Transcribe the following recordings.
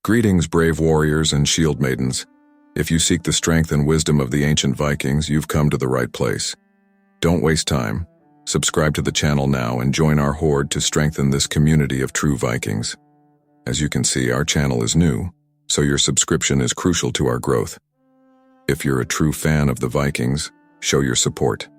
Greetings, brave warriors and shield maidens. If you seek the strength and wisdom of the ancient Vikings, you've come to the right place. Don't waste time. Subscribe to the channel now and join our horde to strengthen this community of true Vikings. As you can see, our channel is new, so your subscription is crucial to our growth. If you're a true fan of the Vikings, show your support.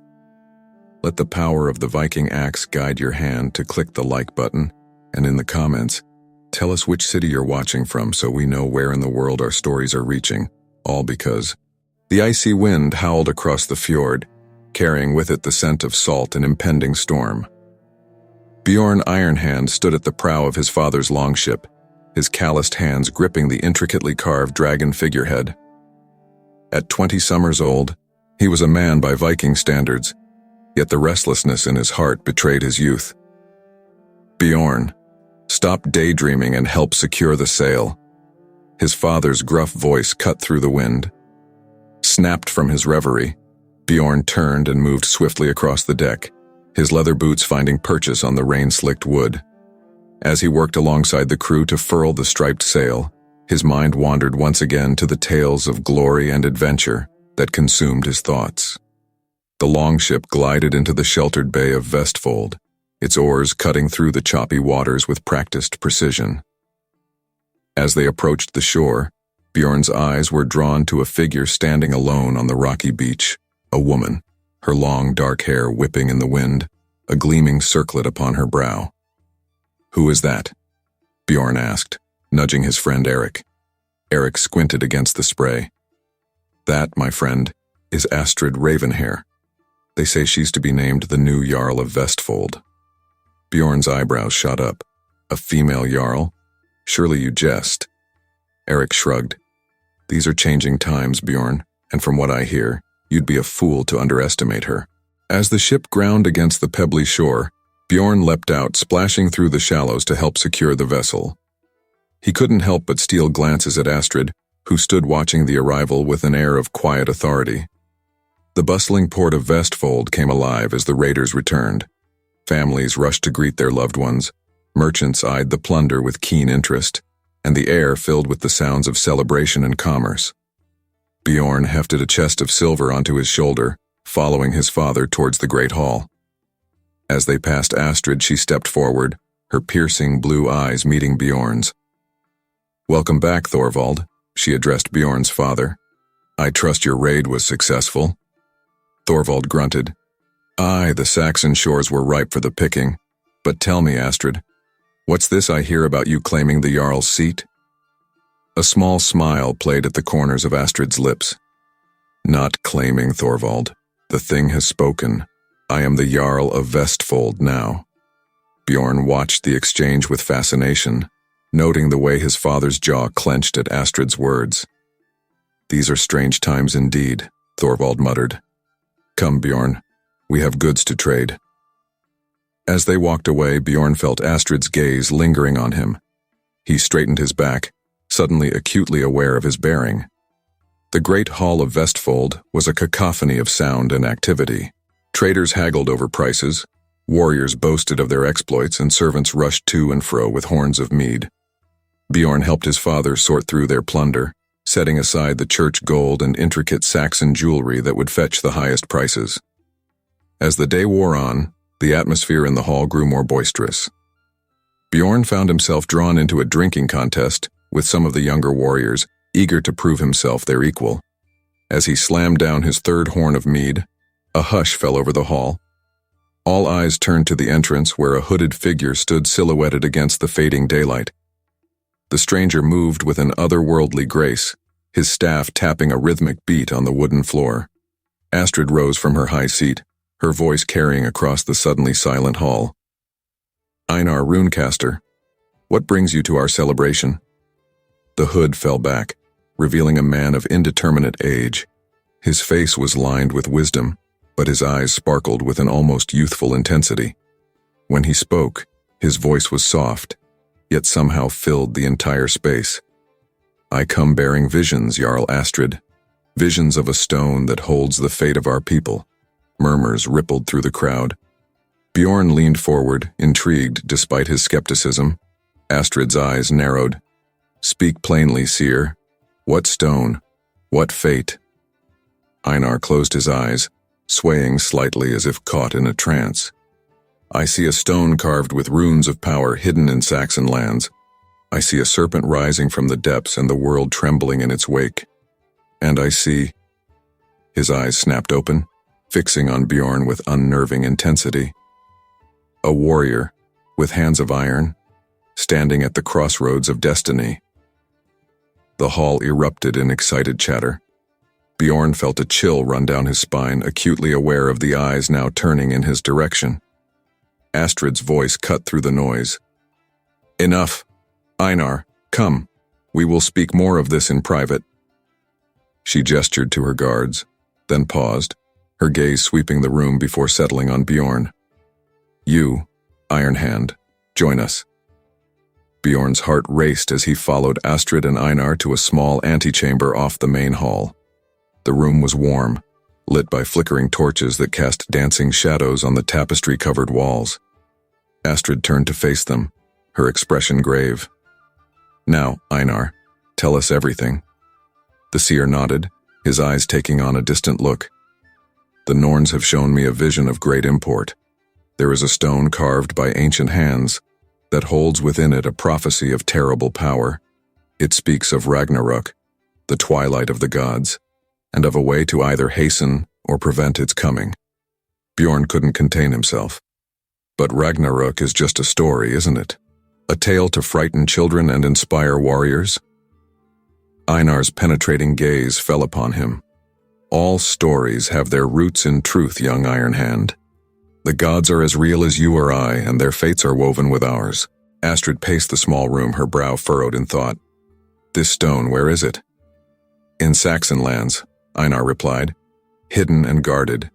Let the power of the Viking axe guide your hand to click the like button, and in the comments, tell us which city you're watching from so we know where in the world our stories are reaching, all because the icy wind howled across the fjord, carrying with it the scent of salt and impending storm. Bjorn Ironhand stood at the prow of his father's longship, his calloused hands gripping the intricately carved dragon figurehead. At 20 summers old, he was a man by Viking standards, yet the restlessness in his heart betrayed his youth. Bjorn, stop daydreaming and help secure the sail. His father's gruff voice cut through the wind. Snapped from his reverie, Bjorn turned and moved swiftly across the deck, his leather boots finding purchase on the rain-slicked wood. As he worked alongside the crew to furl the striped sail, his mind wandered once again to the tales of glory and adventure that consumed his thoughts. The longship glided into the sheltered bay of Vestfold, its oars cutting through the choppy waters with practiced precision. As they approached the shore, Bjorn's eyes were drawn to a figure standing alone on the rocky beach, a woman, her long dark hair whipping in the wind, a gleaming circlet upon her brow. "Who is that?" Bjorn asked, nudging his friend Eric. Eric squinted against the spray. "That, my friend, is Astrid Ravenhair. They say she's to be named the new Jarl of Vestfold." Bjorn's eyebrows shot up. "A female Jarl? Surely you jest." Eric shrugged. "These are changing times, Bjorn, and from what I hear, you'd be a fool to underestimate her." As the ship ground against the pebbly shore, Bjorn leapt out, splashing through the shallows to help secure the vessel. He couldn't help but steal glances at Astrid, who stood watching the arrival with an air of quiet authority. The bustling port of Vestfold came alive as the raiders returned. Families rushed to greet their loved ones, merchants eyed the plunder with keen interest, and the air filled with the sounds of celebration and commerce. Bjorn hefted a chest of silver onto his shoulder, following his father towards the great hall. As they passed Astrid, she stepped forward, her piercing blue eyes meeting Bjorn's. "Welcome back, Thorvald," she addressed Bjorn's father. "I trust your raid was successful." Thorvald grunted. "Aye, the Saxon shores were ripe for the picking. But tell me, Astrid, what's this I hear about you claiming the Jarl's seat?" A small smile played at the corners of Astrid's lips. "Not claiming, Thorvald. The thing has spoken. I am the Jarl of Vestfold now." Bjorn watched the exchange with fascination, noting the way his father's jaw clenched at Astrid's words. "These are strange times indeed," Thorvald muttered. "Come, Bjorn. We have goods to trade." As they walked away, Bjorn felt Astrid's gaze lingering on him. He straightened his back, suddenly acutely aware of his bearing. The great hall of Vestfold was a cacophony of sound and activity. Traders haggled over prices, warriors boasted of their exploits, and servants rushed to and fro with horns of mead. Bjorn helped his father sort through their plunder, setting aside the church gold and intricate Saxon jewelry that would fetch the highest prices. As the day wore on, the atmosphere in the hall grew more boisterous. Bjorn found himself drawn into a drinking contest with some of the younger warriors, eager to prove himself their equal. As he slammed down his third horn of mead, a hush fell over the hall. All eyes turned to the entrance where a hooded figure stood silhouetted against the fading daylight. The stranger moved with an otherworldly grace, his staff tapping a rhythmic beat on the wooden floor. Astrid rose from her high seat, her voice carrying across the suddenly silent hall. "Einar Runecaster, what brings you to our celebration?" The hood fell back, revealing a man of indeterminate age. His face was lined with wisdom, but his eyes sparkled with an almost youthful intensity. When he spoke, his voice was soft, yet somehow filled the entire space. "I come bearing visions, Jarl Astrid, visions of a stone that holds the fate of our people." Murmurs rippled through the crowd. Bjorn leaned forward, intrigued despite his skepticism. Astrid's eyes narrowed. Speak plainly, seer. What stone? What fate? Einar closed his eyes, swaying slightly as if caught in a trance. I see a stone carved with runes of power hidden in Saxon lands. I see a serpent rising from the depths and the world trembling in its wake. And I see... His eyes snapped open, fixing on Bjorn with unnerving intensity. A warrior, with hands of iron, standing at the crossroads of destiny. The hall erupted in excited chatter. Bjorn felt a chill run down his spine, acutely aware of the eyes now turning in his direction. Astrid's voice cut through the noise. Enough. Einar, come. We will speak more of this in private. She gestured to her guards, then paused, her gaze sweeping the room before settling on Bjorn. You, Iron Hand, join us. Bjorn's heart raced as he followed Astrid and Einar to a small antechamber off the main hall. The room was warm, lit by flickering torches that cast dancing shadows on the tapestry-covered walls. Astrid turned to face them, her expression grave. Now, Einar, tell us everything. The seer nodded, his eyes taking on a distant look. The Norns have shown me a vision of great import. There is a stone carved by ancient hands that holds within it a prophecy of terrible power. It speaks of Ragnarok, the twilight of the gods, and of a way to either hasten or prevent its coming. Bjorn couldn't contain himself. But Ragnarok is just a story, isn't it? A tale to frighten children and inspire warriors? Einar's penetrating gaze fell upon him. All stories have their roots in truth, young Iron Hand. The gods are as real as you or I, and their fates are woven with ours. Astrid paced the small room, her brow furrowed in thought. This stone, where is it? In Saxon lands, Einar replied, hidden and guarded,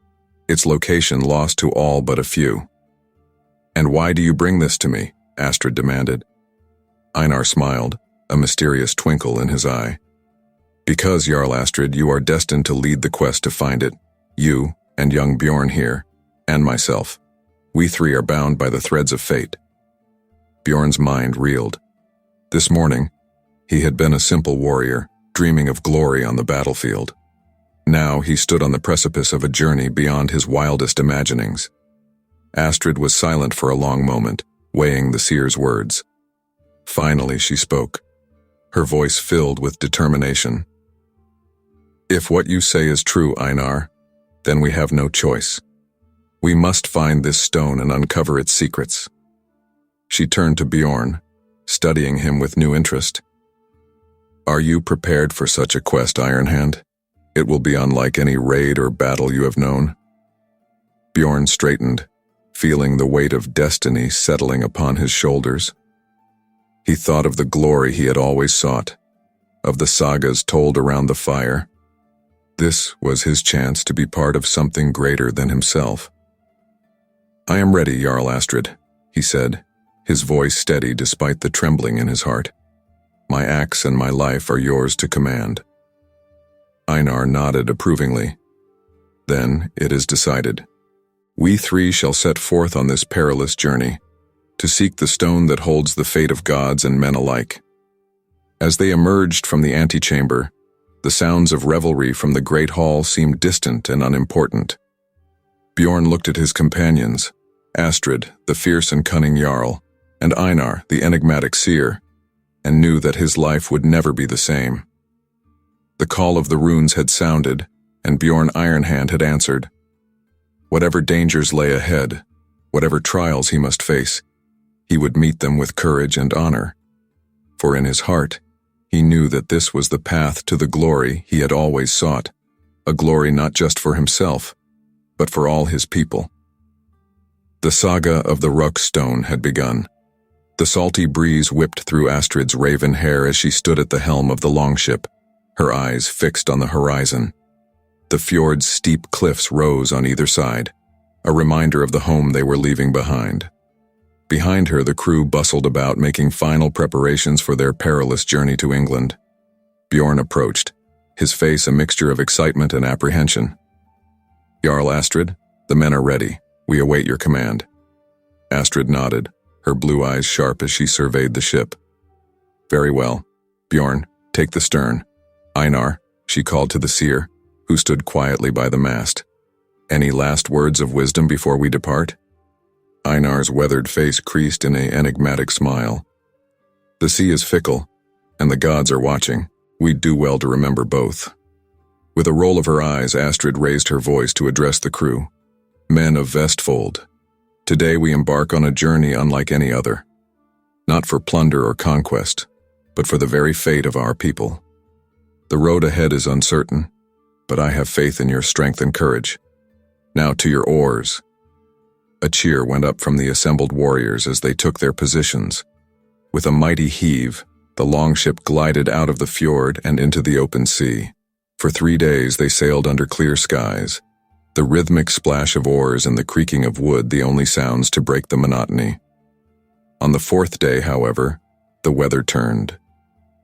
its location lost to all but a few. And why do you bring this to me? Astrid demanded. Einar smiled, a mysterious twinkle in his eye. Because, Jarl Astrid, you are destined to lead the quest to find it. You, and young Bjorn here, and myself. We three are bound by the threads of fate. Bjorn's mind reeled. This morning, he had been a simple warrior, dreaming of glory on the battlefield. Now he stood on the precipice of a journey beyond his wildest imaginings. Astrid was silent for a long moment, weighing the seer's words. Finally she spoke, her voice filled with determination. If what you say is true, Einar, then we have no choice. We must find this stone and uncover its secrets. She turned to Bjorn, studying him with new interest. Are you prepared for such a quest, Iron Hand? It will be unlike any raid or battle you have known. Bjorn straightened, feeling the weight of destiny settling upon his shoulders. He thought of the glory he had always sought, of the sagas told around the fire. This was his chance to be part of something greater than himself. I am ready, Jarl Astrid, he said, his voice steady despite the trembling in his heart. My axe and my life are yours to command. Einar nodded approvingly. Then it is decided. We three shall set forth on this perilous journey, to seek the stone that holds the fate of gods and men alike. As they emerged from the antechamber, the sounds of revelry from the great hall seemed distant and unimportant. Bjorn looked at his companions, Astrid, the fierce and cunning Jarl, and Einar, the enigmatic seer, and knew that his life would never be the same. The call of the runes had sounded, and Bjorn Ironhand had answered. Whatever dangers lay ahead, whatever trials he must face, he would meet them with courage and honor. For in his heart, he knew that this was the path to the glory he had always sought, a glory not just for himself, but for all his people. The saga of the Ruck Stone had begun. The salty breeze whipped through Astrid's raven hair as she stood at the helm of the longship, her eyes fixed on the horizon. The fjord's steep cliffs rose on either side, a reminder of the home they were leaving behind. Behind her, the crew bustled about, making final preparations for their perilous journey to England. Bjorn approached, his face a mixture of excitement and apprehension. Jarl Astrid, the men are ready. We await your command. Astrid nodded, her blue eyes sharp as she surveyed the ship. Very well. Bjorn, take the stern. Einar, she called to the seer, who stood quietly by the mast. Any last words of wisdom before we depart? Einar's weathered face creased in an enigmatic smile. The sea is fickle, and the gods are watching. We'd do well to remember both. With a roll of her eyes, Astrid raised her voice to address the crew. Men of Vestfold, today we embark on a journey unlike any other. Not for plunder or conquest, but for the very fate of our people. The road ahead is uncertain, but I have faith in your strength and courage. Now to your oars. A cheer went up from the assembled warriors as they took their positions. With a mighty heave, the longship glided out of the fjord and into the open sea. For 3 days they sailed under clear skies, the rhythmic splash of oars and the creaking of wood the only sounds to break the monotony. On the 4th day, however, the weather turned.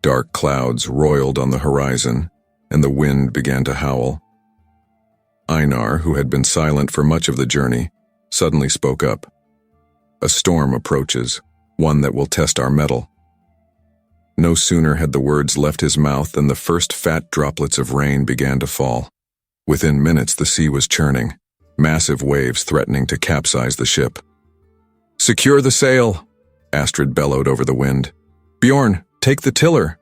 Dark clouds roiled on the horizon, and the wind began to howl. Einar, who had been silent for much of the journey, suddenly spoke up. A storm approaches, one that will test our mettle. No sooner had the words left his mouth than the first fat droplets of rain began to fall. Within minutes the sea was churning, massive waves threatening to capsize the ship. "Secure the sail!" Astrid bellowed over the wind. "Bjorn, take the tiller!"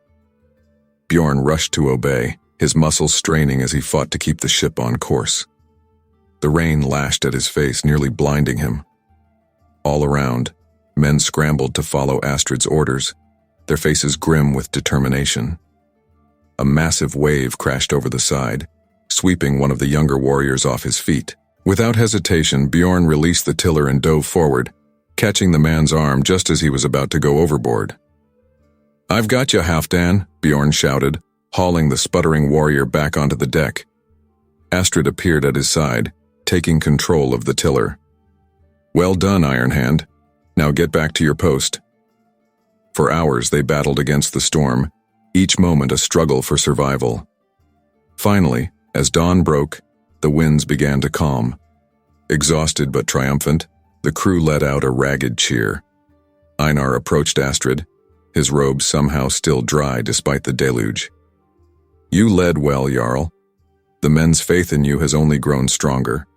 Bjorn rushed to obey, his muscles straining as he fought to keep the ship on course. The rain lashed at his face, nearly blinding him. All around, men scrambled to follow Astrid's orders, their faces grim with determination. A massive wave crashed over the side, sweeping one of the younger warriors off his feet. Without hesitation, Bjorn released the tiller and dove forward, catching the man's arm just as he was about to go overboard. "I've got you, Halfdan," Bjorn shouted, hauling the sputtering warrior back onto the deck. Astrid appeared at his side, taking control of the tiller. "Well done, Iron Hand. Now get back to your post." For hours they battled against the storm, each moment a struggle for survival. Finally, as dawn broke, the winds began to calm. Exhausted but triumphant, the crew let out a ragged cheer. Einar approached Astrid, his robes somehow still dry despite the deluge. "You led well, Jarl. The men's faith in you has only grown stronger."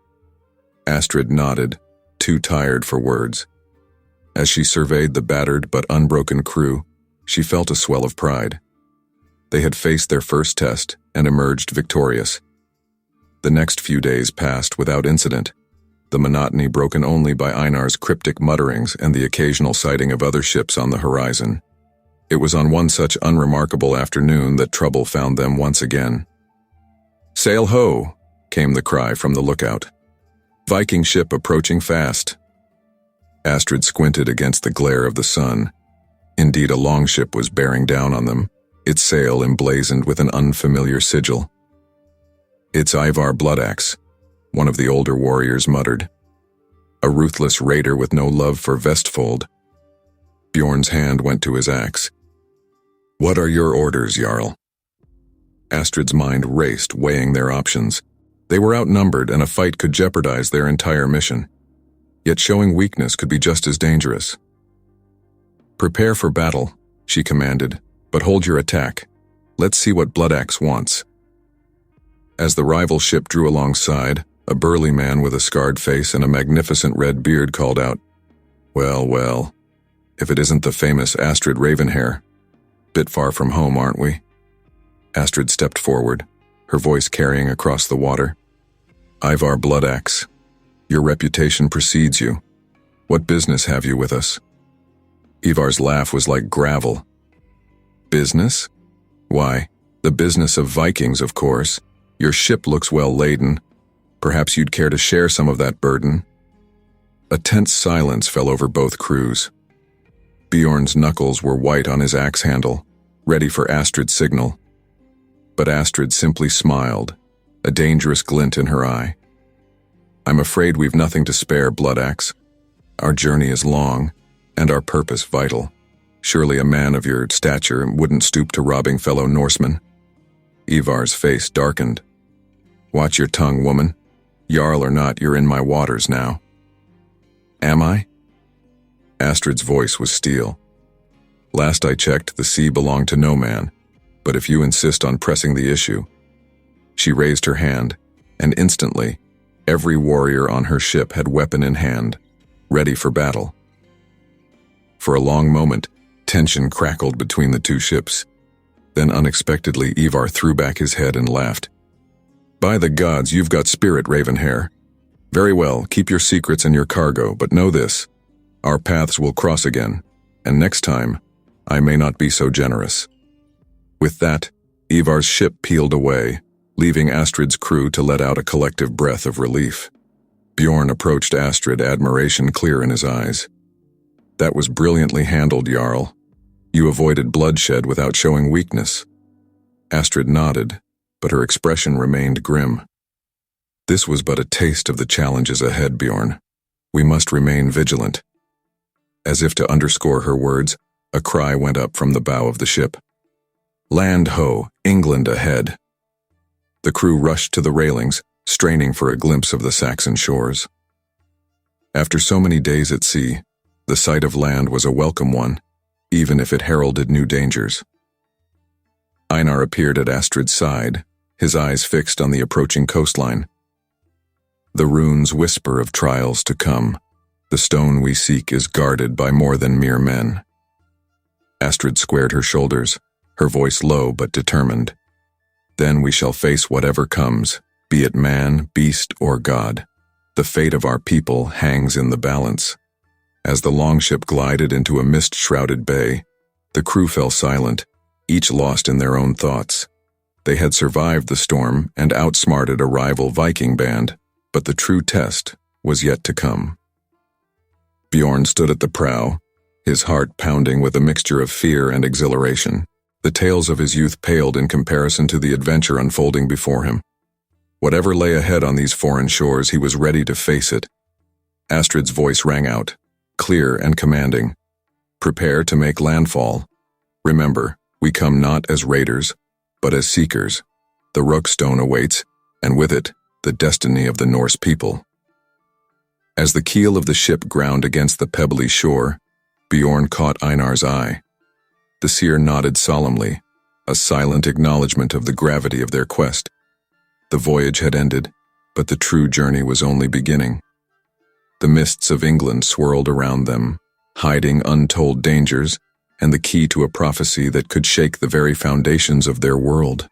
Astrid nodded, too tired for words. As she surveyed the battered but unbroken crew, she felt a swell of pride. They had faced their first test and emerged victorious. The next few days passed without incident, the monotony broken only by Einar's cryptic mutterings and the occasional sighting of other ships on the horizon. It was on one such unremarkable afternoon that trouble found them once again. "Sail ho!" came the cry from the lookout. "Viking ship approaching fast." Astrid squinted against the glare of the sun. Indeed, a longship was bearing down on them, its sail emblazoned with an unfamiliar sigil. "It's Ivar Bloodaxe," one of the older warriors muttered. "A ruthless raider with no love for Vestfold." Bjorn's hand went to his axe. "What are your orders, Jarl?" Astrid's mind raced, weighing their options. They were outnumbered, and a fight could jeopardize their entire mission. Yet showing weakness could be just as dangerous. "Prepare for battle," she commanded, "but hold your attack. Let's see what Bloodaxe wants." As the rival ship drew alongside, a burly man with a scarred face and a magnificent red beard called out, "Well, well, if it isn't the famous Astrid Ravenhair. Bit far from home, aren't we?" Astrid stepped forward, her voice carrying across the water. "Ivar Bloodaxe, your reputation precedes you. What business have you with us?" Ivar's laugh was like gravel. "Business? Why, the business of Vikings, of course. Your ship looks well laden. Perhaps you'd care to share some of that burden." A tense silence fell over both crews. Bjorn's knuckles were white on his axe handle, ready for Astrid's signal. But Astrid simply smiled, a dangerous glint in her eye. "I'm afraid we've nothing to spare, Bloodaxe. Our journey is long, and our purpose vital. Surely a man of your stature wouldn't stoop to robbing fellow Norsemen." Ivar's face darkened. "Watch your tongue, woman. Jarl or not, you're in my waters now." "Am I?" Astrid's voice was steel. Last I checked, the sea belonged to no man, but if you insist on pressing the issue." She raised her hand, and instantly, every warrior on her ship had weapon in hand, ready for battle. For a long moment, tension crackled between the two ships. Then unexpectedly, Ivar threw back his head and laughed. "By the gods, you've got spirit, Ravenhair. Very well, keep your secrets and your cargo, but know this. Our paths will cross again, and next time, I may not be so generous." With that, Ivar's ship peeled away, leaving Astrid's crew to let out a collective breath of relief. Bjorn approached Astrid, admiration clear in his eyes. "That was brilliantly handled, Jarl. You avoided bloodshed without showing weakness." Astrid nodded, but her expression remained grim. "This was but a taste of the challenges ahead, Bjorn. We must remain vigilant." As if to underscore her words, a cry went up from the bow of the ship. "Land ho, England ahead!" The crew rushed to the railings, straining for a glimpse of the Saxon shores. After so many days at sea, the sight of land was a welcome one, even if it heralded new dangers. Einar appeared at Astrid's side, his eyes fixed on the approaching coastline. "The runes whisper of trials to come. The stone we seek is guarded by more than mere men." Astrid squared her shoulders, her voice low but determined. "Then we shall face whatever comes, be it man, beast, or god. The fate of our people hangs in the balance." As the longship glided into a mist-shrouded bay, the crew fell silent, each lost in their own thoughts. They had survived the storm and outsmarted a rival Viking band, but the true test was yet to come. Bjorn stood at the prow, his heart pounding with a mixture of fear and exhilaration. The tales of his youth paled in comparison to the adventure unfolding before him. Whatever lay ahead on these foreign shores, he was ready to face it. Astrid's voice rang out, clear and commanding. "Prepare to make landfall. Remember, we come not as raiders, but as seekers. The Rookstone awaits, and with it, the destiny of the Norse people." As the keel of the ship ground against the pebbly shore, Bjorn caught Einar's eye. The seer nodded solemnly, a silent acknowledgement of the gravity of their quest. The voyage had ended, but the true journey was only beginning. The mists of England swirled around them, hiding untold dangers and the key to a prophecy that could shake the very foundations of their world.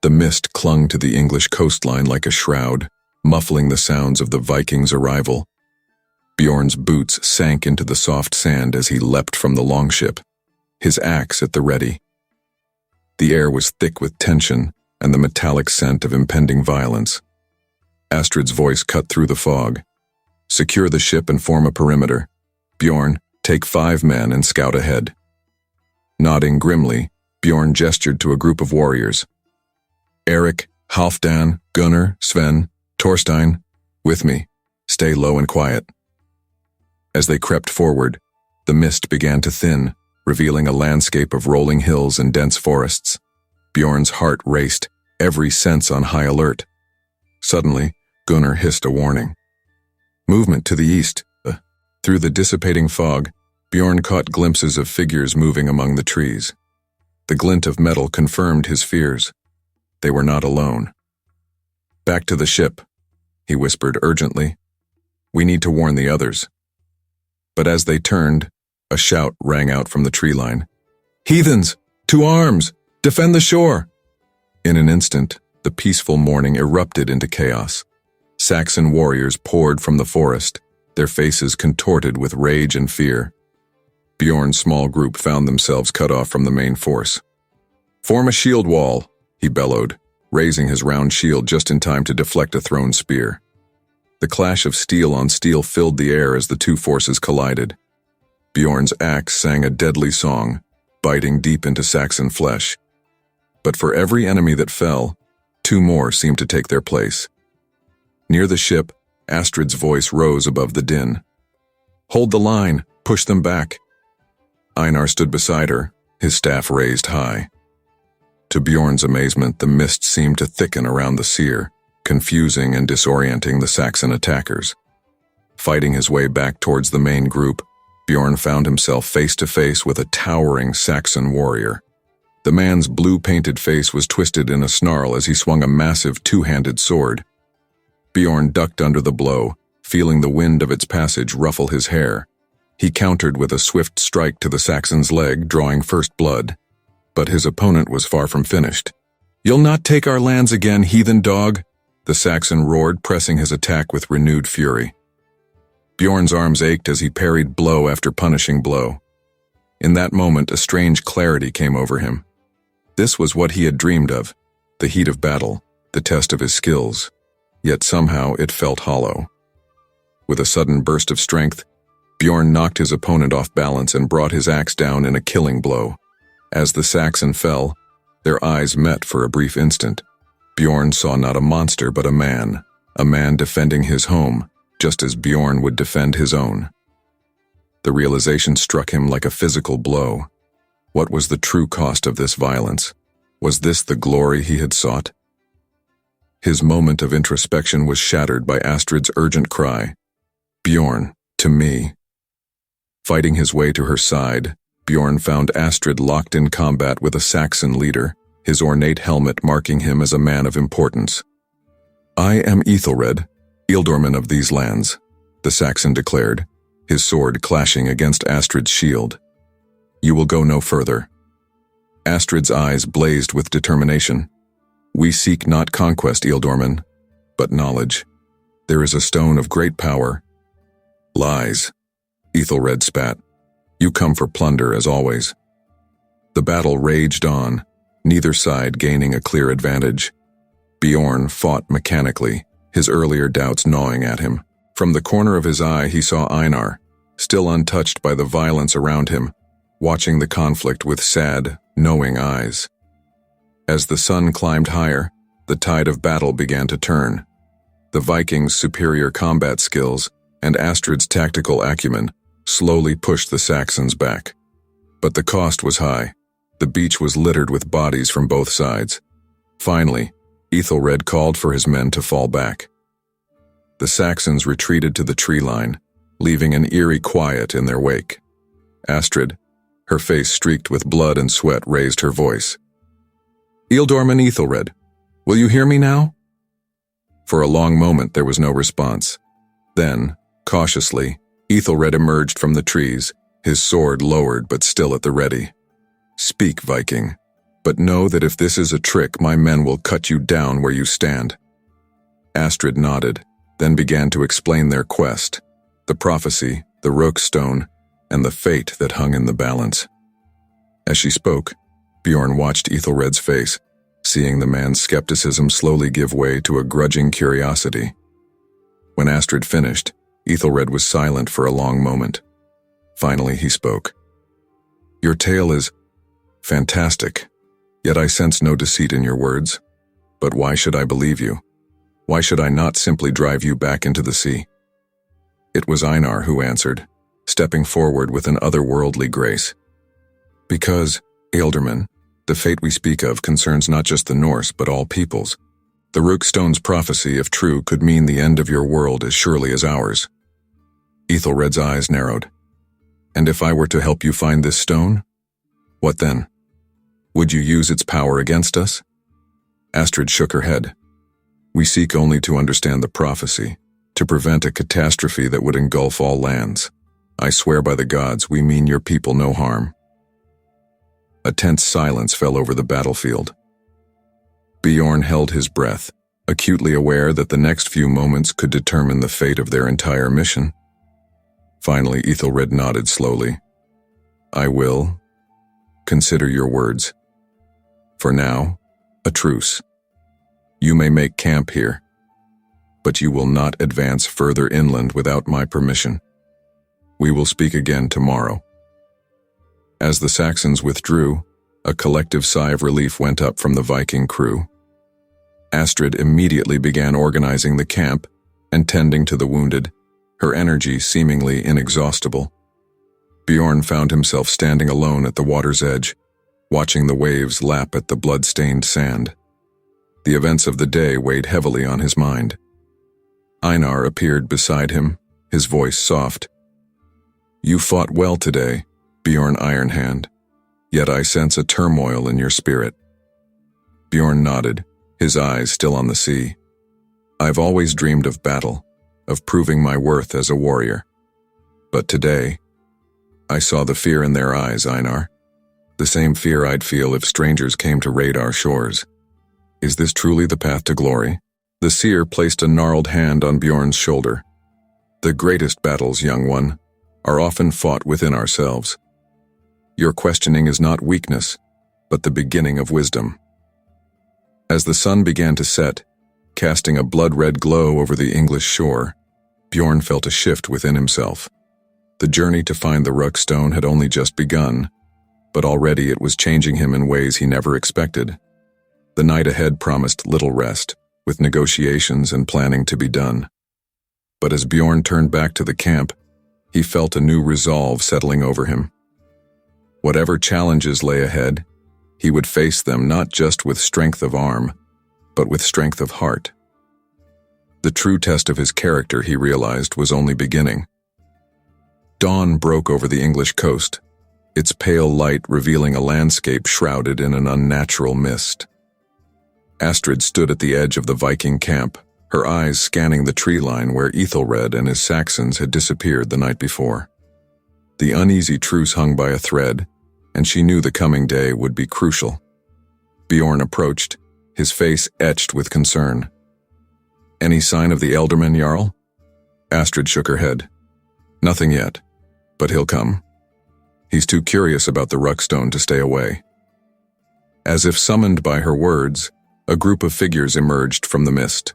The mist clung to the English coastline like a shroud, muffling the sounds of the Vikings' arrival. Bjorn's boots sank into the soft sand as he leapt from the longship, his axe at the ready. The air was thick with tension and the metallic scent of impending violence. Astrid's voice cut through the fog. "Secure the ship and form a perimeter. Bjorn, take 5 men and scout ahead." Nodding grimly, Bjorn gestured to a group of warriors. "Eric, Halfdan, Gunnar, Sven, Torstein, with me. Stay low and quiet." As they crept forward, the mist began to thin, revealing a landscape of rolling hills and dense forests. Bjorn's heart raced, every sense on high alert. Suddenly, Gunnar hissed a warning. "Movement to the east." Through the dissipating fog, Bjorn caught glimpses of figures moving among the trees. The glint of metal confirmed his fears. They were not alone. "Back to the ship," he whispered urgently. "We need to warn the others." But as they turned, a shout rang out from the tree line. "Heathens! To arms! Defend the shore!" In an instant, the peaceful morning erupted into chaos. Saxon warriors poured from the forest, their faces contorted with rage and fear. Bjorn's small group found themselves cut off from the main force. "Form a shield wall," he bellowed, raising his round shield just in time to deflect a thrown spear. The clash of steel on steel filled the air as the two forces collided. Bjorn's axe sang a deadly song, biting deep into Saxon flesh. But for every enemy that fell, 2 more seemed to take their place. Near the ship, Astrid's voice rose above the din. "Hold the line, push them back." Einar stood beside her, his staff raised high. To Bjorn's amazement, the mist seemed to thicken around the seer, confusing and disorienting the Saxon attackers. Fighting his way back towards the main group, Bjorn found himself face to face with a towering Saxon warrior. The man's blue-painted face was twisted in a snarl as he swung a massive two-handed sword. Bjorn ducked under the blow, feeling the wind of its passage ruffle his hair. He countered with a swift strike to the Saxon's leg, drawing first blood. But his opponent was far from finished. "You'll not take our lands again, heathen dog!" the Saxon roared, pressing his attack with renewed fury. Bjorn's arms ached as he parried blow after punishing blow. In that moment, a strange clarity came over him. This was what he had dreamed of, the heat of battle, the test of his skills. Yet somehow it felt hollow. With a sudden burst of strength, Bjorn knocked his opponent off balance and brought his axe down in a killing blow. As the Saxon fell, their eyes met for a brief instant. Bjorn saw not a monster but a man defending his home, just as Bjorn would defend his own. The realization struck him like a physical blow. What was the true cost of this violence? Was this the glory he had sought? His moment of introspection was shattered by Astrid's urgent cry, "Bjorn, to me." Fighting his way to her side, Bjorn found Astrid locked in combat with a Saxon leader, his ornate helmet marking him as a man of importance. "I am Ethelred, ealdorman of these lands," the Saxon declared, his sword clashing against Astrid's shield. "You will go no further." Astrid's eyes blazed with determination. "We seek not conquest, ealdorman, but knowledge. There is a stone of great power." "Lies," Ethelred spat. "You come for plunder as always." The battle raged on, neither side gaining a clear advantage. Bjorn fought mechanically, his earlier doubts gnawing at him. From the corner of his eye he saw Einar, still untouched by the violence around him, watching the conflict with sad, knowing eyes. As the sun climbed higher, the tide of battle began to turn. The Vikings' superior combat skills and Astrid's tactical acumen slowly pushed the Saxons back. But the cost was high. The beach was littered with bodies from both sides. Finally, Ethelred called for his men to fall back. The Saxons retreated to the tree line, leaving an eerie quiet in their wake. Astrid, her face streaked with blood and sweat, raised her voice. "Ealdorman Ethelred, will you hear me now?" For a long moment there was no response. Then, cautiously, Ethelred emerged from the trees, his sword lowered but still at the ready. "Speak, Viking, but know that if this is a trick, my men will cut you down where you stand." Astrid nodded, then began to explain their quest, the prophecy, the rook stone, and the fate that hung in the balance. As she spoke, Bjorn watched Ethelred's face, seeing the man's skepticism slowly give way to a grudging curiosity. When Astrid finished, Ethelred was silent for a long moment. Finally he spoke. "Your tale is fantastic, yet I sense no deceit in your words. But why should I believe you? Why should I not simply drive you back into the sea?" It was Einar who answered, stepping forward with an otherworldly grace. "Because, Ealdorman, the fate we speak of concerns not just the Norse but all peoples. The Rookstone's prophecy, if true, could mean the end of your world as surely as ours." Ethelred's eyes narrowed. "And if I were to help you find this stone? What then? Would you use its power against us?" Astrid shook her head. "We seek only to understand the prophecy, to prevent a catastrophe that would engulf all lands. I swear by the gods, we mean your people no harm." A tense silence fell over the battlefield. Bjorn held his breath, acutely aware that the next few moments could determine the fate of their entire mission. Finally, Ethelred nodded slowly. "I will consider your words. For now, a truce. You may make camp here, but you will not advance further inland without my permission. We will speak again tomorrow." As the Saxons withdrew, a collective sigh of relief went up from the Viking crew. Astrid immediately began organizing the camp and tending to the wounded, her energy seemingly inexhaustible. Bjorn found himself standing alone at the water's edge, watching the waves lap at the blood-stained sand. The events of the day weighed heavily on his mind. Einar appeared beside him, his voice soft. You fought well today, Bjorn Ironhand, yet I sense a turmoil in your spirit. Bjorn nodded, his eyes still on the sea. I've always dreamed of battle, of proving my worth as a warrior. But today, I saw the fear in their eyes, Einar. The same fear I'd feel if strangers came to raid our shores. Is this truly the path to glory? The seer placed a gnarled hand on Bjorn's shoulder. The greatest battles, young one, are often fought within ourselves. Your questioning is not weakness, but the beginning of wisdom. As the sun began to set, casting a blood-red glow over the English shore, Bjorn felt a shift within himself. The journey to find the Ruckstone had only just begun, but already it was changing him in ways he never expected. The night ahead promised little rest, with negotiations and planning to be done. But as Bjorn turned back to the camp, he felt a new resolve settling over him. Whatever challenges lay ahead, he would face them not just with strength of arm, but with strength of heart. The true test of his character, he realized, was only beginning. Dawn broke over the English coast, its pale light revealing a landscape shrouded in an unnatural mist. Astrid stood at the edge of the Viking camp, her eyes scanning the tree line where Ethelred and his Saxons had disappeared the night before. The uneasy truce hung by a thread, and she knew the coming day would be crucial. Bjorn approached, his face etched with concern. Any sign of the Elderman, Jarl? Astrid shook her head. Nothing yet, but he'll come. He's too curious about the Ruckstone to stay away. As if summoned by her words, a group of figures emerged from the mist.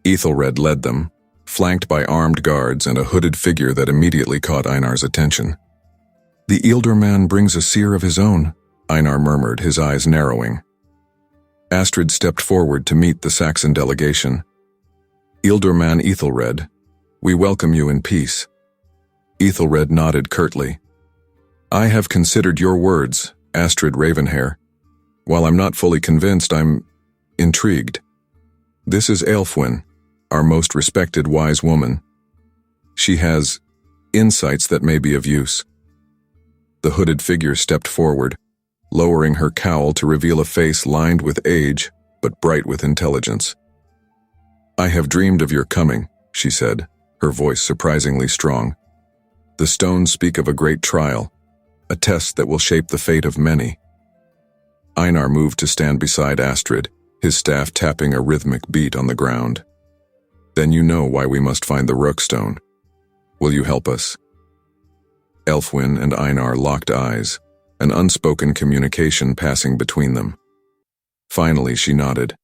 Ethelred led them, flanked by armed guards and a hooded figure that immediately caught Einar's attention. The Ealdorman brings a seer of his own, Einar murmured, his eyes narrowing. Astrid stepped forward to meet the Saxon delegation. Ealdorman Ethelred, we welcome you in peace. Ethelred nodded curtly. I have considered your words, Astrid Ravenhair. While I'm not fully convinced, I'm intrigued. This is Aelfwine, our most respected wise woman. She has insights that may be of use. The hooded figure stepped forward, lowering her cowl to reveal a face lined with age, but bright with intelligence. I have dreamed of your coming, she said, her voice surprisingly strong. The stones speak of a great trial, a test that will shape the fate of many. Einar moved to stand beside Astrid, his staff tapping a rhythmic beat on the ground. Then you know why we must find the Ruckstone. Will you help us? Aelfwine and Einar locked eyes, an unspoken communication passing between them. Finally, she nodded.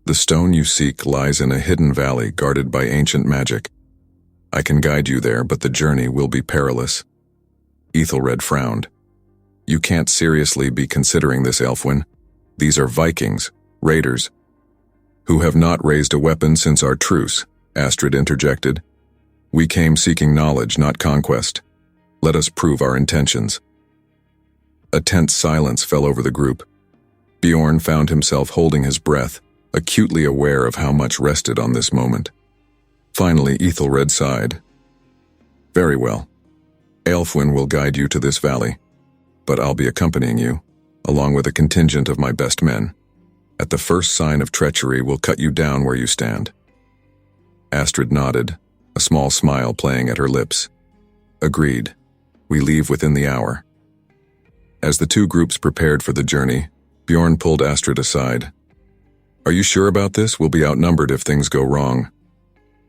The stone you seek lies in a hidden valley guarded by ancient magic. I can guide you there, but the journey will be perilous. Ethelred frowned. You can't seriously be considering this, Aelfwine. These are Vikings, raiders, who have not raised a weapon since our truce, Astrid interjected. We came seeking knowledge, not conquest. Let us prove our intentions. A tense silence fell over the group. Bjorn found himself holding his breath, acutely aware of how much rested on this moment. Finally, Ethelred sighed. Very well. Aelfwine will guide you to this valley, but I'll be accompanying you, along with a contingent of my best men. At the first sign of treachery, we'll cut you down where you stand. Astrid nodded, a small smile playing at her lips. Agreed. We leave within the hour. As the two groups prepared for the journey, Bjorn pulled Astrid aside. Are you sure about this? We'll be outnumbered if things go wrong.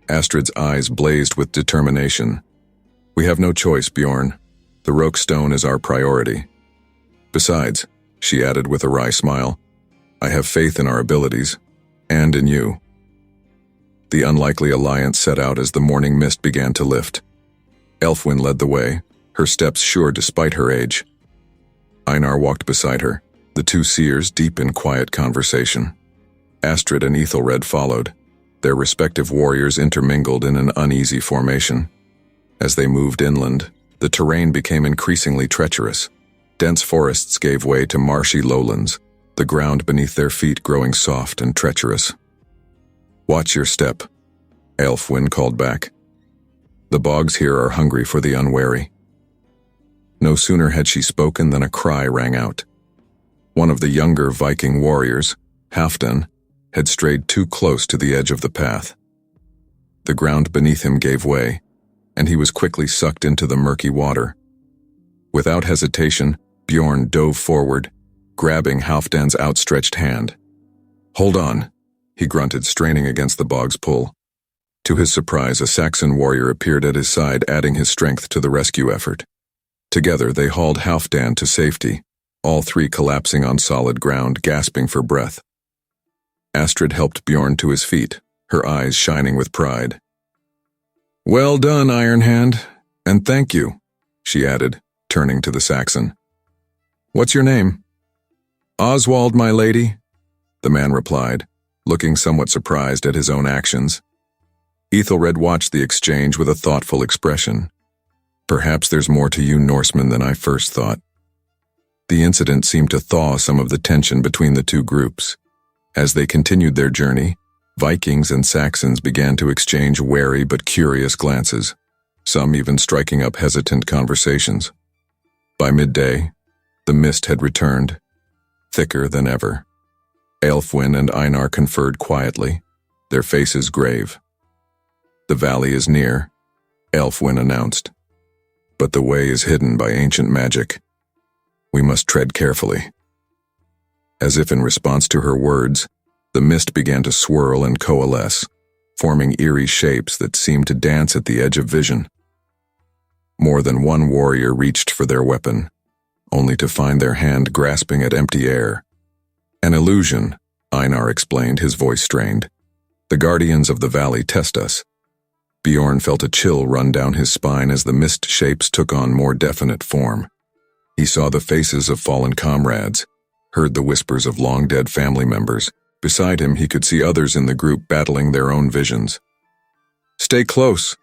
Astrid's eyes blazed with determination. We have no choice, Bjorn. The Ruckstone is our priority. Besides, she added with a wry smile, I have faith in our abilities, and in you. The unlikely alliance set out as the morning mist began to lift. Aelfwine led the way, her steps sure despite her age. Einar walked beside her, the two seers deep in quiet conversation. Astrid and Ethelred followed, their respective warriors intermingled in an uneasy formation. As they moved inland, the terrain became increasingly treacherous. Dense forests gave way to marshy lowlands, the ground beneath their feet growing soft and treacherous. Watch your step, Aelfwine called back. The bogs here are hungry for the unwary. No sooner had she spoken than a cry rang out. One of the younger Viking warriors, Halfdan, had strayed too close to the edge of the path. The ground beneath him gave way, and he was quickly sucked into the murky water. Without hesitation, Bjorn dove forward, grabbing Halfdan's outstretched hand. "Hold on," he grunted, straining against the bog's pull. To his surprise, a Saxon warrior appeared at his side, adding his strength to the rescue effort. Together, they hauled Halfdan to safety, all three collapsing on solid ground, gasping for breath. Astrid helped Bjorn to his feet, her eyes shining with pride. "Well done, Iron Hand, and thank you," she added, turning to the Saxon. "What's your name?" "Oswald, my lady," the man replied, looking somewhat surprised at his own actions. Ethelred watched the exchange with a thoughtful expression. "Perhaps there's more to you Norsemen than I first thought." The incident seemed to thaw some of the tension between the two groups. As they continued their journey, Vikings and Saxons began to exchange wary but curious glances, some even striking up hesitant conversations. By midday, the mist had returned, thicker than ever. Aelfwine and Einar conferred quietly, their faces grave. "The valley is near," Aelfwine announced, "but the way is hidden by ancient magic. We must tread carefully." As if in response to her words, the mist began to swirl and coalesce, forming eerie shapes that seemed to dance at the edge of vision. More than one warrior reached for their weapon, only to find their hand grasping at empty air. "An illusion," Einar explained, his voice strained. "The guardians of the valley test us." Bjorn felt a chill run down his spine as the mist shapes took on more definite form. He saw the faces of fallen comrades, heard the whispers of long-dead family members. Beside him, he could see others in the group battling their own visions. "Stay close,"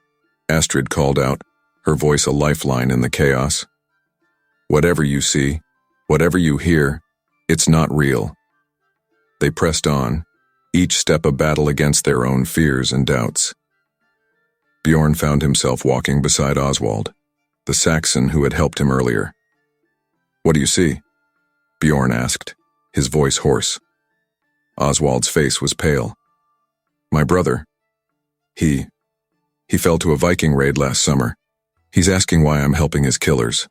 Astrid called out, her voice a lifeline in the chaos. "Whatever you see, whatever you hear, it's not real." They pressed on, each step a battle against their own fears and doubts. Bjorn found himself walking beside Oswald, the Saxon who had helped him earlier. "What do you see?" Bjorn asked, his voice hoarse. Oswald's face was pale. "My brother. He fell to a Viking raid last summer. He's asking why I'm helping his killers."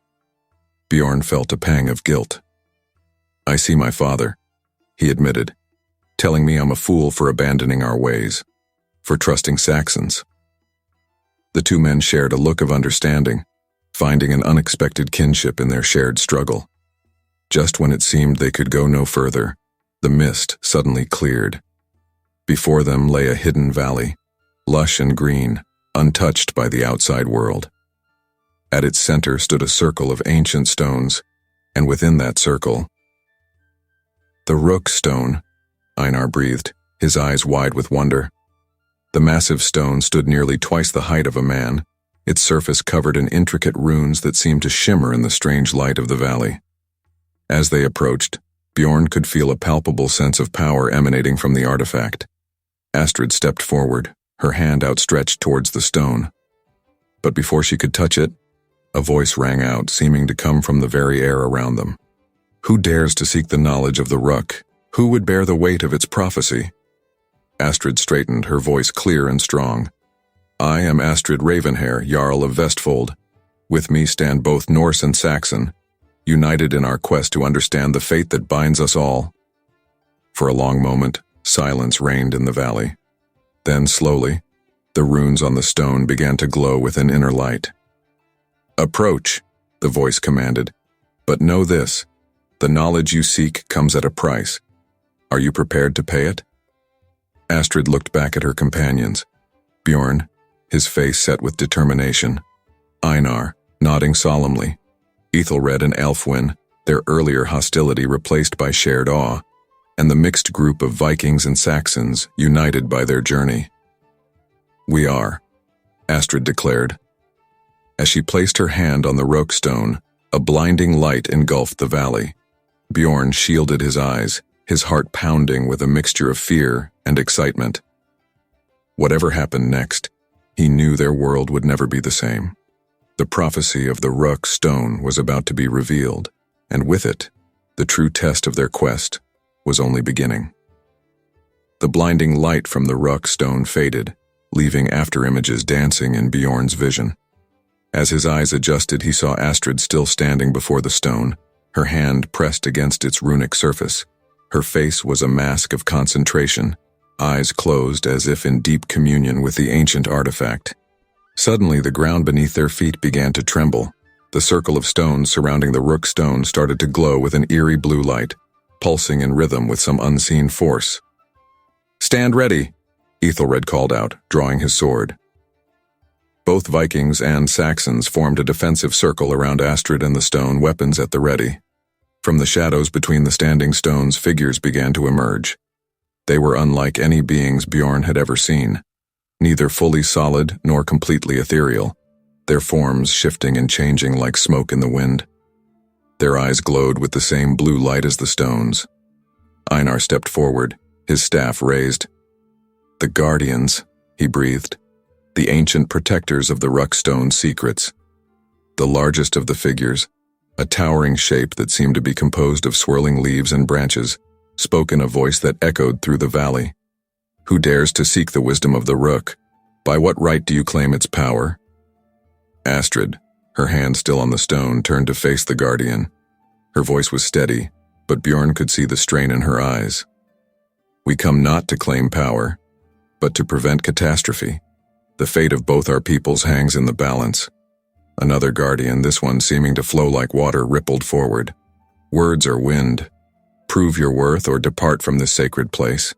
Bjorn felt a pang of guilt. "I see my father," he admitted, "telling me I'm a fool for abandoning our ways, for trusting Saxons." The two men shared a look of understanding, finding an unexpected kinship in their shared struggle. Just when it seemed they could go no further, the mist suddenly cleared. Before them lay a hidden valley, lush and green, untouched by the outside world. At its center stood a circle of ancient stones, and within that circle, "The Rook Stone," Einar breathed, his eyes wide with wonder. The massive stone stood nearly twice the height of a man, its surface covered in intricate runes that seemed to shimmer in the strange light of the valley. As they approached, Bjorn could feel a palpable sense of power emanating from the artifact. Astrid stepped forward, her hand outstretched towards the stone. But before she could touch it, a voice rang out, seeming to come from the very air around them. "Who dares to seek the knowledge of the Rook? Who would bear the weight of its prophecy?" Astrid straightened, her voice clear and strong. "I am Astrid Ravenhair, Jarl of Vestfold. With me stand both Norse and Saxon, united in our quest to understand the fate that binds us all." For a long moment, silence reigned in the valley. Then, slowly, the runes on the stone began to glow with an inner light. "Approach," the voice commanded. "But know this, the knowledge you seek comes at a price. Are you prepared to pay it?" Astrid looked back at her companions. Bjorn, his face set with determination. Einar, nodding solemnly. Ethelred and Aelfwine, their earlier hostility replaced by shared awe, and the mixed group of Vikings and Saxons united by their journey. "We are," Astrid declared. As she placed her hand on the Rook Stone, a blinding light engulfed the valley. Bjorn shielded his eyes, his heart pounding with a mixture of fear and excitement. Whatever happened next, he knew their world would never be the same. The prophecy of the Rook stone was about to be revealed, and with it, the true test of their quest was only beginning. The blinding light from the Rook stone faded, leaving afterimages dancing in Bjorn's vision. As his eyes adjusted, he saw Astrid still standing before the stone, her hand pressed against its runic surface. Her face was a mask of concentration, eyes closed as if in deep communion with the ancient artifact. Suddenly, the ground beneath their feet began to tremble. The circle of stones surrounding the Rook stone started to glow with an eerie blue light, pulsing in rhythm with some unseen force. "Stand ready," Ethelred called out, drawing his sword. Both Vikings and Saxons formed a defensive circle around Astrid and the stone, weapons at the ready. From the shadows between the standing stones, figures began to emerge. They were unlike any beings Bjorn had ever seen, neither fully solid nor completely ethereal, their forms shifting and changing like smoke in the wind. Their eyes glowed with the same blue light as the stones. Einar stepped forward, his staff raised. "The Guardians," he breathed, "the ancient protectors of the Rookstone secrets." The largest of the figures, a towering shape that seemed to be composed of swirling leaves and branches, spoke in a voice that echoed through the valley. "Who dares to seek the wisdom of the Rook? By what right do you claim its power?" Astrid, her hand still on the stone, turned to face the Guardian. Her voice was steady, but Bjorn could see the strain in her eyes. "We come not to claim power, but to prevent catastrophe. The fate of both our peoples hangs in the balance." Another Guardian, this one seeming to flow like water, rippled forward. "Words are wind. Prove your worth or depart from this sacred place."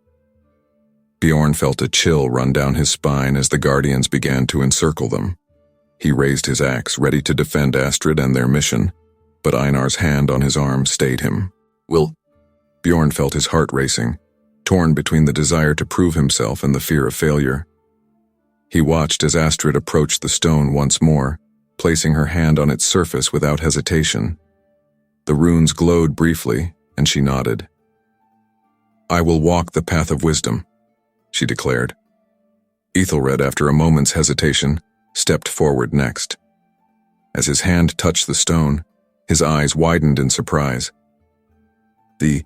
Bjorn felt a chill run down his spine as the Guardians began to encircle them. He raised his axe, ready to defend Astrid and their mission, but Einar's hand on his arm stayed him. Bjorn felt his heart racing, torn between the desire to prove himself and the fear of failure. He watched as Astrid approached the stone once more, placing her hand on its surface without hesitation. The runes glowed briefly, and she nodded. "I will walk the path of wisdom," she declared. Ethelred, after a moment's hesitation, stepped forward next. As his hand touched the stone, his eyes widened in surprise. "The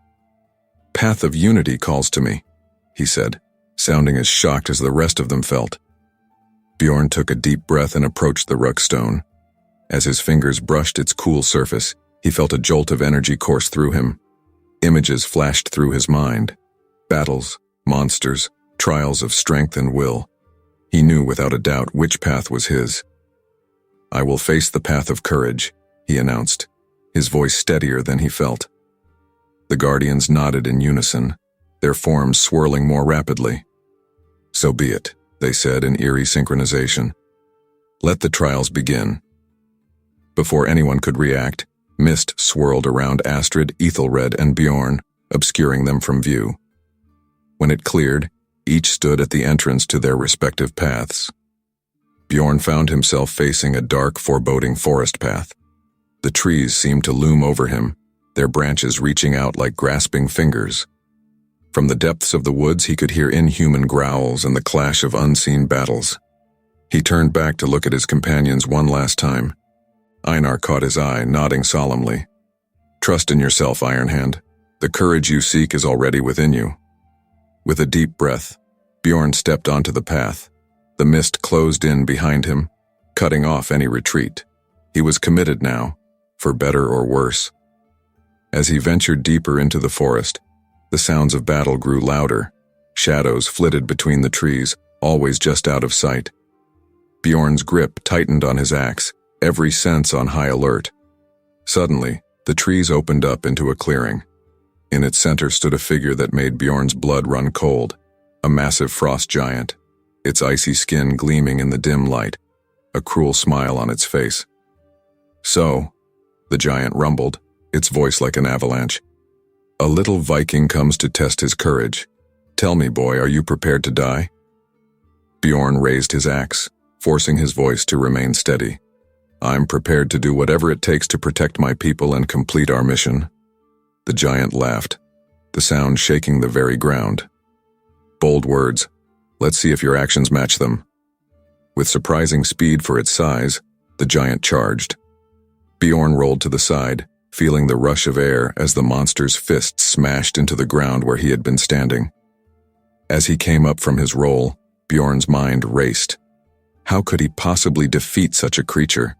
path of unity calls to me," he said, sounding as shocked as the rest of them felt. Bjorn took a deep breath and approached the Rookstone. As his fingers brushed its cool surface, he felt a jolt of energy course through him. Images flashed through his mind. Battles, monsters, trials of strength and will. He knew without a doubt which path was his. "I will face the path of courage," he announced, his voice steadier than he felt. The Guardians nodded in unison, their forms swirling more rapidly. "So be it," they said in eerie synchronization. "Let the trials begin." Before anyone could react, mist swirled around Astrid, Ethelred, and Bjorn, obscuring them from view. When it cleared, each stood at the entrance to their respective paths. Bjorn found himself facing a dark, foreboding forest path. The trees seemed to loom over him, their branches reaching out like grasping fingers. From the depths of the woods he could hear inhuman growls and the clash of unseen battles. He turned back to look at his companions one last time. Einar caught his eye, nodding solemnly. "Trust in yourself, Ironhand. The courage you seek is already within you." With a deep breath, Bjorn stepped onto the path. The mist closed in behind him, cutting off any retreat. He was committed now, for better or worse. As he ventured deeper into the forest, the sounds of battle grew louder. Shadows flitted between the trees, always just out of sight. Bjorn's grip tightened on his axe, every sense on high alert. Suddenly, the trees opened up into a clearing. In its center stood a figure that made Bjorn's blood run cold, a massive frost giant, its icy skin gleaming in the dim light, a cruel smile on its face. "So," the giant rumbled, its voice like an avalanche, "a little Viking comes to test his courage. Tell me, boy, are you prepared to die?" Bjorn raised his axe, forcing his voice to remain steady. "I'm prepared to do whatever it takes to protect my people and complete our mission." The giant laughed, the sound shaking the very ground. "Bold words. Let's see if your actions match them." With surprising speed for its size, The giant charged. Bjorn rolled to the side, feeling the rush of air as the monster's fist smashed into the ground where he had been standing. As he came up from his roll, Bjorn's mind raced. How could he possibly defeat such a creature?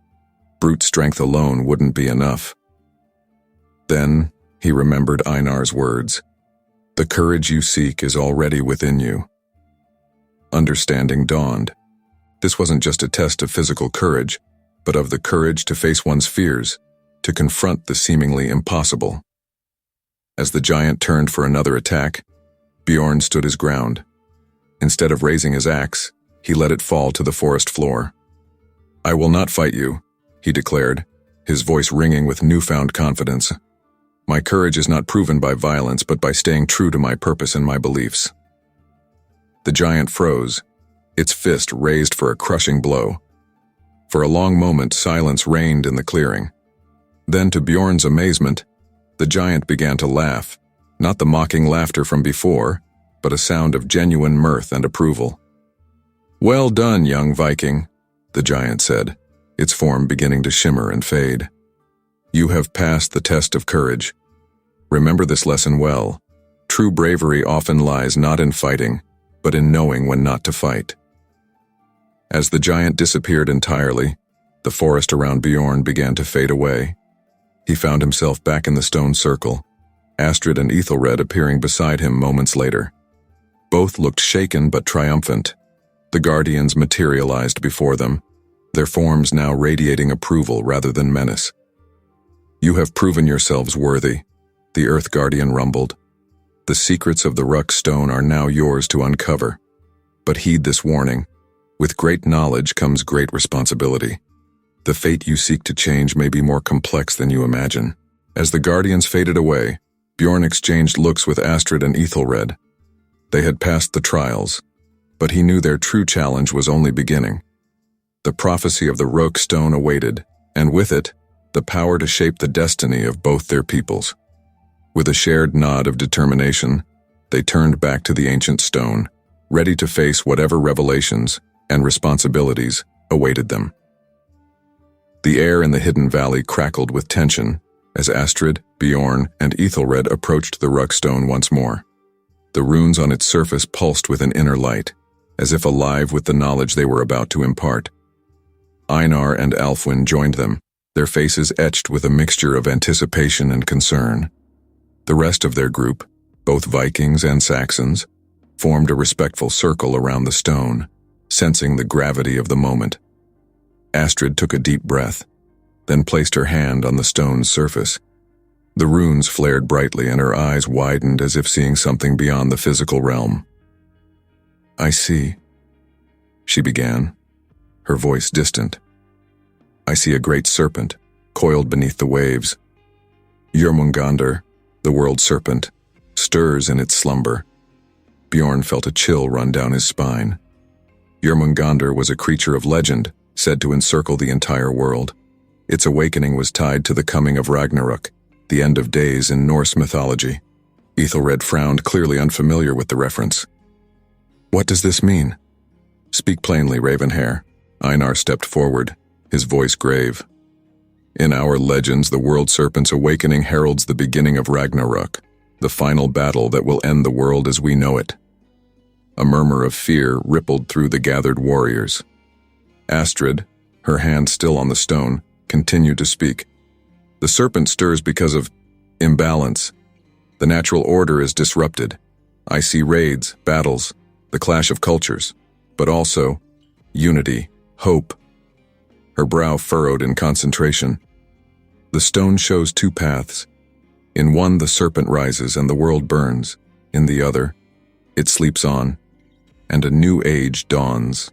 Brute strength alone wouldn't be enough. Then he remembered Einar's words. The courage you seek is already within you. Understanding dawned. This wasn't just a test of physical courage, but of the courage to face one's fears, to confront the seemingly impossible. As the giant turned for another attack, Bjorn stood his ground. Instead of raising his axe, he let it fall to the forest floor. I will not fight you, he declared, his voice ringing with newfound confidence. My courage is not proven by violence, but by staying true to my purpose and my beliefs. The giant froze, its fist raised for a crushing blow. For a long moment, silence reigned in the clearing. Then, to Bjorn's amazement, the giant began to laugh, not the mocking laughter from before, but a sound of genuine mirth and approval. Well done, young Viking, the giant said, its form beginning to shimmer and fade. You have passed the test of courage. Remember this lesson well. True bravery often lies not in fighting, but in knowing when not to fight. As the giant disappeared entirely, the forest around Bjorn began to fade away. He found himself back in the stone circle, Astrid and Ethelred appearing beside him moments later. Both looked shaken but triumphant. The guardians materialized before them, their forms now radiating approval rather than menace. You have proven yourselves worthy, the Earth Guardian rumbled. The secrets of the Ruck Stone are now yours to uncover. But heed this warning. With great knowledge comes great responsibility. The fate you seek to change may be more complex than you imagine. As the guardians faded away, Bjorn exchanged looks with Astrid and Ethelred. They had passed the trials, but he knew their true challenge was only beginning. The prophecy of the Ruck Stone awaited, and with it, the power to shape the destiny of both their peoples. With a shared nod of determination, they turned back to the ancient stone, ready to face whatever revelations and responsibilities awaited them. The air in the hidden valley crackled with tension as Astrid, Bjorn, and Ethelred approached the Ruck Stone once more. The runes on its surface pulsed with an inner light, as if alive with the knowledge they were about to impart. Einar and Alfwin joined them, their faces etched with a mixture of anticipation and concern. The rest of their group, both Vikings and Saxons, formed a respectful circle around the stone, sensing the gravity of the moment. Astrid took a deep breath, then placed her hand on the stone's surface. The runes flared brightly and her eyes widened as if seeing something beyond the physical realm. I see, she began, her voice distant. I see a great serpent, coiled beneath the waves. Jörmungandr, the world serpent, stirs in its slumber. Bjorn felt a chill run down his spine. Jörmungandr was a creature of legend, said to encircle the entire world. Its awakening was tied to the coming of Ragnarok, the end of days in Norse mythology. Ethelred frowned, clearly unfamiliar with the reference. What does this mean? Speak plainly, Ravenhair. Einar stepped forward, his voice grave. In our legends, the world serpent's awakening heralds the beginning of Ragnarok, the final battle that will end the world as we know it. A murmur of fear rippled through the gathered warriors. Astrid, her hand still on the stone, continued to speak. The serpent stirs because of imbalance. The natural order is disrupted. I see raids, battles, the clash of cultures, but also unity, hope. Her brow furrowed in concentration. The stone shows two paths. In one, the serpent rises and the world burns. In the other, it sleeps on, and a new age dawns.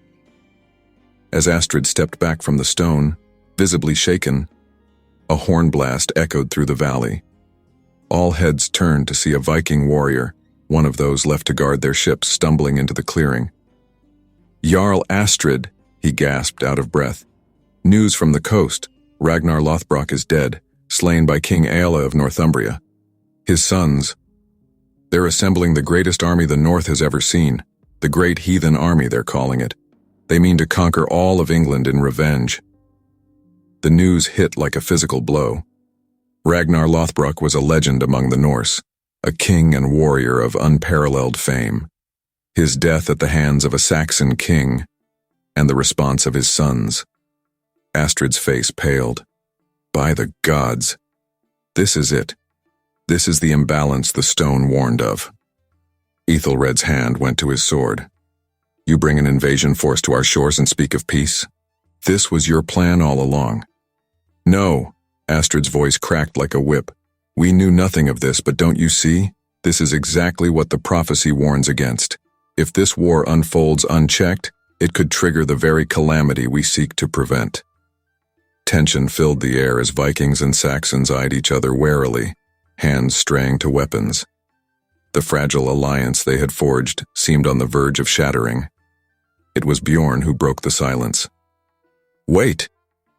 As Astrid stepped back from the stone, visibly shaken, a horn blast echoed through the valley. All heads turned to see a Viking warrior, one of those left to guard their ships, stumbling into the clearing. Jarl Astrid, he gasped out of breath. News from the coast. Ragnar Lothbrok is dead, slain by King Aelle of Northumbria. His sons. They're assembling the greatest army the North has ever seen. The Great Heathen Army, they're calling it. They mean to conquer all of England in revenge. The news hit like a physical blow. Ragnar Lothbrok was a legend among the Norse, a king and warrior of unparalleled fame. His death at the hands of a Saxon king, and the response of his sons. Astrid's face paled. By the gods! This is it. This is the imbalance the stone warned of. Ethelred's hand went to his sword. You bring an invasion force to our shores and speak of peace? This was your plan all along. No, Astrid's voice cracked like a whip. We knew nothing of this, but don't you see? This is exactly what the prophecy warns against. If this war unfolds unchecked, it could trigger the very calamity we seek to prevent. Tension filled the air as Vikings and Saxons eyed each other warily, hands straying to weapons. The fragile alliance they had forged seemed on the verge of shattering. It was Bjorn who broke the silence. Wait,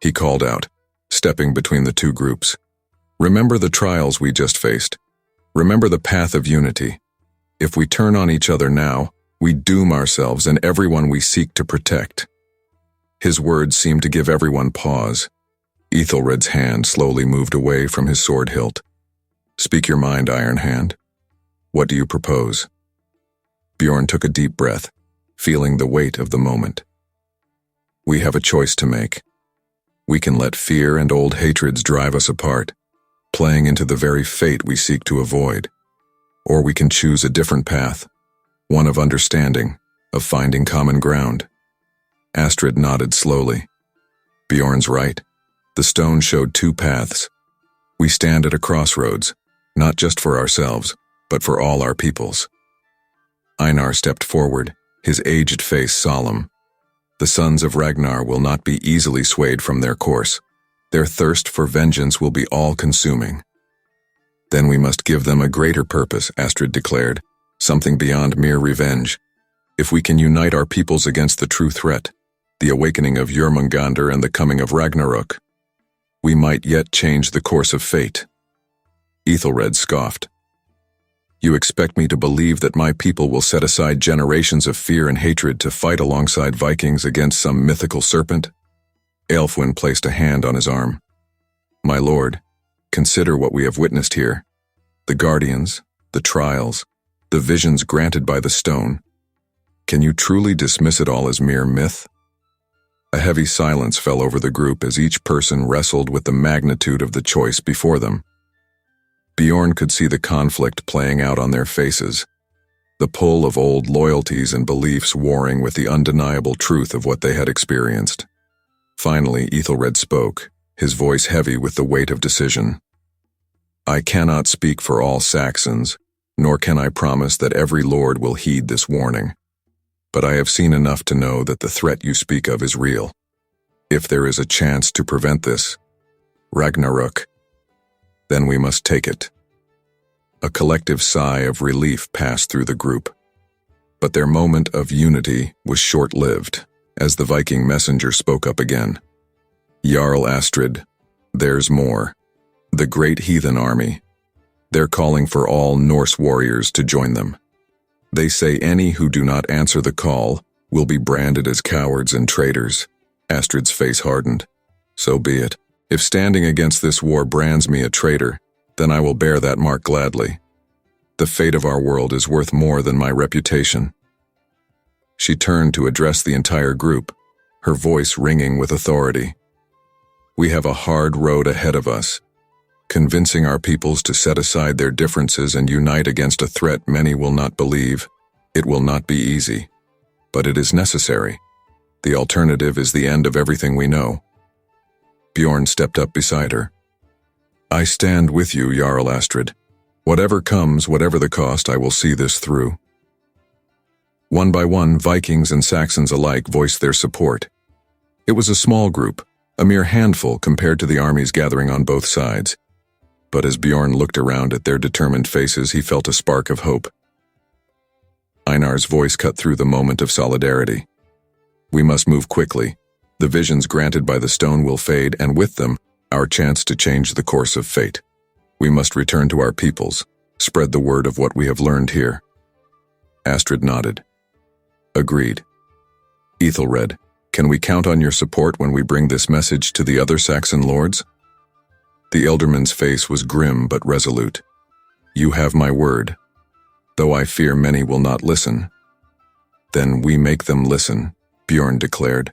he called out, stepping between the two groups. Remember the trials we just faced. Remember the path of unity. If we turn on each other now, we doom ourselves and everyone we seek to protect. His words seemed to give everyone pause. Ethelred's hand slowly moved away from his sword hilt. Speak your mind, Iron Hand. What do you propose? Bjorn took a deep breath, feeling the weight of the moment. We have a choice to make. We can let fear and old hatreds drive us apart, playing into the very fate we seek to avoid. Or we can choose a different path, one of understanding, of finding common ground. Astrid nodded slowly. Bjorn's right. The stone showed two paths. We stand at a crossroads, not just for ourselves, but for all our peoples. Einar stepped forward, his aged face solemn. The sons of Ragnar will not be easily swayed from their course. Their thirst for vengeance will be all-consuming. Then we must give them a greater purpose, Astrid declared, something beyond mere revenge. If we can unite our peoples against the true threat, the awakening of Jörmungandr and the coming of Ragnarök, we might yet change the course of fate. Ethelred scoffed. You expect me to believe that my people will set aside generations of fear and hatred to fight alongside Vikings against some mythical serpent? Aelfwin placed a hand on his arm. My lord, consider what we have witnessed here. The guardians, the trials, the visions granted by the stone. Can you truly dismiss it all as mere myth? A heavy silence fell over the group as each person wrestled with the magnitude of the choice before them. Bjorn could see the conflict playing out on their faces, the pull of old loyalties and beliefs warring with the undeniable truth of what they had experienced. Finally, Ethelred spoke, his voice heavy with the weight of decision. I cannot speak for all Saxons, nor can I promise that every lord will heed this warning. But I have seen enough to know that the threat you speak of is real. If there is a chance to prevent this, Ragnarök, then we must take it. A collective sigh of relief passed through the group. But their moment of unity was short-lived, as the Viking messenger spoke up again. Jarl Astrid, there's more. The great heathen army. They're calling for all Norse warriors to join them. They say any who do not answer the call will be branded as cowards and traitors. Astrid's face hardened. So be it. If standing against this war brands me a traitor, then I will bear that mark gladly. The fate of our world is worth more than my reputation. She turned to address the entire group, her voice ringing with authority. We have a hard road ahead of us. Convincing our peoples to set aside their differences and unite against a threat many will not believe. It will not be easy, but it is necessary. The alternative is the end of everything we know. Bjorn stepped up beside her. I stand with you, Jarl Astrid. Whatever comes, whatever the cost, I will see this through. One by one, Vikings and Saxons alike voiced their support. It was a small group, a mere handful compared to the armies gathering on both sides. But as Bjorn looked around at their determined faces, he felt a spark of hope. Einar's voice cut through the moment of solidarity. We must move quickly. The visions granted by the stone will fade, and with them, our chance to change the course of fate. We must return to our peoples, spread the word of what we have learned here. Astrid nodded. Agreed. Ethelred, Can we count on your support when we bring this message to the other Saxon lords? The ealdorman's face was grim but resolute. You have my word, though I fear many will not listen. Then we make them listen, Bjorn declared,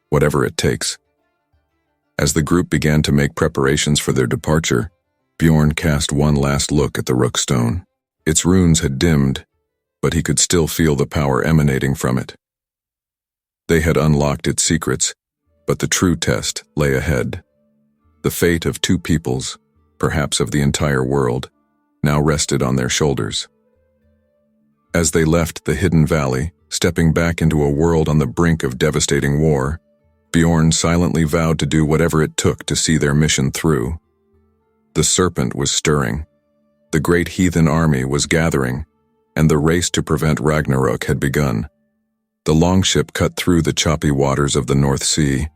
whatever it takes. As the group began to make preparations for their departure, Bjorn cast one last look at the Rookstone. Its runes had dimmed, but he could still feel the power emanating from it. They had unlocked its secrets, but the true test lay ahead. The fate of two peoples, perhaps of the entire world, now rested on their shoulders. As they left the hidden valley, stepping back into a world on the brink of devastating war, Bjorn silently vowed to do whatever it took to see their mission through. The serpent was stirring. The great heathen army was gathering, and the race to prevent Ragnarok had begun. The longship cut through the choppy waters of the North Sea,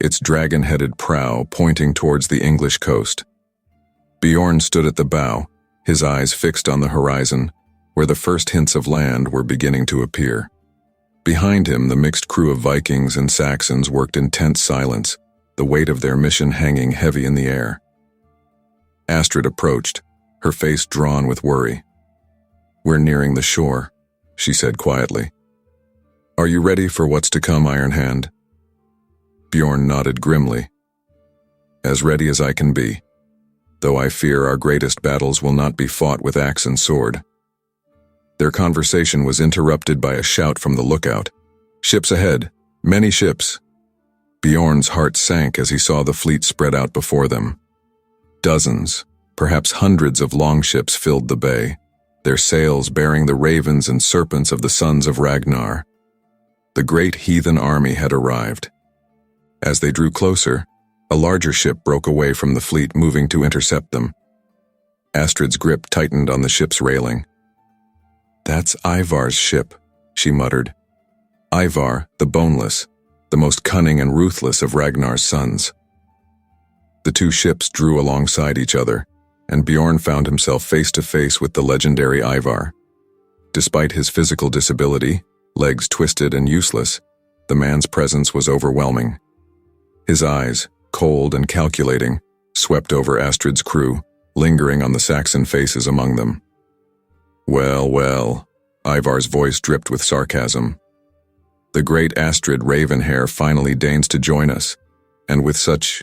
its dragon-headed prow pointing towards the English coast. Bjorn stood at the bow, his eyes fixed on the horizon, where the first hints of land were beginning to appear. Behind him, the mixed crew of Vikings and Saxons worked in tense silence, the weight of their mission hanging heavy in the air. Astrid approached, her face drawn with worry. "We're nearing the shore," she said quietly. "Are you ready for what's to come, Iron Hand?" Bjorn nodded grimly. "As ready as I can be, though I fear our greatest battles will not be fought with axe and sword." Their conversation was interrupted by a shout from the lookout. "Ships ahead! Many ships!" Bjorn's heart sank as he saw the fleet spread out before them. Dozens, perhaps hundreds of longships filled the bay, their sails bearing the ravens and serpents of the sons of Ragnar. The great heathen army had arrived. As they drew closer, a larger ship broke away from the fleet, moving to intercept them. Astrid's grip tightened on the ship's railing. "That's Ivar's ship," she muttered. Ivar, the Boneless, the most cunning and ruthless of Ragnar's sons. The two ships drew alongside each other, and Bjorn found himself face to face with the legendary Ivar. Despite his physical disability, legs twisted and useless, the man's presence was overwhelming. His eyes, cold and calculating, swept over Astrid's crew, lingering on the Saxon faces among them. "Well, well," Ivar's voice dripped with sarcasm. "The great Astrid Ravenhair finally deigns to join us, and with such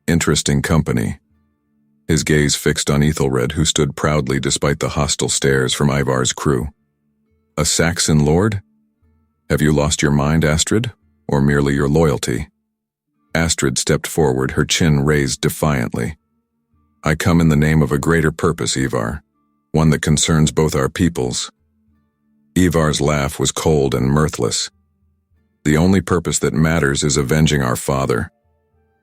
interesting company." His gaze fixed on Ethelred, who stood proudly despite the hostile stares from Ivar's crew. "A Saxon lord? Have you lost your mind, Astrid, or merely your loyalty?" Astrid stepped forward, her chin raised defiantly. "I come in the name of a greater purpose, Ivar, one that concerns both our peoples." Ivar's laugh was cold and mirthless. "The only purpose that matters is avenging our father.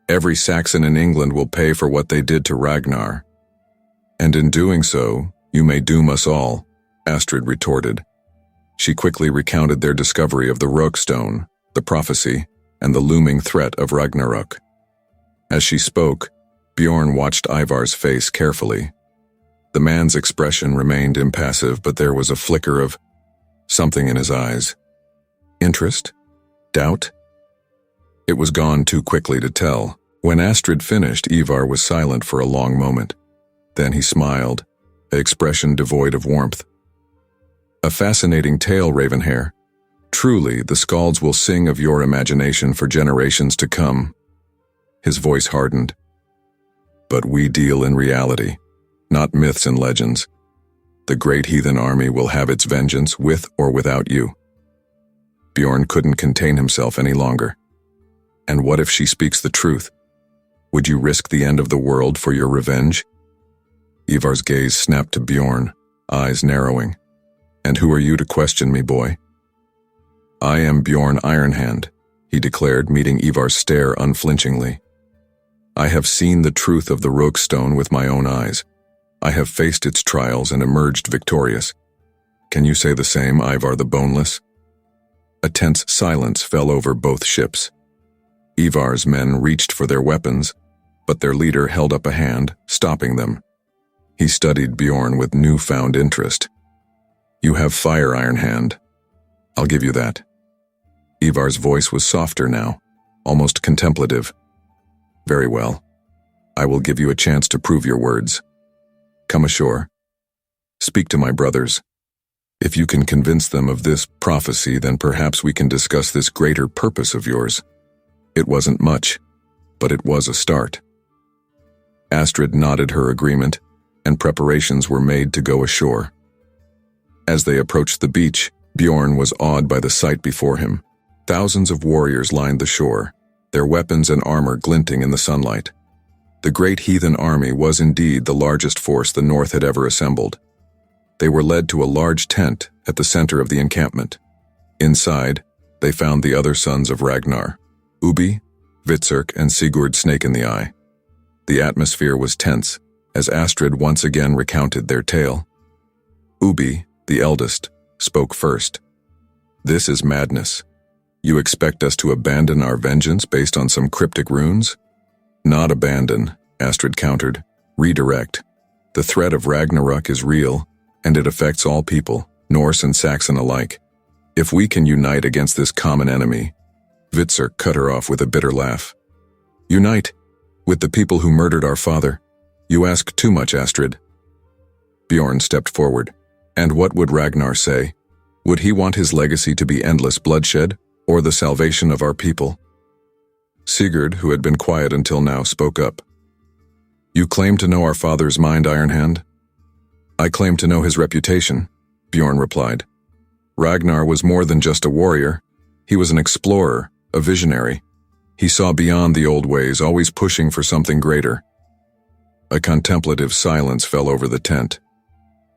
Every Saxon in England will pay for what they did to Ragnar. And in doing so, you may doom us all," Astrid retorted. She quickly recounted their discovery of the Rookstone, the prophecy, and the looming threat of Ragnarok. As she spoke, Bjorn watched Ivar's face carefully. The man's expression remained impassive, but there was a flicker of something in his eyes. Interest? Doubt? It was gone too quickly to tell. When Astrid finished, Ivar was silent for a long moment. Then he smiled, an expression devoid of warmth. "A fascinating tale, Ravenhair. Truly, the skalds will sing of your imagination for generations to come." His voice hardened. "But we deal in reality, not myths and legends. The great heathen army will have its vengeance with or without you." Bjorn couldn't contain himself any longer. "And what if she speaks the truth? Would you risk the end of the world for your revenge?" Ivar's gaze snapped to Bjorn, eyes narrowing. "And who are you to question me, boy?" "I am Bjorn Ironhand," he declared, meeting Ivar's stare unflinchingly. "I have seen the truth of the Rookstone with my own eyes. I have faced its trials and emerged victorious. Can you say the same, Ivar the Boneless?" A tense silence fell over both ships. Ivar's men reached for their weapons, but their leader held up a hand, stopping them. He studied Bjorn with newfound interest. "You have fire, Ironhand. I'll give you that. Ivar's voice was softer now, almost contemplative. Very well. I will give you a chance to prove your words. Come ashore. Speak to my brothers. If you can convince them of this prophecy, then perhaps we can discuss this greater purpose of yours. It wasn't much, but it was a start. Astrid nodded her agreement, and preparations were made to go ashore. As they approached the beach, Bjorn was awed by the sight before him. Thousands of warriors lined the shore, their weapons and armor glinting in the sunlight. The great heathen army was indeed the largest force the North had ever assembled. They were led to a large tent at the center of the encampment. Inside, they found the other sons of Ragnar, Ubi, Hvitserk, and Sigurd Snake in the Eye. The atmosphere was tense as Astrid once again recounted their tale. Ubi, the eldest, spoke first. This is madness. You expect us to abandon our vengeance based on some cryptic runes? Not abandon, Astrid countered. Redirect. The threat of Ragnarok is real, and it affects all people, Norse and Saxon alike. If we can unite against this common enemy— Hvitserk cut her off with a bitter laugh. Unite? With the people who murdered our father? You ask too much, Astrid. Bjorn stepped forward. And what would Ragnar say? Would he want his legacy to be endless bloodshed, or the salvation of our people? Sigurd, who had been quiet until now, spoke up. You claim to know our father's mind, Ironhand? I claim to know his reputation, Bjorn replied. Ragnar was more than just a warrior. He was an explorer, a visionary. He saw beyond the old ways, always pushing for something greater. A contemplative silence fell over the tent.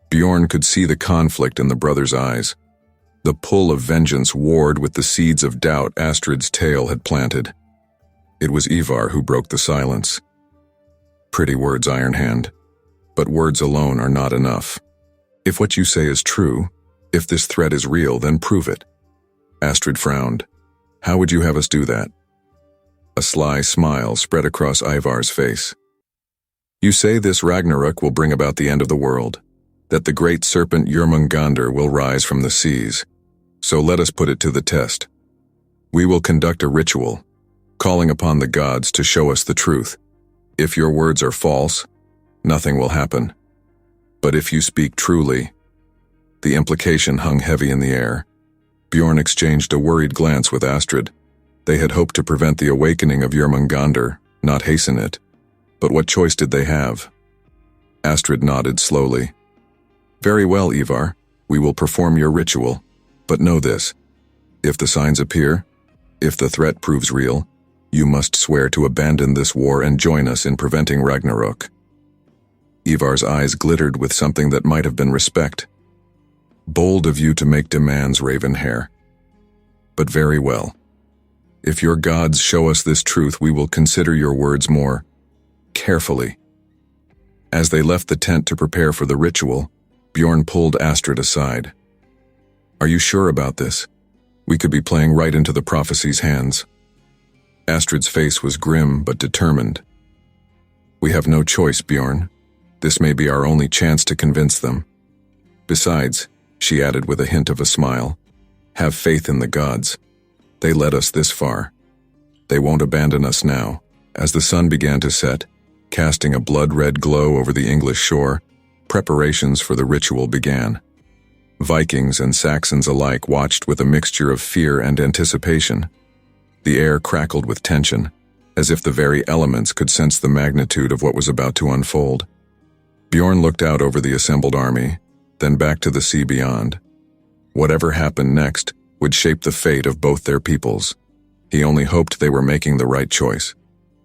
Bjorn could see the conflict in the brothers' eyes. The pull of vengeance warred with the seeds of doubt Astrid's tale had planted. It was Ivar who broke the silence. Pretty words, Ironhand. But words alone are not enough. If what you say is true, if this threat is real, then prove it. Astrid frowned. How would you have us do that? A sly smile spread across Ivar's face. You say this Ragnarok will bring about the end of the world, that the great serpent Jörmungandr will rise from the seas. So let us put it to the test. We will conduct a ritual, calling upon the gods to show us the truth. If your words are false, nothing will happen. But if you speak truly— The implication hung heavy in the air. Bjorn exchanged a worried glance with Astrid. They had hoped to prevent the awakening of Jörmungandr, not hasten it. But what choice did they have? Astrid nodded slowly. Very well, Ivar. We will perform your ritual. But know this. If the signs appear, if the threat proves real, you must swear to abandon this war and join us in preventing Ragnarok. Ivar's eyes glittered with something that might have been respect. Bold of you to make demands, Ravenhair. But very well. If your gods show us this truth, we will consider your words more carefully. As they left the tent to prepare for the ritual, Bjorn pulled Astrid aside. Are you sure about this? We could be playing right into the prophecy's hands. Astrid's face was grim but determined. We have no choice, Bjorn. This may be our only chance to convince them. Besides, she added with a hint of a smile, have faith in the gods. They led us this far. They won't abandon us now. As the sun began to set, casting a blood-red glow over the English shore, preparations for the ritual began. Vikings and Saxons alike watched with a mixture of fear and anticipation. The air crackled with tension, as if the very elements could sense the magnitude of what was about to unfold. Bjorn looked out over the assembled army, then back to the sea beyond. Whatever happened next would shape the fate of both their peoples. He only hoped they were making the right choice.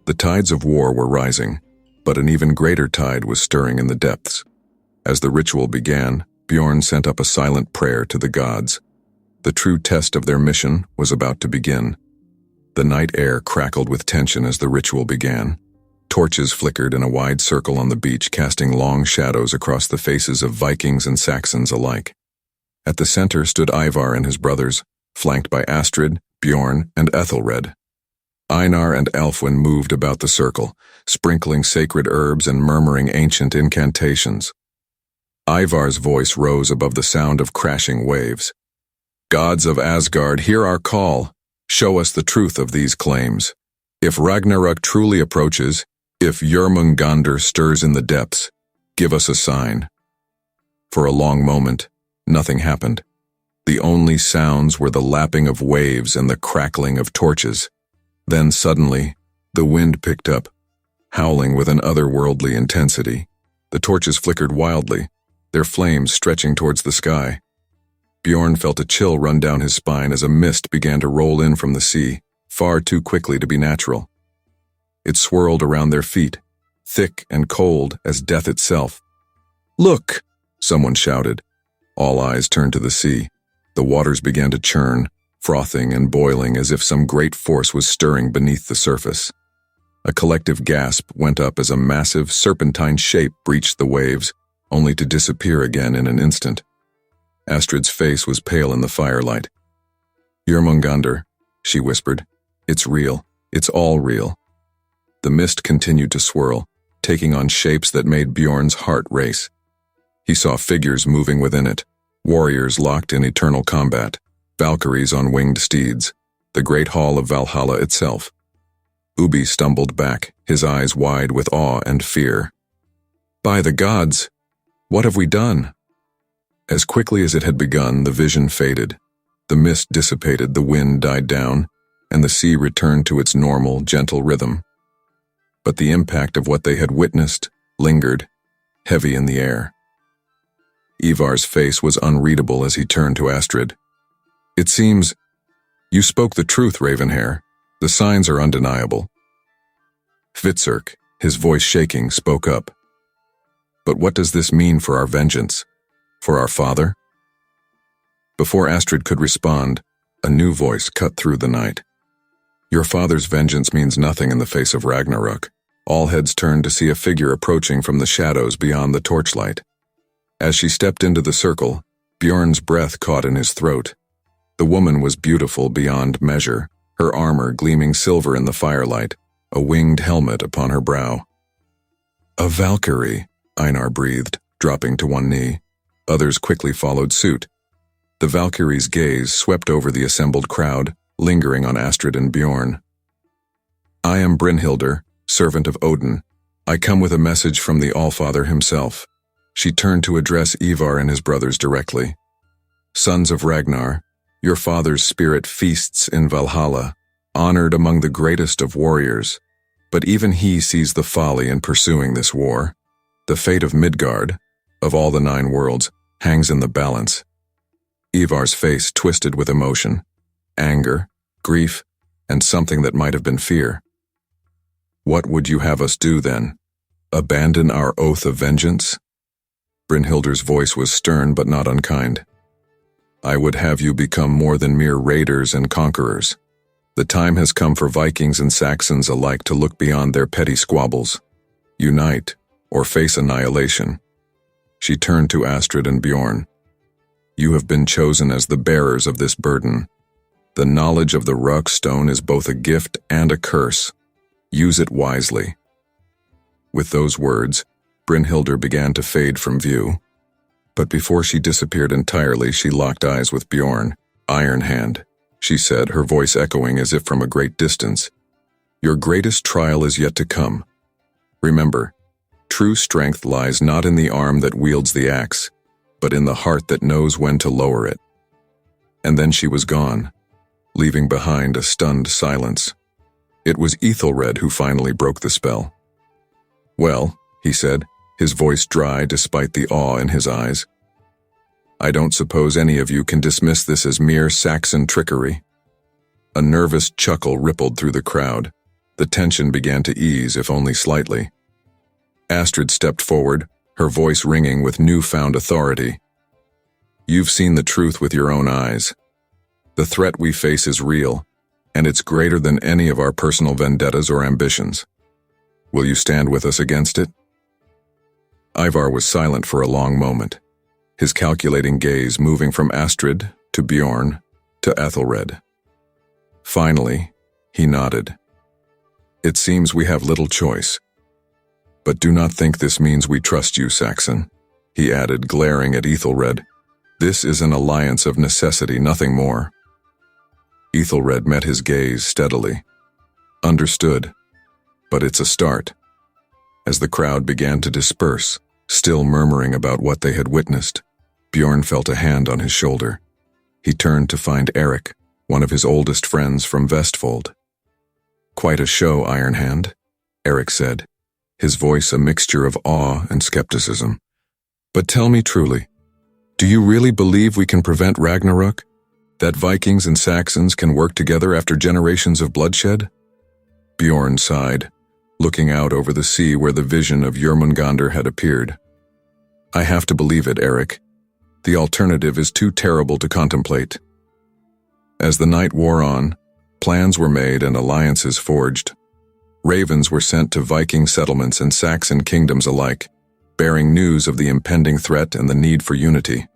The tides of war were rising, but an even greater tide was stirring in the depths. As the ritual began, Bjorn sent up a silent prayer to the gods. The true test of their mission was about to begin. The night air crackled with tension as the ritual began. Torches flickered in a wide circle on the beach, casting long shadows across the faces of Vikings and Saxons alike. At the center stood Ivar and his brothers, flanked by Astrid, Bjorn, and Ethelred. Einar and Alfwin moved about the circle, sprinkling sacred herbs and murmuring ancient incantations. Ivar's voice rose above the sound of crashing waves. Gods of Asgard, hear our call. Show us the truth of these claims. If Ragnarok truly approaches, if Jörmungandr stirs in the depths, give us a sign. For a long moment, nothing happened. The only sounds were the lapping of waves and the crackling of torches. Then suddenly, the wind picked up, howling with an otherworldly intensity. The torches flickered wildly, their flames stretching towards the sky. Bjorn felt a chill run down his spine as a mist began to roll in from the sea, far too quickly to be natural. It swirled around their feet, thick and cold as death itself. "Look!" someone shouted. All eyes turned to the sea. The waters began to churn, frothing and boiling as if some great force was stirring beneath the surface. A collective gasp went up as a massive, serpentine shape breached the waves, only to disappear again in an instant. Astrid's face was pale in the firelight. "Jörmungandr," she whispered. "It's real. It's all real." The mist continued to swirl, taking on shapes that made Bjorn's heart race. He saw figures moving within it, warriors locked in eternal combat, Valkyries on winged steeds, the great hall of Valhalla itself. Ubi stumbled back, his eyes wide with awe and fear. "By the gods! What have we done?" As quickly as it had begun, the vision faded. The mist dissipated, the wind died down, and the sea returned to its normal, gentle rhythm. But the impact of what they had witnessed lingered, heavy in the air. Ivar's face was unreadable as he turned to Astrid. "It seems you spoke the truth, Ravenhair. The signs are undeniable." Hvitserk, his voice shaking, spoke up. "But what does this mean for our vengeance? For our father?" Before Astrid could respond, a new voice cut through the night. "Your father's vengeance means nothing in the face of Ragnarok." All heads turned to see a figure approaching from the shadows beyond the torchlight. As she stepped into the circle, Bjorn's breath caught in his throat. The woman was beautiful beyond measure, her armor gleaming silver in the firelight, a winged helmet upon her brow. "A Valkyrie," Einar breathed, dropping to one knee. Others quickly followed suit. The Valkyrie's gaze swept over the assembled crowd, lingering on Astrid and Bjorn. "I am Brynhildr, servant of Odin. I come with a message from the Allfather himself." She turned to address Ivar and his brothers directly. "Sons of Ragnar, your father's spirit feasts in Valhalla, honored among the greatest of warriors. But even he sees the folly in pursuing this war. The fate of Midgard, of all the 9 worlds, hangs in the balance." Ivar's face twisted with emotion, anger, grief, and something that might have been fear. "What would you have us do then? Abandon our oath of vengeance?" Brynhildr's voice was stern but not unkind. "I would have you become more than mere raiders and conquerors. The time has come for Vikings and Saxons alike to look beyond their petty squabbles. Unite, or face annihilation." She turned to Astrid and Bjorn. "You have been chosen as the bearers of this burden. The knowledge of the Ruck stone is both a gift and a curse. Use it wisely." With those words, Brynhildr began to fade from view. But before she disappeared entirely, she locked eyes with Bjorn. "Iron Hand," she said, her voice echoing as if from a great distance. "Your greatest trial is yet to come. Remember, true strength lies not in the arm that wields the axe, but in the heart that knows when to lower it." And then she was gone, leaving behind a stunned silence. It was Ethelred who finally broke the spell. "Well," he said, his voice dry despite the awe in his eyes, "I don't suppose any of you can dismiss this as mere Saxon trickery." A nervous chuckle rippled through the crowd. The tension began to ease, if only slightly. Astrid stepped forward, her voice ringing with newfound authority. "You've seen the truth with your own eyes. The threat we face is real, and it's greater than any of our personal vendettas or ambitions. Will you stand with us against it?" Ivar was silent for a long moment, his calculating gaze moving from Astrid to Bjorn to Ethelred. Finally, he nodded. "It seems we have little choice. But do not think this means we trust you, Saxon," he added, glaring at Ethelred. "This is an alliance of necessity, nothing more." Ethelred met his gaze steadily. Understood, but it's a start. As the crowd began to disperse, still murmuring about what they had witnessed, Bjorn felt a hand on his shoulder. He turned to find Eric, one of his oldest friends from Vestfold. "Quite a show, Iron Hand," Eric said, his voice a mixture of awe and skepticism. "But tell me truly, do you really believe we can prevent Ragnarok? That Vikings and Saxons can work together after generations of bloodshed?" Bjorn sighed, looking out over the sea where the vision of Jörmungandr had appeared. "I have to believe it, Eric. The alternative is too terrible to contemplate." As the night wore on, plans were made and alliances forged. Ravens were sent to Viking settlements and Saxon kingdoms alike, bearing news of the impending threat and the need for unity.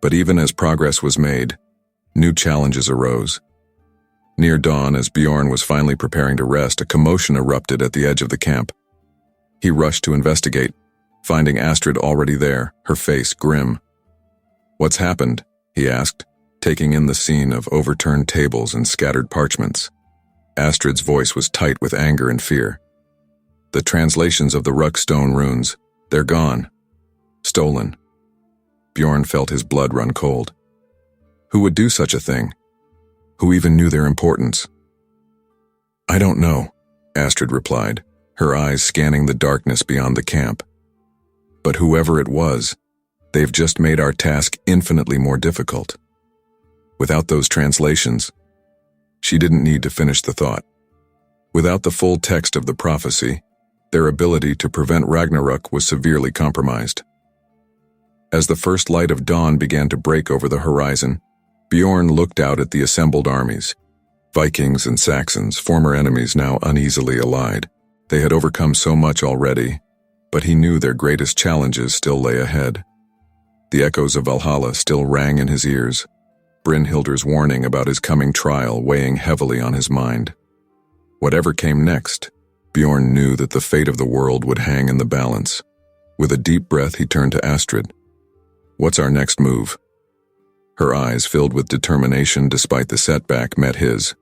But even as progress was made, new challenges arose. Near dawn, as Bjorn was finally preparing to rest, a commotion erupted at the edge of the camp. He rushed to investigate, finding Astrid already there, her face grim. "What's happened?" he asked, taking in the scene of overturned tables and scattered parchments. Astrid's voice was tight with anger and fear. "The translations of the Ruck stone runes, they're gone. Stolen." Bjorn felt his blood run cold. Who would do such a thing? Who even knew their importance? "I don't know," Astrid replied, her eyes scanning the darkness beyond the camp. "But whoever it was, they've just made our task infinitely more difficult." Without those translations, she didn't need to finish the thought. Without the full text of the prophecy, their ability to prevent Ragnarok was severely compromised. As the first light of dawn began to break over the horizon, Bjorn looked out at the assembled armies. Vikings and Saxons, former enemies now uneasily allied. They had overcome so much already, but he knew their greatest challenges still lay ahead. The echoes of Valhalla still rang in his ears, Brynhilder's warning about his coming trial weighing heavily on his mind. Whatever came next, Bjorn knew that the fate of the world would hang in the balance. With a deep breath, he turned to Astrid. "What's our next move?" Her eyes, filled with determination despite the setback, met his.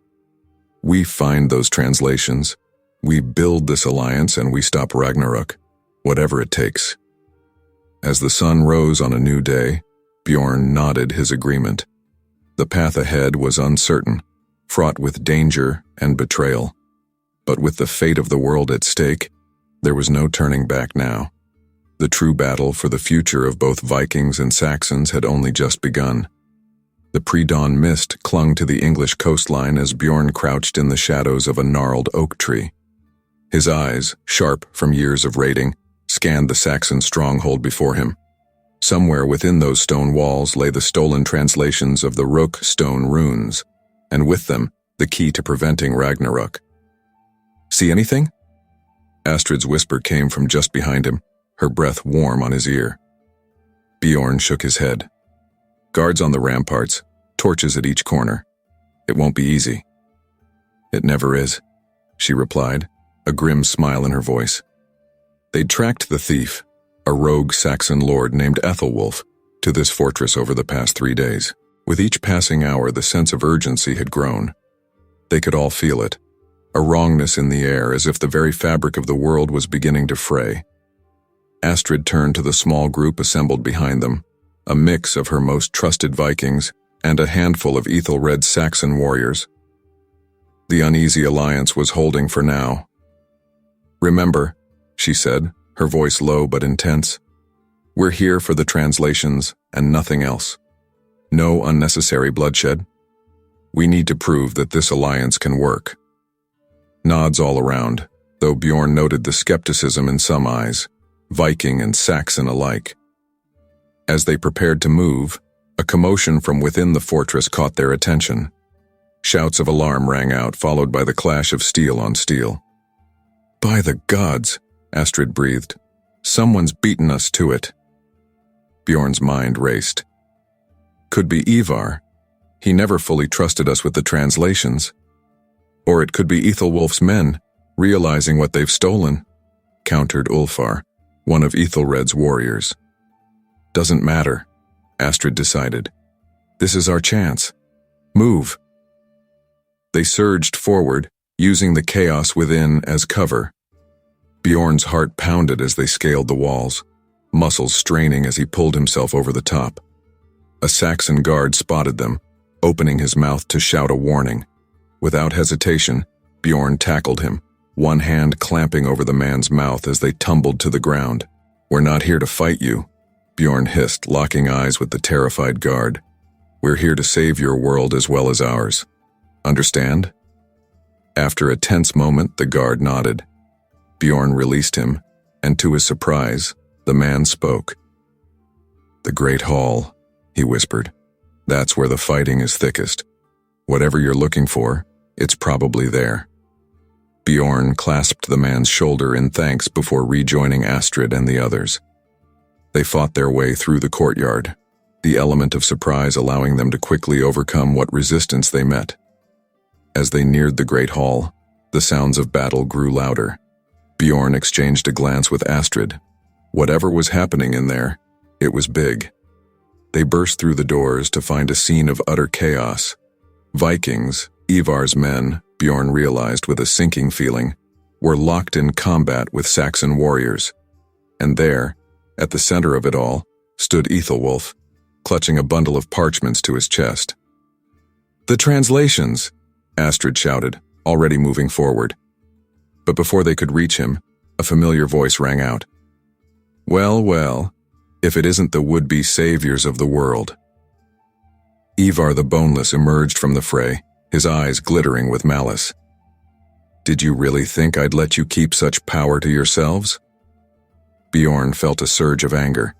"We find those translations, we build this alliance, and we stop Ragnarok, whatever it takes." As the sun rose on a new day, Bjorn nodded his agreement. The path ahead was uncertain, fraught with danger and betrayal. But with the fate of the world at stake, there was no turning back now. The true battle for the future of both Vikings and Saxons had only just begun. The pre-dawn mist clung to the English coastline as Bjorn crouched in the shadows of a gnarled oak tree. His eyes, sharp from years of raiding, scanned the Saxon stronghold before him. Somewhere within those stone walls lay the stolen translations of the Ruck stone runes, and with them, the key to preventing Ragnarok. "See anything?" Astrid's whisper came from just behind him, her breath warm on his ear. Bjorn shook his head. "Guards on the ramparts, torches at each corner. It won't be easy." "It never is," she replied, a grim smile in her voice. They'd tracked the thief, a rogue Saxon lord named Ethelwulf, to this fortress over the past 3 days. With each passing hour, the sense of urgency had grown. They could all feel it, a wrongness in the air, as if the very fabric of the world was beginning to fray. Astrid turned to the small group assembled behind them, a mix of her most trusted Vikings and a handful of Ethelred's Saxon warriors. The uneasy alliance was holding for now. "Remember," she said, her voice low but intense, "we're here for the translations and nothing else. No unnecessary bloodshed. We need to prove that this alliance can work." Nods all around, though Bjorn noted the skepticism in some eyes, Viking and Saxon alike. As they prepared to move, a commotion from within the fortress caught their attention. Shouts of alarm rang out, followed by the clash of steel on steel. "By the gods," Astrid breathed. "Someone's beaten us to it." Bjorn's mind raced. Could be Ivar. He never fully trusted us with the translations. Or it could be Ethelwulf's men, realizing what they've stolen, countered Ulfar, one of Ethelred's warriors. "Doesn't matter," Astrid decided. "This is our chance. Move." They surged forward, using the chaos within as cover. Bjorn's heart pounded as they scaled the walls, muscles straining as he pulled himself over the top. A Saxon guard spotted them, opening his mouth to shout a warning. Without hesitation, Bjorn tackled him, one hand clamping over the man's mouth as they tumbled to the ground. "We're not here to fight you," Bjorn hissed, locking eyes with the terrified guard. "We're here to save your world as well as ours. Understand?" After a tense moment, the guard nodded. Bjorn released him, and to his surprise, the man spoke. "The Great Hall," he whispered. "That's where the fighting is thickest. Whatever you're looking for, it's probably there." Bjorn clasped the man's shoulder in thanks before rejoining Astrid and the others. They fought their way through the courtyard, the element of surprise allowing them to quickly overcome what resistance they met. As they neared the Great Hall, the sounds of battle grew louder. Bjorn exchanged a glance with Astrid. Whatever was happening in there, it was big. They burst through the doors to find a scene of utter chaos. Vikings, Ivar's men, Bjorn realized with a sinking feeling, were locked in combat with Saxon warriors. And there, at the center of it all, stood Ethelwulf, clutching a bundle of parchments to his chest. "The translations!" Astrid shouted, already moving forward. But before they could reach him, a familiar voice rang out. "Well, well, if it isn't the would-be saviors of the world." Ivar the Boneless emerged from the fray, his eyes glittering with malice. "Did you really think I'd let you keep such power to yourselves?" Bjorn felt a surge of anger.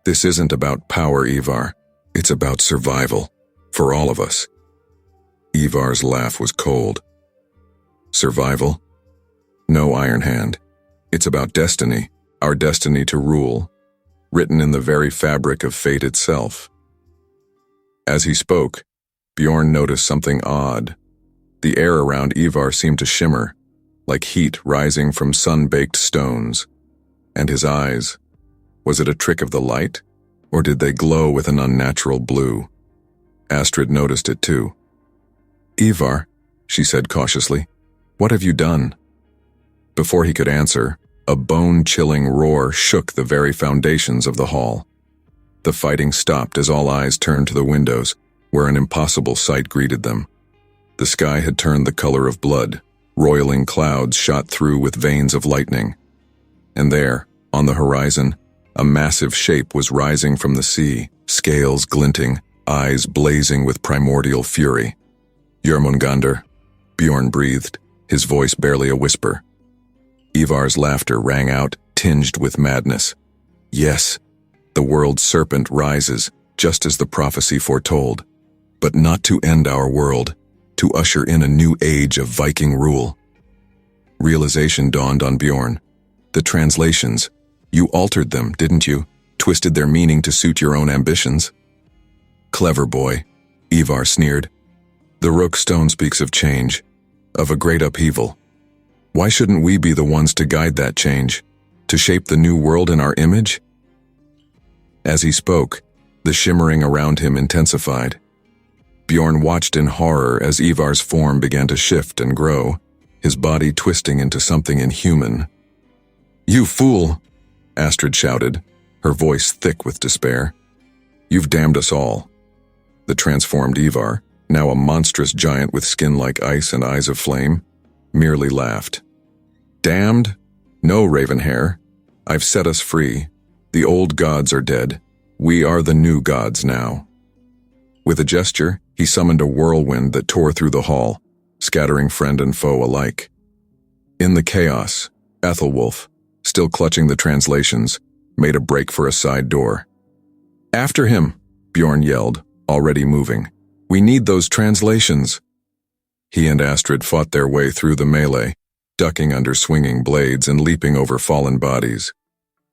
"This isn't about power, Ivar. It's about survival, for all of us." Ivar's laugh was cold. "Survival? No, Iron Hand. It's about destiny, our destiny to rule, written in the very fabric of fate itself." As he spoke, Bjorn noticed something odd. The air around Ivar seemed to shimmer, like heat rising from sun-baked stones. And his eyes, was it a trick of the light, or did they glow with an unnatural blue? Astrid noticed it too. "Ivar," she said cautiously, "what have you done?" Before he could answer, a bone-chilling roar shook the very foundations of the hall. The fighting stopped as all eyes turned to the windows, where an impossible sight greeted them. The sky had turned the color of blood, roiling clouds shot through with veins of lightning. And there, on the horizon, a massive shape was rising from the sea, scales glinting, eyes blazing with primordial fury. "Jormungandr," Bjorn breathed, his voice barely a whisper. Ivar's laughter rang out, tinged with madness. "Yes, the world serpent rises, just as the prophecy foretold. But not to end our world, to usher in a new age of Viking rule." Realization dawned on Bjorn. "The translations, you altered them, didn't you? Twisted their meaning to suit your own ambitions?" "Clever boy," Ivar sneered. "The Rookstone speaks of change, of a great upheaval. Why shouldn't we be the ones to guide that change, to shape the new world in our image?" As he spoke, the shimmering around him intensified. Bjorn watched in horror as Ivar's form began to shift and grow, his body twisting into something inhuman. "You fool!" Astrid shouted, her voice thick with despair. "You've damned us all." The transformed Ivar, now a monstrous giant with skin like ice and eyes of flame, merely laughed. "Damned? No, Ravenhair. I've set us free. The old gods are dead. We are the new gods now." With a gesture, he summoned a whirlwind that tore through the hall, scattering friend and foe alike. In the chaos, Ethelwulf, still clutching the translations, made a break for a side door. "After him!" Bjorn yelled, already moving. "We need those translations!" He and Astrid fought their way through the melee, ducking under swinging blades and leaping over fallen bodies.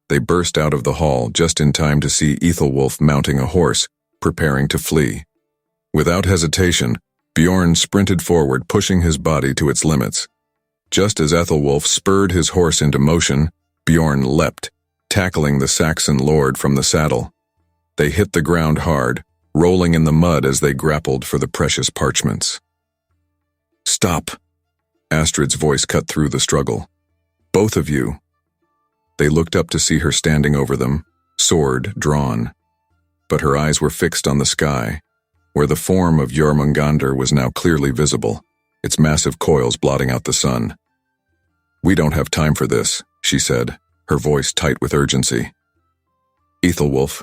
They burst out of the hall just in time to see Ethelwulf mounting a horse, preparing to flee. Without hesitation, Bjorn sprinted forward, pushing his body to its limits. Just as Ethelwulf spurred his horse into motion, Bjorn leapt, tackling the Saxon lord from the saddle. They hit the ground hard, rolling in the mud as they grappled for the precious parchments. Stop. Astrid's voice cut through the struggle. Both of you. They looked up to see her standing over them, sword drawn. But her eyes were fixed on the sky, where the form of Jormungandr was now clearly visible, its massive coils blotting out the sun. We don't have time for this, she said, her voice tight with urgency. Ethelwulf,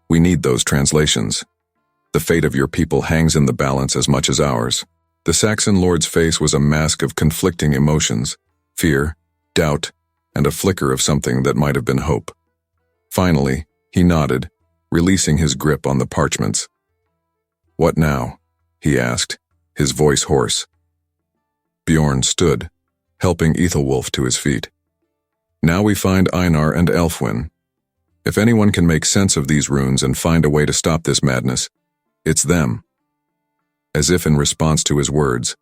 we need those translations. The fate of your people hangs in the balance as much as ours. The Saxon lord's face was a mask of conflicting emotions, fear, doubt, and a flicker of something that might have been hope. Finally, he nodded, releasing his grip on the parchments. What now? He asked, his voice hoarse. Bjorn stood, helping Ethelwulf to his feet. Now we find Einar and Elfwin. If anyone can make sense of these runes and find a way to stop this madness, it's them. As if in response to his words,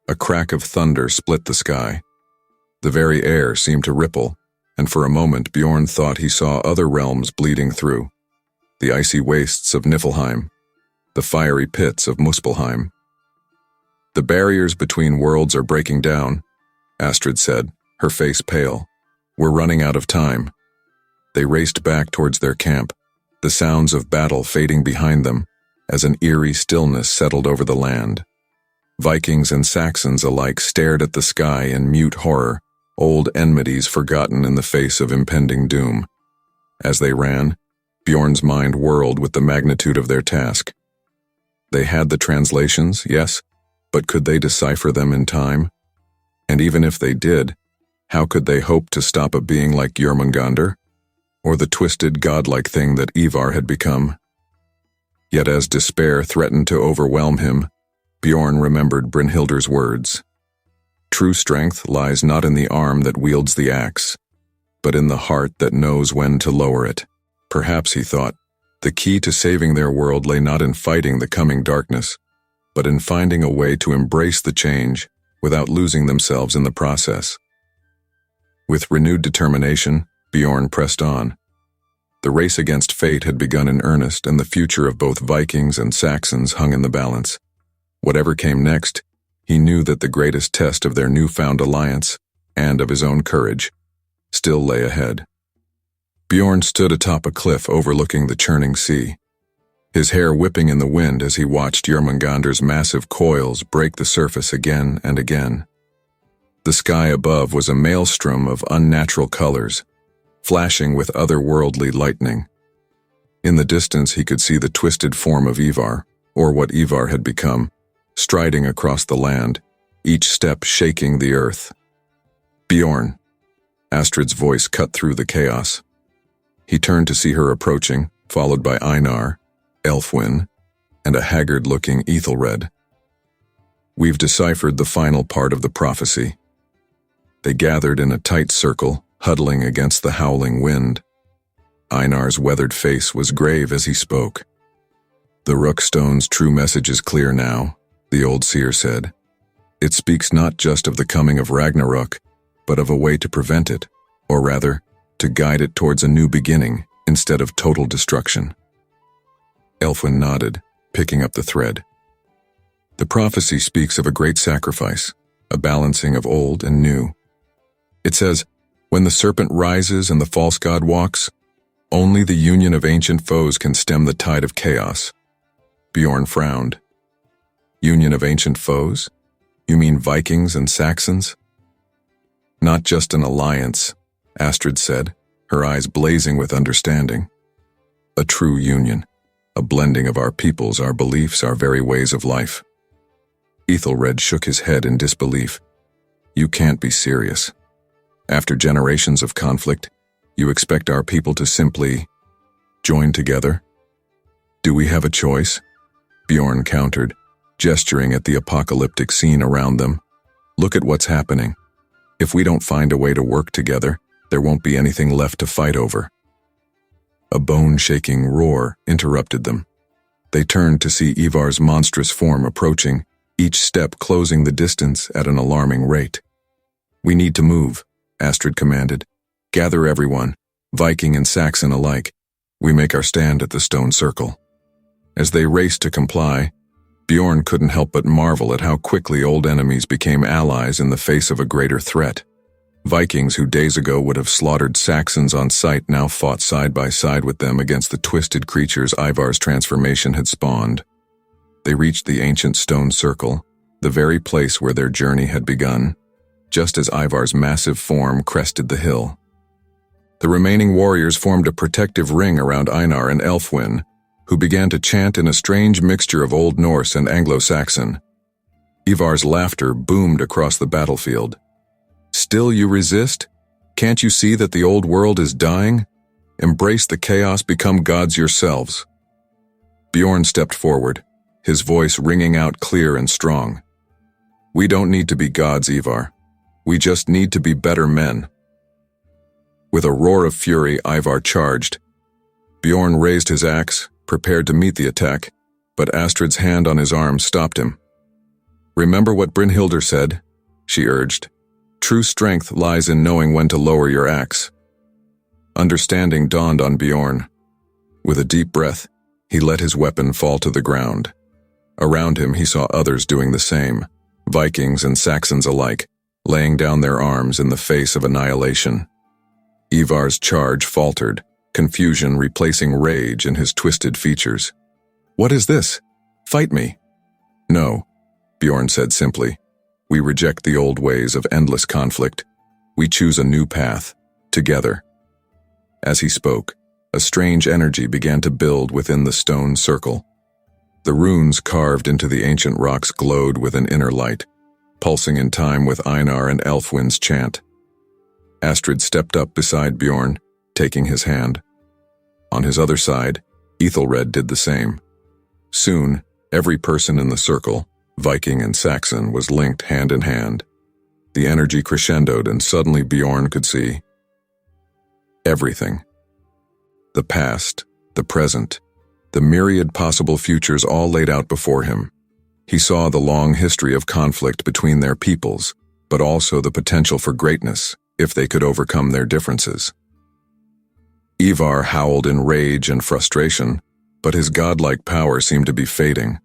a crack of thunder split the sky. The very air seemed to ripple, and for a moment Bjorn thought he saw other realms bleeding through. The icy wastes of Niflheim, the fiery pits of Muspelheim. The barriers between worlds are breaking down, Astrid said, her face pale. We're running out of time. They raced back towards their camp, the sounds of battle fading behind them, as an eerie stillness settled over the land. Vikings and Saxons alike stared at the sky in mute horror, old enmities forgotten in the face of impending doom. As they ran, Bjorn's mind whirled with the magnitude of their task. They had the translations, yes, but could they decipher them in time? And even if they did, how could they hope to stop a being like Jormungandr, or the twisted godlike thing that Ivar had become? Yet as despair threatened to overwhelm him, Bjorn remembered Brynhilder's words. True strength lies not in the arm that wields the axe, but in the heart that knows when to lower it. Perhaps, he thought, the key to saving their world lay not in fighting the coming darkness, but in finding a way to embrace the change without losing themselves in the process. With renewed determination, Bjorn pressed on. The race against fate had begun in earnest, and the future of both Vikings and Saxons hung in the balance. Whatever came next, he knew that the greatest test of their newfound alliance, and of his own courage, still lay ahead. Bjorn stood atop a cliff overlooking the churning sea, his hair whipping in the wind as he watched Jormungandr's massive coils break the surface again and again. The sky above was a maelstrom of unnatural colors, flashing with otherworldly lightning. In the distance he could see the twisted form of Ivar, or what Ivar had become, striding across the land, each step shaking the earth. Bjorn. Astrid's voice cut through the chaos. He turned to see her approaching, followed by Einar, Elfwin, and a haggard-looking Ethelred. We've deciphered the final part of the prophecy. They gathered in a tight circle, huddling against the howling wind. Einar's weathered face was grave as he spoke. The Rookstone's true message is clear now, the old seer said. It speaks not just of the coming of Ragnarok, but of a way to prevent it, or rather, to guide it towards a new beginning instead of total destruction. Elfwin nodded, picking up the thread. The prophecy speaks of a great sacrifice, a balancing of old and new. It says, when the serpent rises and the false god walks, only the union of ancient foes can stem the tide of chaos. Bjorn frowned. Union of ancient foes? You mean Vikings and Saxons? Not just an alliance, Astrid said, her eyes blazing with understanding. A true union, a blending of our peoples, our beliefs, our very ways of life. Ethelred shook his head in disbelief. You can't be serious. After generations of conflict, you expect our people to simply join together? Do we have a choice? Bjorn countered, gesturing at the apocalyptic scene around them. Look at what's happening. If we don't find a way to work together, there won't be anything left to fight over. A bone-shaking roar interrupted them. They turned to see Ivar's monstrous form approaching, each step closing the distance at an alarming rate. We need to move, Astrid commanded. Gather everyone, Viking and Saxon alike. We make our stand at the stone circle. As they raced to comply, Bjorn couldn't help but marvel at how quickly old enemies became allies in the face of a greater threat. Vikings who days ago would have slaughtered Saxons on sight now fought side by side with them against the twisted creatures Ivar's transformation had spawned. They reached the ancient stone circle, the very place where their journey had begun, just as Ivar's massive form crested the hill. The remaining warriors formed a protective ring around Einar and Elfwin, who began to chant in a strange mixture of Old Norse and Anglo-Saxon. Ivar's laughter boomed across the battlefield. "Still you resist? Can't you see that the old world is dying? Embrace the chaos, become gods yourselves." Bjorn stepped forward, his voice ringing out clear and strong. "We don't need to be gods, Ivar. We just need to be better men." With a roar of fury, Ivar charged. Bjorn raised his axe, prepared to meet the attack, but Astrid's hand on his arm stopped him. "Remember what Brynhildr said," she urged. "True strength lies in knowing when to lower your axe." Understanding dawned on Bjorn. With a deep breath, he let his weapon fall to the ground. Around him he saw others doing the same, Vikings and Saxons alike, laying down their arms in the face of annihilation. Ivar's charge faltered, confusion replacing rage in his twisted features. "What is this? Fight me." "No," Bjorn said simply. "We reject the old ways of endless conflict. We choose a new path, together." As he spoke, a strange energy began to build within the stone circle. The runes carved into the ancient rocks glowed with an inner light, pulsing in time with Einar and Elfwin's chant. Astrid stepped up beside Bjorn, taking his hand. On his other side, Ethelred did the same. Soon, every person in the circle, Viking and Saxon, was linked hand in hand. The energy crescendoed, and suddenly Bjorn could see everything. The past, the present, the myriad possible futures all laid out before him. He saw the long history of conflict between their peoples, but also the potential for greatness if they could overcome their differences. Ivar howled in rage and frustration, but his godlike power seemed to be fading.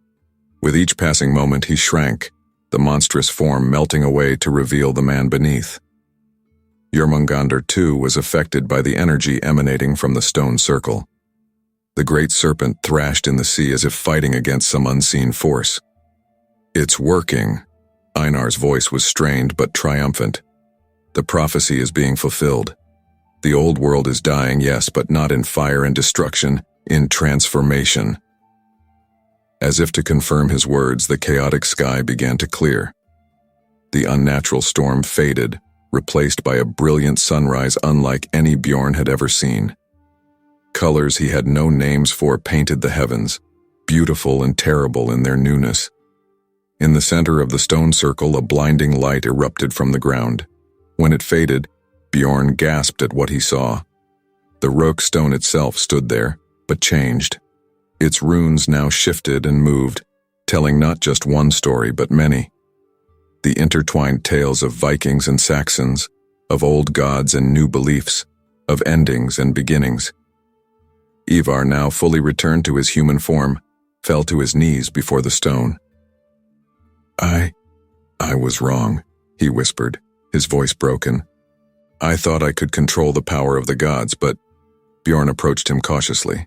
With each passing moment he shrank, the monstrous form melting away to reveal the man beneath. Jormungandr too was affected by the energy emanating from the stone circle. The great serpent thrashed in the sea as if fighting against some unseen force. "It's working." Einar's voice was strained but triumphant. "The prophecy is being fulfilled. The old world is dying, yes, but not in fire and destruction, in transformation." As if to confirm his words, the chaotic sky began to clear. The unnatural storm faded, replaced by a brilliant sunrise unlike any Bjorn had ever seen. Colors he had no names for painted the heavens, beautiful and terrible in their newness. In the center of the stone circle, a blinding light erupted from the ground. When it faded, Bjorn gasped at what he saw. The roke stone itself stood there, but changed. Its runes now shifted and moved, telling not just one story but many. The intertwined tales of Vikings and Saxons, of old gods and new beliefs, of endings and beginnings. Ivar, now fully returned to his human form, fell to his knees before the stone. I was wrong," he whispered, his voice broken. "I thought I could control the power of the gods, but..." Bjorn approached him cautiously.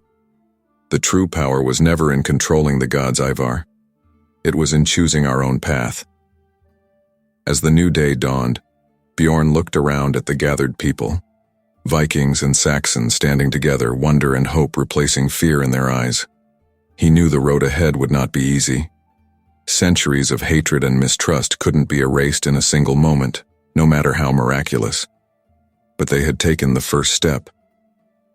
"The true power was never in controlling the gods, Ivar. It was in choosing our own path." As the new day dawned, Bjorn looked around at the gathered people. Vikings and Saxons standing together, wonder and hope replacing fear in their eyes. He knew the road ahead would not be easy. Centuries of hatred and mistrust couldn't be erased in a single moment, no matter how miraculous. But they had taken the first step.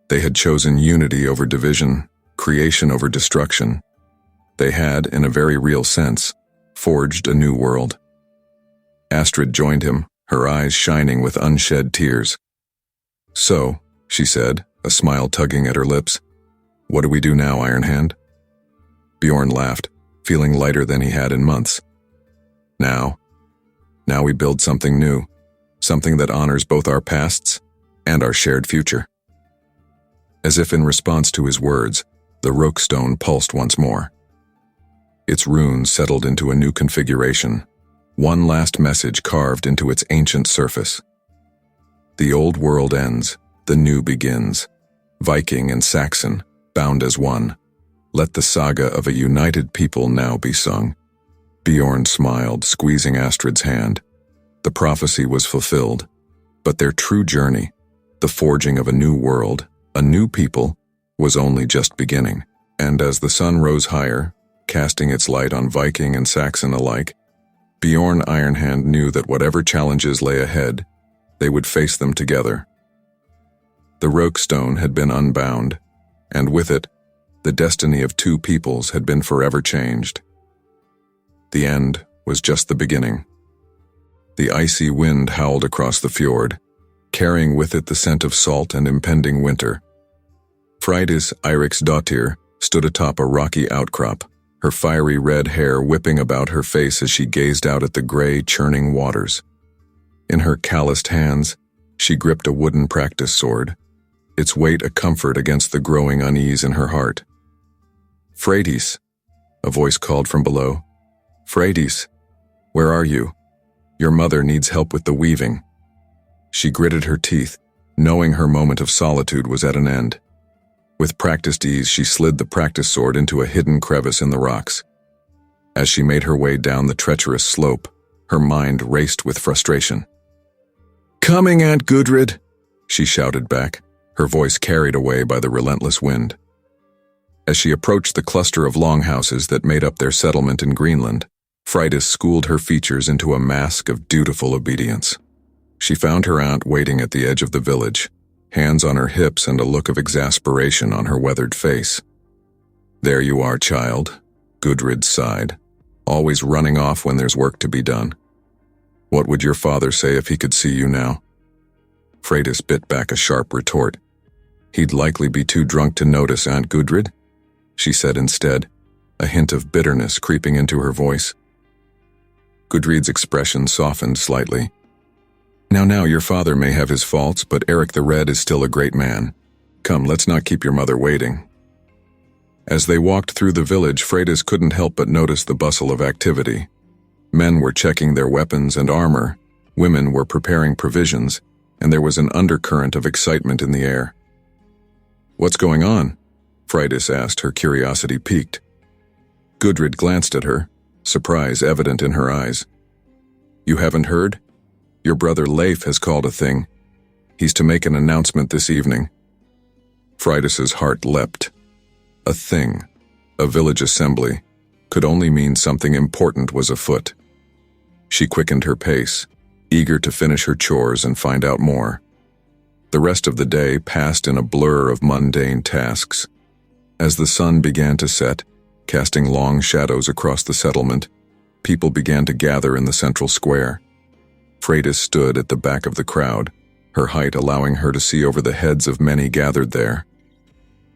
They had chosen unity over division, creation over destruction. They had, in a very real sense, forged a new world. Astrid joined him, her eyes shining with unshed tears. "So," she said, a smile tugging at her lips, "what do we do now, Ironhand?" Bjorn laughed, feeling lighter than he had in months. Now we build something new, something that honors both our pasts and our shared future." As if in response to his words, the roke stone pulsed once more. Its runes settled into a new configuration, one last message carved into its ancient surface. The old world ends, the new begins. Viking and Saxon, bound as one. Let the saga of a united people now be sung. Bjorn smiled, squeezing Astrid's hand. The prophecy was fulfilled, but their true journey, the forging of a new world, a new people, was only just beginning. And as the sun rose higher, casting its light on Viking and Saxon alike, Bjorn Ironhand knew that whatever challenges lay ahead, they would face them together. The Rokestone had been unbound, and with it, the destiny of two peoples had been forever changed. The end was just the beginning. The icy wind howled across the fjord, carrying with it the scent of salt and impending winter. Freydis Eiriksdottir stood atop a rocky outcrop, her fiery red hair whipping about her face as she gazed out at the gray, churning waters. In her calloused hands, she gripped a wooden practice sword, its weight a comfort against the growing unease in her heart. "Freydis," a voice called from below. "Freydis, where are you? Your mother needs help with the weaving." She gritted her teeth, knowing her moment of solitude was at an end. With practiced ease, she slid the practice sword into a hidden crevice in the rocks. As she made her way down the treacherous slope, her mind raced with frustration. "Coming, Aunt Gudrid," she shouted back, her voice carried away by the relentless wind. As she approached the cluster of longhouses that made up their settlement in Greenland, Freydis schooled her features into a mask of dutiful obedience. She found her aunt waiting at the edge of the village, hands on her hips and a look of exasperation on her weathered face. "There you are, child," Gudrid sighed, "always running off when there's work to be done. What would your father say if he could see you now?" Freydis bit back a sharp retort. "He'd likely be too drunk to notice, Aunt Gudrid," she said instead, a hint of bitterness creeping into her voice. Gudrid's expression softened slightly. Now, your father may have his faults, but Eric the Red is still a great man. Come, let's not keep your mother waiting." As they walked through the village, Freydis couldn't help but notice the bustle of activity. Men were checking their weapons and armor, women were preparing provisions, and there was an undercurrent of excitement in the air. "What's going on?" Freydis asked, her curiosity piqued. Gudrid glanced at her, surprise evident in her eyes. "You haven't heard? Your brother Leif has called a thing. He's to make an announcement this evening." Freydis's heart leapt. A thing, a village assembly, could only mean something important was afoot. She quickened her pace, eager to finish her chores and find out more. The rest of the day passed in a blur of mundane tasks. As the sun began to set, casting long shadows across the settlement, people began to gather in the central square. Freydis stood at the back of the crowd, her height allowing her to see over the heads of many gathered there.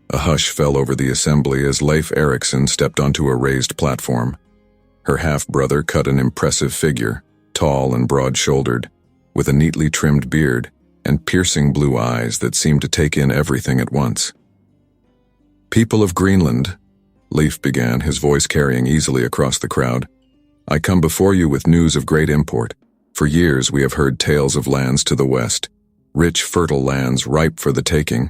A hush fell over the assembly as Leif Erikson stepped onto a raised platform. Her half-brother cut an impressive figure, tall and broad-shouldered, with a neatly trimmed beard and piercing blue eyes that seemed to take in everything at once. "People of Greenland," Leif began, his voice carrying easily across the crowd, "I come before you with news of great import. For years we have heard tales of lands to the west, rich, fertile lands ripe for the taking.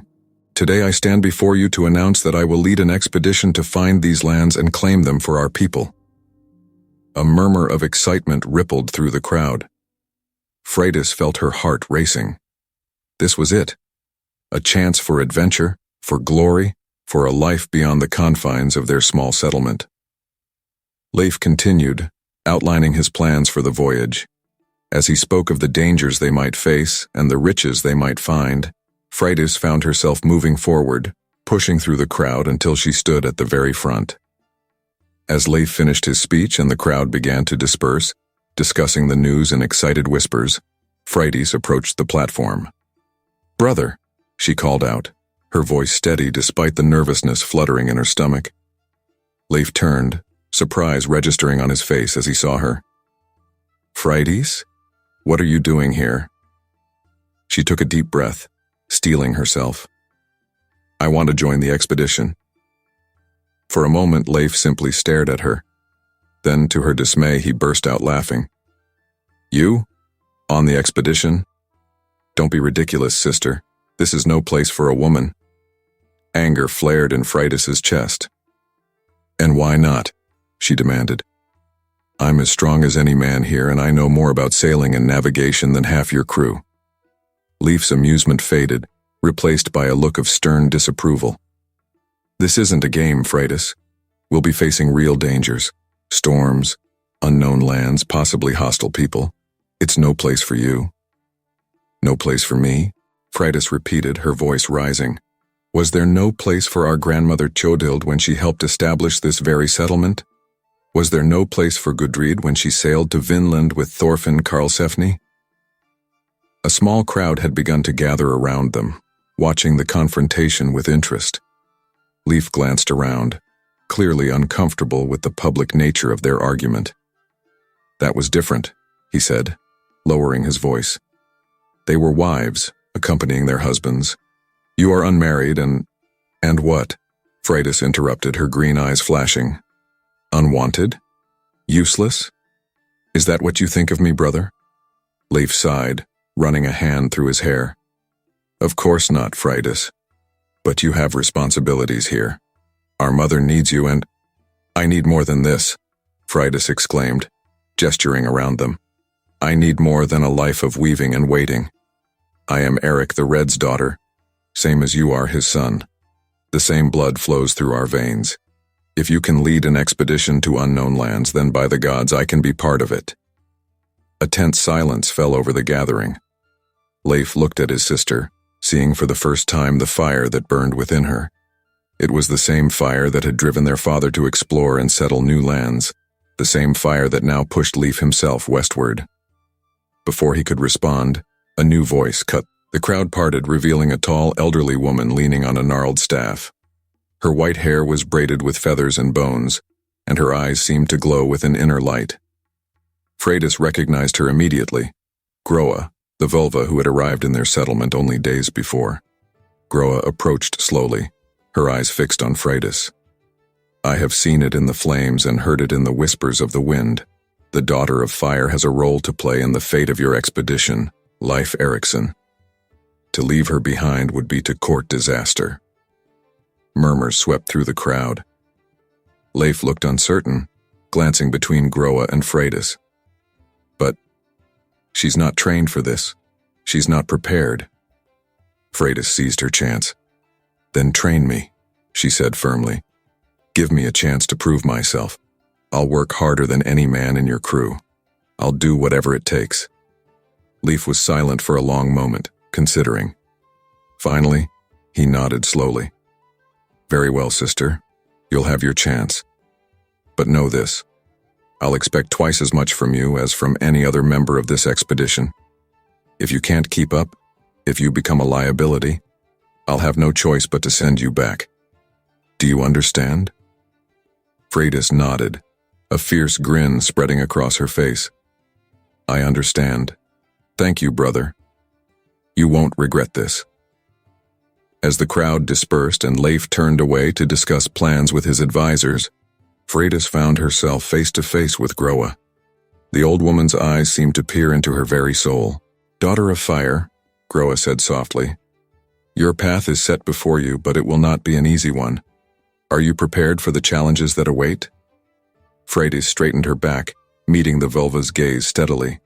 Today I stand before you to announce that I will lead an expedition to find these lands and claim them for our people." A murmur of excitement rippled through the crowd. Freydis felt her heart racing. This was it. A chance for adventure, for glory, for a life beyond the confines of their small settlement. Leif continued, outlining his plans for the voyage. As he spoke of the dangers they might face and the riches they might find, Freydis found herself moving forward, pushing through the crowd until she stood at the very front. As Leif finished his speech and the crowd began to disperse, discussing the news in excited whispers, Freydis approached the platform. "Brother," she called out, her voice steady despite the nervousness fluttering in her stomach. Leif turned, surprise registering on his face as he saw her. "Freydis? What are you doing here?" She took a deep breath, steeling herself. "I want to join the expedition." For a moment, Leif simply stared at her, Then, to her dismay, he burst out laughing. You? On the expedition? Don't be ridiculous, sister. This is no place for a woman. Anger flared in Freydis's chest. And why not? She demanded. I'm as strong as any man here, and I know more about sailing and navigation than half your crew. Leif's amusement faded, replaced by a look of stern disapproval. This isn't a game, Freydis. We'll be facing real dangers. Storms, unknown lands, possibly hostile people. It's no place for you. No place for me? Freydis repeated, her voice rising. Was there no place for our grandmother Tjodild when she helped establish this very settlement? Was there no place for Gudrid when she sailed to Vinland with Thorfinn Karlsefni? A small crowd had begun to gather around them, watching the confrontation with interest. Leif glanced around, clearly uncomfortable with the public nature of their argument. That was different, he said, lowering his voice. They were wives, accompanying their husbands. You are unmarried and what? Freydis interrupted, her green eyes flashing. Unwanted? Useless? Is that what you think of me, brother? Leif sighed, running a hand through his hair. Of course not, Freydis. But you have responsibilities here. Our mother needs you and— I need more than this, Freydis exclaimed, gesturing around them. I need more than a life of weaving and waiting. I am Eric the Red's daughter, same as you are his son. The same blood flows through our veins. If you can lead an expedition to unknown lands, then by the gods I can be part of it. A tense silence fell over the gathering. Leif looked at his sister, seeing for the first time the fire that burned within her. It was the same fire that had driven their father to explore and settle new lands, the same fire that now pushed Leif himself westward. Before he could respond, a new voice cut. The crowd parted, revealing a tall, elderly woman leaning on a gnarled staff. Her white hair was braided with feathers and bones, and her eyes seemed to glow with an inner light. Freydis recognized her immediately. Groa, the vulva who had arrived in their settlement only days before. Groa approached slowly, her eyes fixed on Freydis. I have seen it in the flames and heard it in the whispers of the wind. The daughter of fire has a role to play in the fate of your expedition, Leif Erikson. To leave her behind would be to court disaster. Murmurs swept through the crowd. Leif looked uncertain, glancing between Groa and Freydis. But she's not trained for this. She's not prepared. Freydis seized her chance. Then train me, she said firmly. Give me a chance to prove myself. I'll work harder than any man in your crew. I'll do whatever it takes. Leif was silent for a long moment, considering. Finally, he nodded slowly. Very well, sister. You'll have your chance. But know this. I'll expect twice as much from you as from any other member of this expedition. If you can't keep up, if you become a liability, I'll have no choice but to send you back. Do you understand? Freydis nodded, a fierce grin spreading across her face. I understand. Thank you, brother. You won't regret this. As the crowd dispersed and Leif turned away to discuss plans with his advisors, Freydis found herself face to face with Groa. The old woman's eyes seemed to peer into her very soul. Daughter of fire, Groa said softly. Your path is set before you, but it will not be an easy one. Are you prepared for the challenges that await? Freydis straightened her back, meeting the vulva's gaze steadily.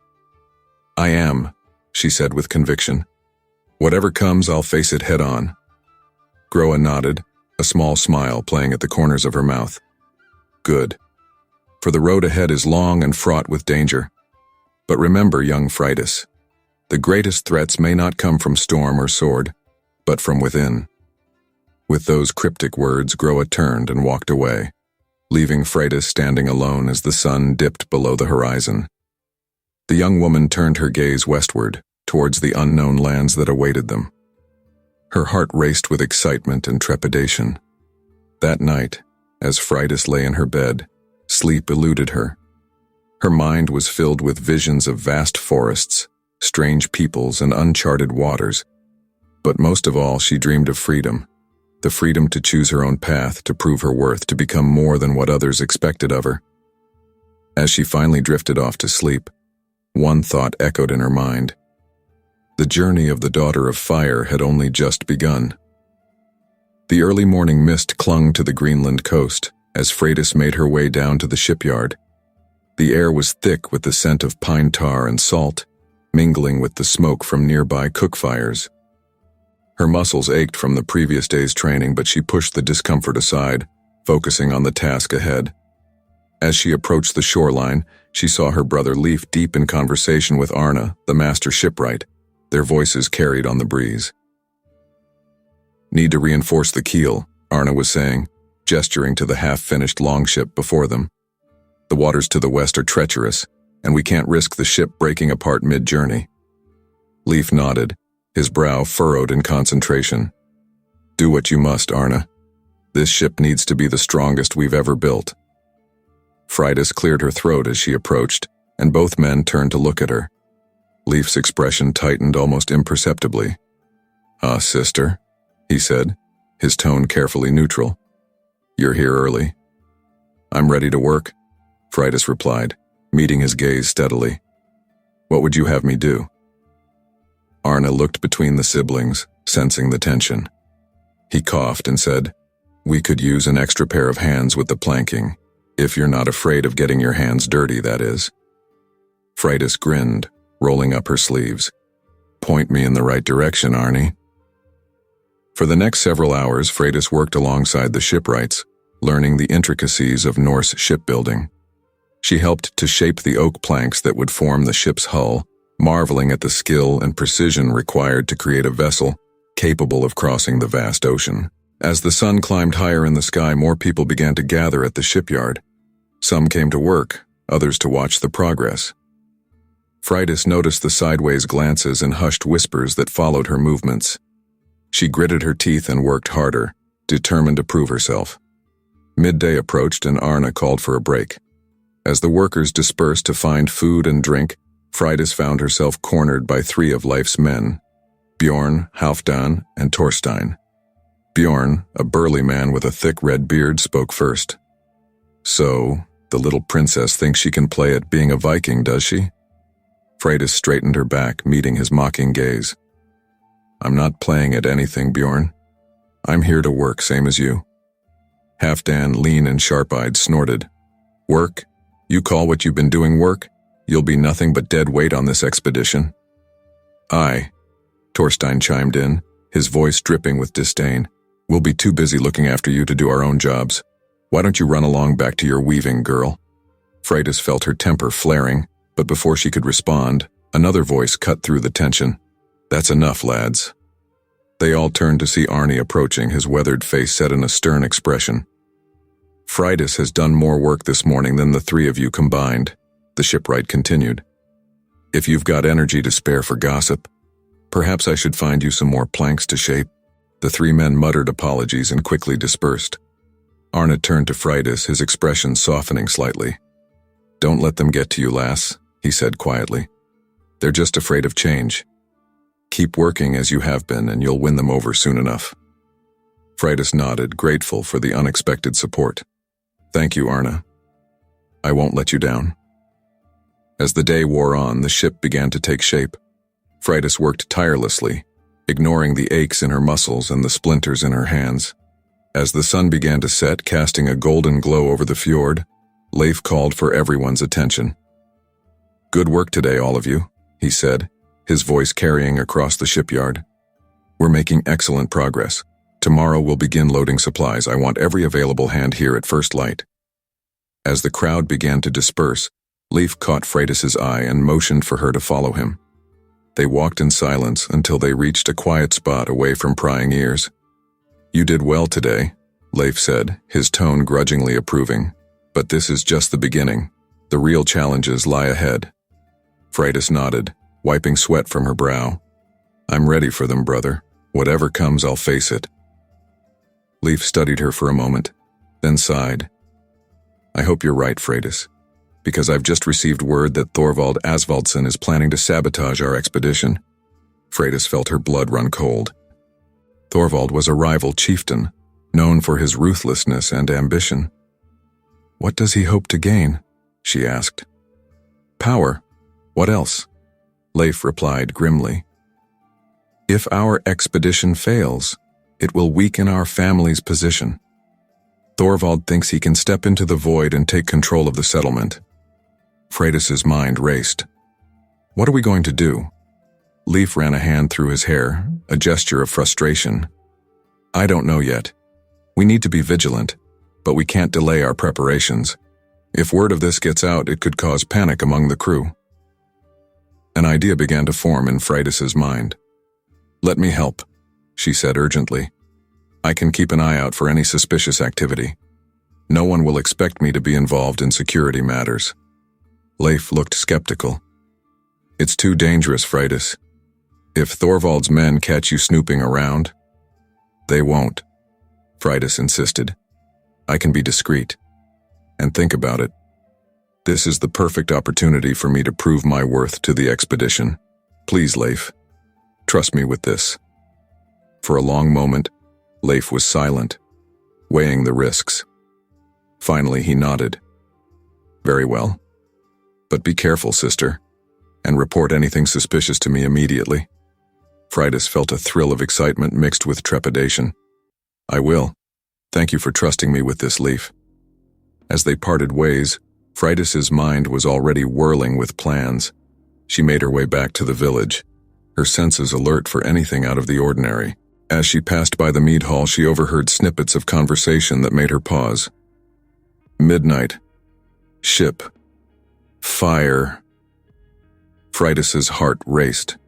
I am, she said with conviction. Whatever comes, I'll face it head on. Groa nodded, a small smile playing at the corners of her mouth. Good. For the road ahead is long and fraught with danger. But remember, young Freydis, the greatest threats may not come from storm or sword, but from within. With those cryptic words, Groa turned and walked away, leaving Freydis standing alone as the sun dipped below the horizon. The young woman turned her gaze westward, towards the unknown lands that awaited them. Her heart raced with excitement and trepidation. That night, as Freydis lay in her bed, sleep eluded her. Her mind was filled with visions of vast forests, strange peoples, and uncharted waters. But most of all, she dreamed of freedom, the freedom to choose her own path, to prove her worth, to become more than what others expected of her. As she finally drifted off to sleep, one thought echoed in her mind. The journey of the Daughter of Fire had only just begun. The early morning mist clung to the Greenland coast as Freydis made her way down to the shipyard. The air was thick with the scent of pine tar and salt, mingling with the smoke from nearby cook fires. Her muscles ached from the previous day's training, but she pushed the discomfort aside, focusing on the task ahead. As she approached the shoreline, she saw her brother Leif deep in conversation with Arna, the master shipwright, their voices carried on the breeze. "Need to reinforce the keel," Arna was saying, gesturing to the half-finished longship before them. "The waters to the west are treacherous, and we can't risk the ship breaking apart mid-journey." Leif nodded, his brow furrowed in concentration. "Do what you must, Arna. This ship needs to be the strongest we've ever built." Freydis cleared her throat as she approached, and both men turned to look at her. Leif's expression tightened almost imperceptibly. "Ah, sister," he said, his tone carefully neutral. "You're here early." "I'm ready to work," Freydis replied, meeting his gaze steadily. "What would you have me do?" Arna looked between the siblings, sensing the tension. He coughed and said, "We could use an extra pair of hands with the planking, if you're not afraid of getting your hands dirty, that is." Freydis grinned, rolling up her sleeves. "Point me in the right direction, Arnie." For the next several hours, Freydis worked alongside the shipwrights, learning the intricacies of Norse shipbuilding. She helped to shape the oak planks that would form the ship's hull, marveling at the skill and precision required to create a vessel capable of crossing the vast ocean. As the sun climbed higher in the sky, more people began to gather at the shipyard. Some came to work, others to watch the progress. Freydis noticed the sideways glances and hushed whispers that followed her movements. She gritted her teeth and worked harder, determined to prove herself. Midday approached and Arna called for a break. As the workers dispersed to find food and drink, Freydis found herself cornered by three of Leif's men, Bjorn, Halfdan, and Torstein. Bjorn, a burly man with a thick red beard, spoke first. "So, the little princess thinks she can play at being a Viking, does she?" Freydis straightened her back, meeting his mocking gaze. "I'm not playing at anything, Bjorn. I'm here to work, same as you." Halfdan, lean and sharp-eyed, snorted. "Work? You call what you've been doing work? You'll be nothing but dead weight on this expedition." "Aye," Torstein chimed in, his voice dripping with disdain. "We'll be too busy looking after you to do our own jobs. Why don't you run along back to your weaving, girl?" Freydis felt her temper flaring, but before she could respond, another voice cut through the tension. "That's enough, lads." They all turned to see Arnie approaching, his weathered face set in a stern expression. "Freydis has done more work this morning than the three of you combined," the shipwright continued. "If you've got energy to spare for gossip, perhaps I should find you some more planks to shape." The three men muttered apologies and quickly dispersed. Arna turned to Freydis, his expression softening slightly. "Don't let them get to you, lass," he said quietly. "They're just afraid of change. Keep working as you have been and you'll win them over soon enough." Freydis nodded, grateful for the unexpected support. "Thank you, Arna. I won't let you down." As the day wore on, the ship began to take shape. Freydis worked tirelessly, ignoring the aches in her muscles and the splinters in her hands. As the sun began to set, casting a golden glow over the fjord, Leif called for everyone's attention. "Good work today, all of you," he said, his voice carrying across the shipyard. "We're making excellent progress. Tomorrow we'll begin loading supplies. I want every available hand here at first light." As the crowd began to disperse, Leif caught Freydis's eye and motioned for her to follow him. They walked in silence until they reached a quiet spot away from prying ears. "You did well today," Leif said, his tone grudgingly approving. "But this is just the beginning. The real challenges lie ahead." Freydis nodded, wiping sweat from her brow. "I'm ready for them, brother. Whatever comes, I'll face it." Leif studied her for a moment, then sighed. "I hope you're right, Freydis, because I've just received word that Thorvald Asvaldsson is planning to sabotage our expedition." Freydis felt her blood run cold. Thorvald was a rival chieftain, known for his ruthlessness and ambition. What does he hope to gain? she asked. Power. What else? Leif replied grimly. If our expedition fails, it will weaken our family's position. Thorvald thinks he can step into the void and take control of the settlement. Freydis's mind raced. What are we going to do? Leif ran a hand through his hair, a gesture of frustration. I don't know yet. We need to be vigilant, but we can't delay our preparations. If word of this gets out, it could cause panic among the crew. An idea began to form in Freydis's mind. Let me help, she said urgently. I can keep an eye out for any suspicious activity. No one will expect me to be involved in security matters. Leif looked skeptical. It's too dangerous, Freydis. If Thorvald's men catch you snooping around, they won't, Freydis insisted. I can be discreet. And think about it. This is the perfect opportunity for me to prove my worth to the expedition. Please, Leif. Trust me with this. For a long moment, Leif was silent, weighing the risks. Finally, he nodded. Very well. But be careful, sister, and report anything suspicious to me immediately. Freydis felt a thrill of excitement mixed with trepidation. I will. Thank you for trusting me with this, Leif. As they parted ways, Freydis's mind was already whirling with plans. She made her way back to the village, her senses alert for anything out of the ordinary. As she passed by the mead hall, she overheard snippets of conversation that made her pause. Midnight. Ship. Fire. Freydis's heart raced.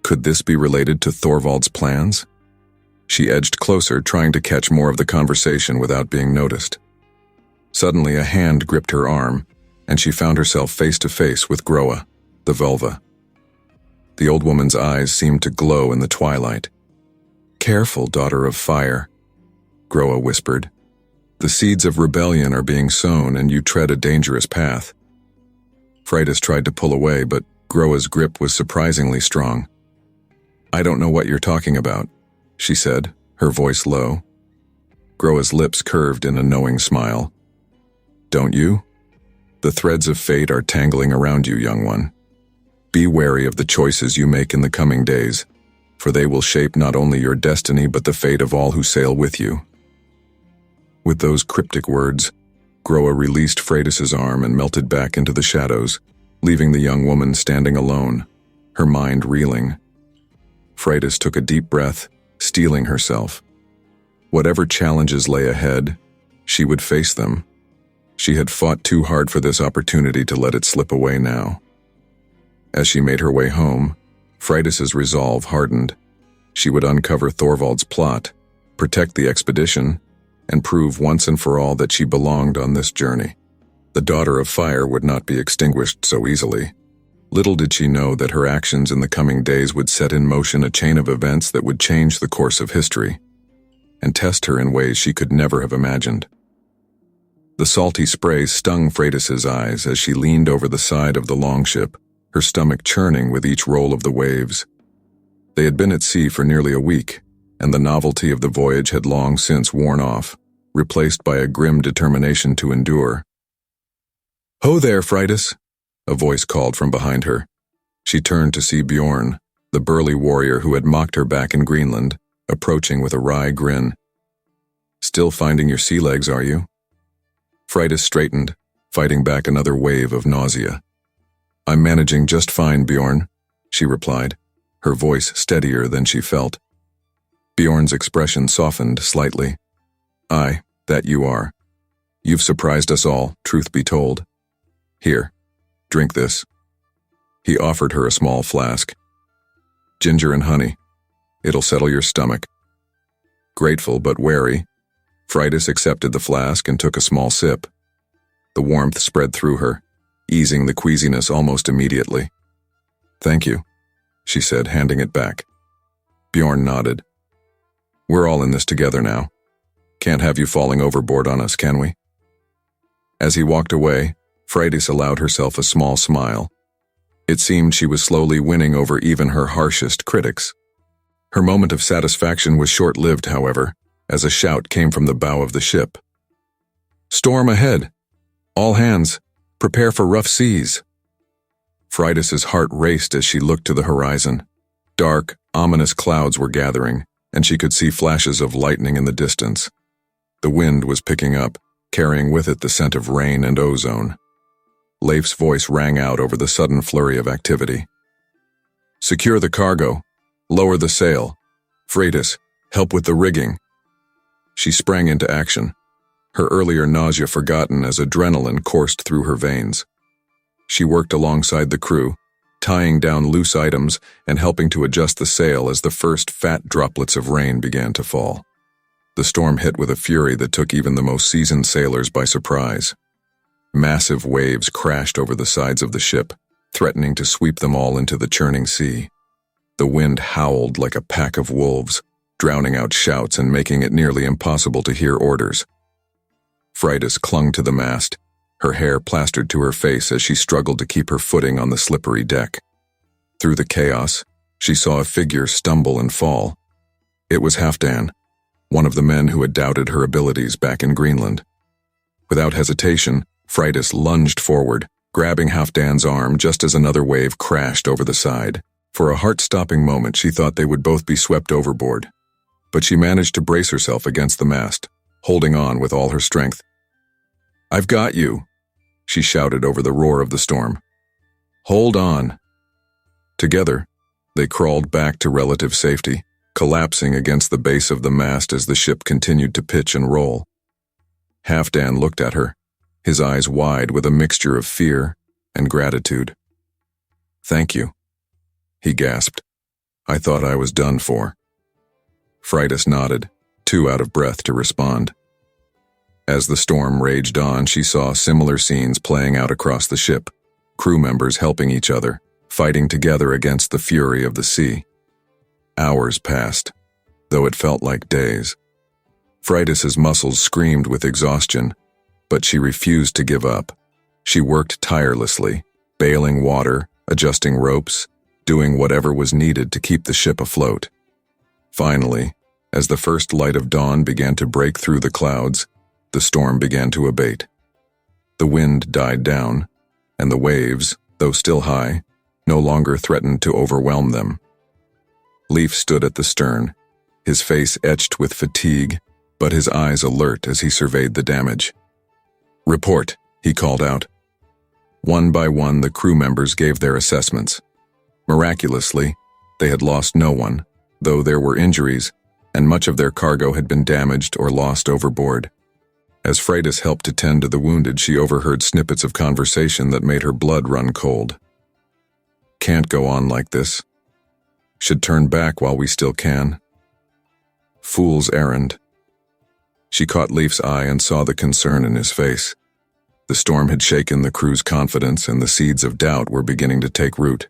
Could this be related to Thorvald's plans? She edged closer, trying to catch more of the conversation without being noticed. Suddenly, a hand gripped her arm, and she found herself face to face with Groa, the Vulva. The old woman's eyes seemed to glow in the twilight. Careful, daughter of fire, Groa whispered. The seeds of rebellion are being sown, and you tread a dangerous path. Freydis tried to pull away, but Groa's grip was surprisingly strong. I don't know what you're talking about, she said, her voice low. Groa's lips curved in a knowing smile. Don't you? The threads of fate are tangling around you, young one. Be wary of the choices you make in the coming days, for they will shape not only your destiny but the fate of all who sail with you. With those cryptic words, Groa released Freydis's arm and melted back into the shadows, leaving the young woman standing alone, her mind reeling. Freydis took a deep breath, steeling herself. Whatever challenges lay ahead, she would face them. She had fought too hard for this opportunity to let it slip away now. As she made her way home, Freydis's resolve hardened. She would uncover Thorvald's plot, protect the expedition, and prove once and for all that she belonged on this journey. The daughter of fire would not be extinguished so easily. Little did she know that her actions in the coming days would set in motion a chain of events that would change the course of history, and test her in ways she could never have imagined. The salty spray stung Freydis's eyes as she leaned over the side of the longship, her stomach churning with each roll of the waves. They had been at sea for nearly a week, and the novelty of the voyage had long since worn off, replaced by a grim determination to endure. Ho there, Freydis, a voice called from behind her. She turned to see Bjorn, the burly warrior who had mocked her back in Greenland, approaching with a wry grin. Still finding your sea legs, are you? Freydis straightened, fighting back another wave of nausea. I'm managing just fine, Bjorn, she replied, her voice steadier than she felt. Bjorn's expression softened slightly. Aye, that you are. You've surprised us all, truth be told. Here, drink this. He offered her a small flask. Ginger and honey. It'll settle your stomach. Grateful but wary, Freydis accepted the flask and took a small sip. The warmth spread through her, easing the queasiness almost immediately. Thank you, she said, handing it back. Bjorn nodded. We're all in this together now. Can't have you falling overboard on us, can we? As he walked away, Freydis allowed herself a small smile. It seemed she was slowly winning over even her harshest critics. Her moment of satisfaction was short-lived, however, as a shout came from the bow of the ship. Storm ahead! All hands! Prepare for rough seas. Freydis's heart raced as she looked to the horizon. Dark, ominous clouds were gathering, and she could see flashes of lightning in the distance. The wind was picking up, carrying with it the scent of rain and ozone. Leif's voice rang out over the sudden flurry of activity. Secure the cargo. Lower the sail. Freydis, help with the rigging. She sprang into action, her earlier nausea forgotten as adrenaline coursed through her veins. She worked alongside the crew, tying down loose items and helping to adjust the sail as the first fat droplets of rain began to fall. The storm hit with a fury that took even the most seasoned sailors by surprise. Massive waves crashed over the sides of the ship, threatening to sweep them all into the churning sea. The wind howled like a pack of wolves, drowning out shouts and making it nearly impossible to hear orders. Freydis clung to the mast, her hair plastered to her face as she struggled to keep her footing on the slippery deck. Through the chaos, she saw a figure stumble and fall. It was Halfdan, one of the men who had doubted her abilities back in Greenland. Without hesitation, Freydis lunged forward, grabbing Halfdan's arm just as another wave crashed over the side. For a heart-stopping moment, she thought they would both be swept overboard. But she managed to brace herself against the mast, holding on with all her strength. "I've got you," she shouted over the roar of the storm. "Hold on." Together, they crawled back to relative safety, collapsing against the base of the mast as the ship continued to pitch and roll. Halfdan looked at her, his eyes wide with a mixture of fear and gratitude. "Thank you," he gasped. "I thought I was done for." Freydis nodded, too out of breath to respond. As the storm raged on, she saw similar scenes playing out across the ship, crew members helping each other, fighting together against the fury of the sea. Hours passed, though it felt like days. Freydis's muscles screamed with exhaustion, but she refused to give up. She worked tirelessly, bailing water, adjusting ropes, doing whatever was needed to keep the ship afloat. Finally, as the first light of dawn began to break through the clouds, the storm began to abate. The wind died down, and the waves, though still high, no longer threatened to overwhelm them. Leif stood at the stern, his face etched with fatigue, but his eyes alert as he surveyed the damage. "Report," he called out. One by one, the crew members gave their assessments. Miraculously, they had lost no one, though there were injuries, and much of their cargo had been damaged or lost overboard. As Freydis helped to tend to the wounded, she overheard snippets of conversation that made her blood run cold. "Can't go on like this. Should turn back while we still can. Fool's errand." She caught Leif's eye and saw the concern in his face. The storm had shaken the crew's confidence, and the seeds of doubt were beginning to take root.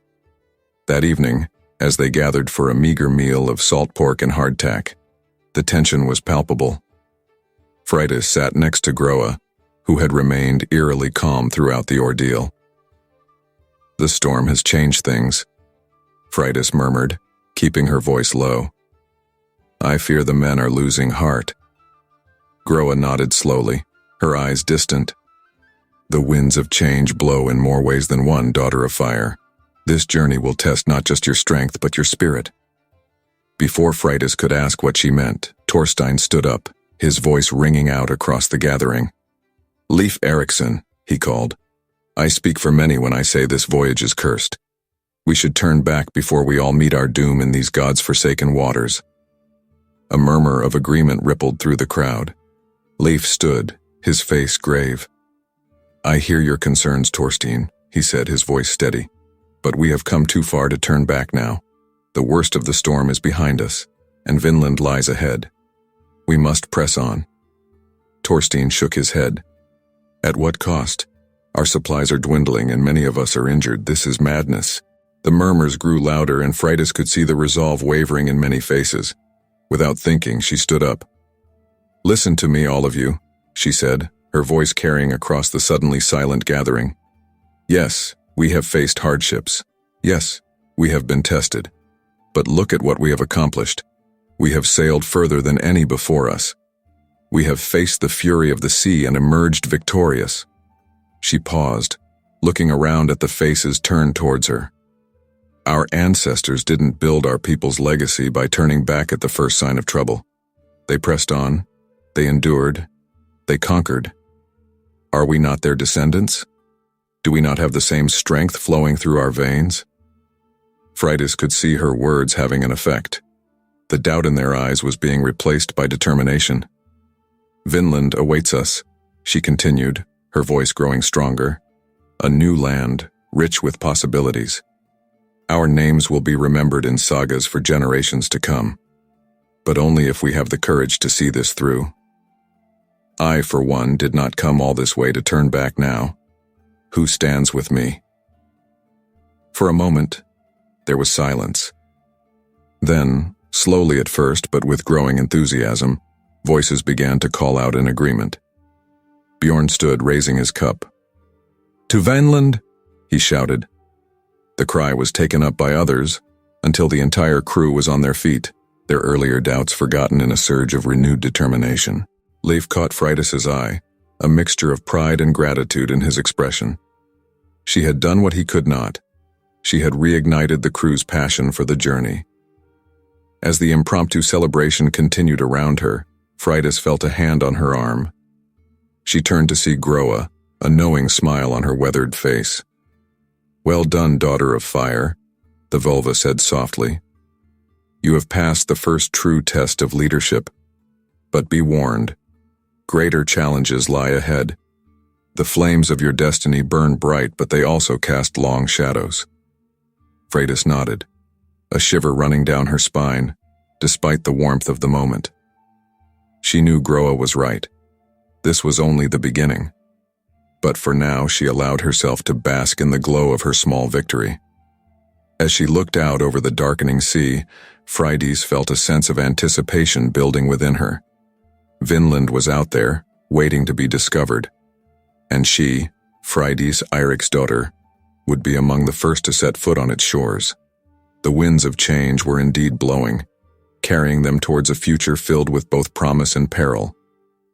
That evening, as they gathered for a meager meal of salt pork and hardtack, the tension was palpable. Freydis sat next to Groa, who had remained eerily calm throughout the ordeal. "The storm has changed things," Freydis murmured, keeping her voice low. "I fear the men are losing heart." Groa nodded slowly, her eyes distant. "The winds of change blow in more ways than one, daughter of fire. This journey will test not just your strength but your spirit." Before Freydis could ask what she meant, Thorstein stood up, his voice ringing out across the gathering. "Leif Erikson," he called. "I speak for many when I say this voyage is cursed. We should turn back before we all meet our doom in these gods-forsaken waters." A murmur of agreement rippled through the crowd. Leif stood, his face grave. "I hear your concerns, Thorstein," he said, his voice steady. "But we have come too far to turn back now. The worst of the storm is behind us, and Vinland lies ahead. We must press on." Thorstein shook his head. "At what cost? Our supplies are dwindling and many of us are injured. This is madness." The murmurs grew louder and Freydis could see the resolve wavering in many faces. Without thinking, she stood up. "Listen to me, all of you," she said, her voice carrying across the suddenly silent gathering. "Yes, we have faced hardships. Yes, we have been tested. But look at what we have accomplished. We have sailed further than any before us. We have faced the fury of the sea and emerged victorious." She paused, looking around at the faces turned towards her. Our ancestors didn't build our people's legacy by turning back at the first sign of trouble. They pressed on, they endured, they conquered. Are we not their descendants? Do we not have the same strength flowing through our veins? Freydis could see her words having an effect. The doubt in their eyes was being replaced by determination. Vinland awaits us, she continued, her voice growing stronger. A new land, rich with possibilities. Our names will be remembered in sagas for generations to come, but only if we have the courage to see this through. I, for one, did not come all this way to turn back now. Who stands with me? For a moment, there was silence. Then, slowly at first but with growing enthusiasm, voices began to call out in agreement. Bjorn stood raising his cup. "To Vinland!" he shouted. The cry was taken up by others until the entire crew was on their feet, their earlier doubts forgotten in a surge of renewed determination. Leif caught Freydis's eye, a mixture of pride and gratitude in his expression. She had done what he could not. She had reignited the crew's passion for the journey. As the impromptu celebration continued around her, Freydis felt a hand on her arm. She turned to see Groa, a knowing smile on her weathered face. "Well done, daughter of fire," the Volva said softly. "You have passed the first true test of leadership. But be warned, greater challenges lie ahead. The flames of your destiny burn bright, but they also cast long shadows." Freydis nodded, a shiver running down her spine, despite the warmth of the moment. She knew Groa was right. This was only the beginning. But for now, she allowed herself to bask in the glow of her small victory. As she looked out over the darkening sea, Freydis felt a sense of anticipation building within her. Vinland was out there, waiting to be discovered. And she, Freydis Eiriksdottir, would be among the first to set foot on its shores. The winds of change were indeed blowing, carrying them towards a future filled with both promise and peril.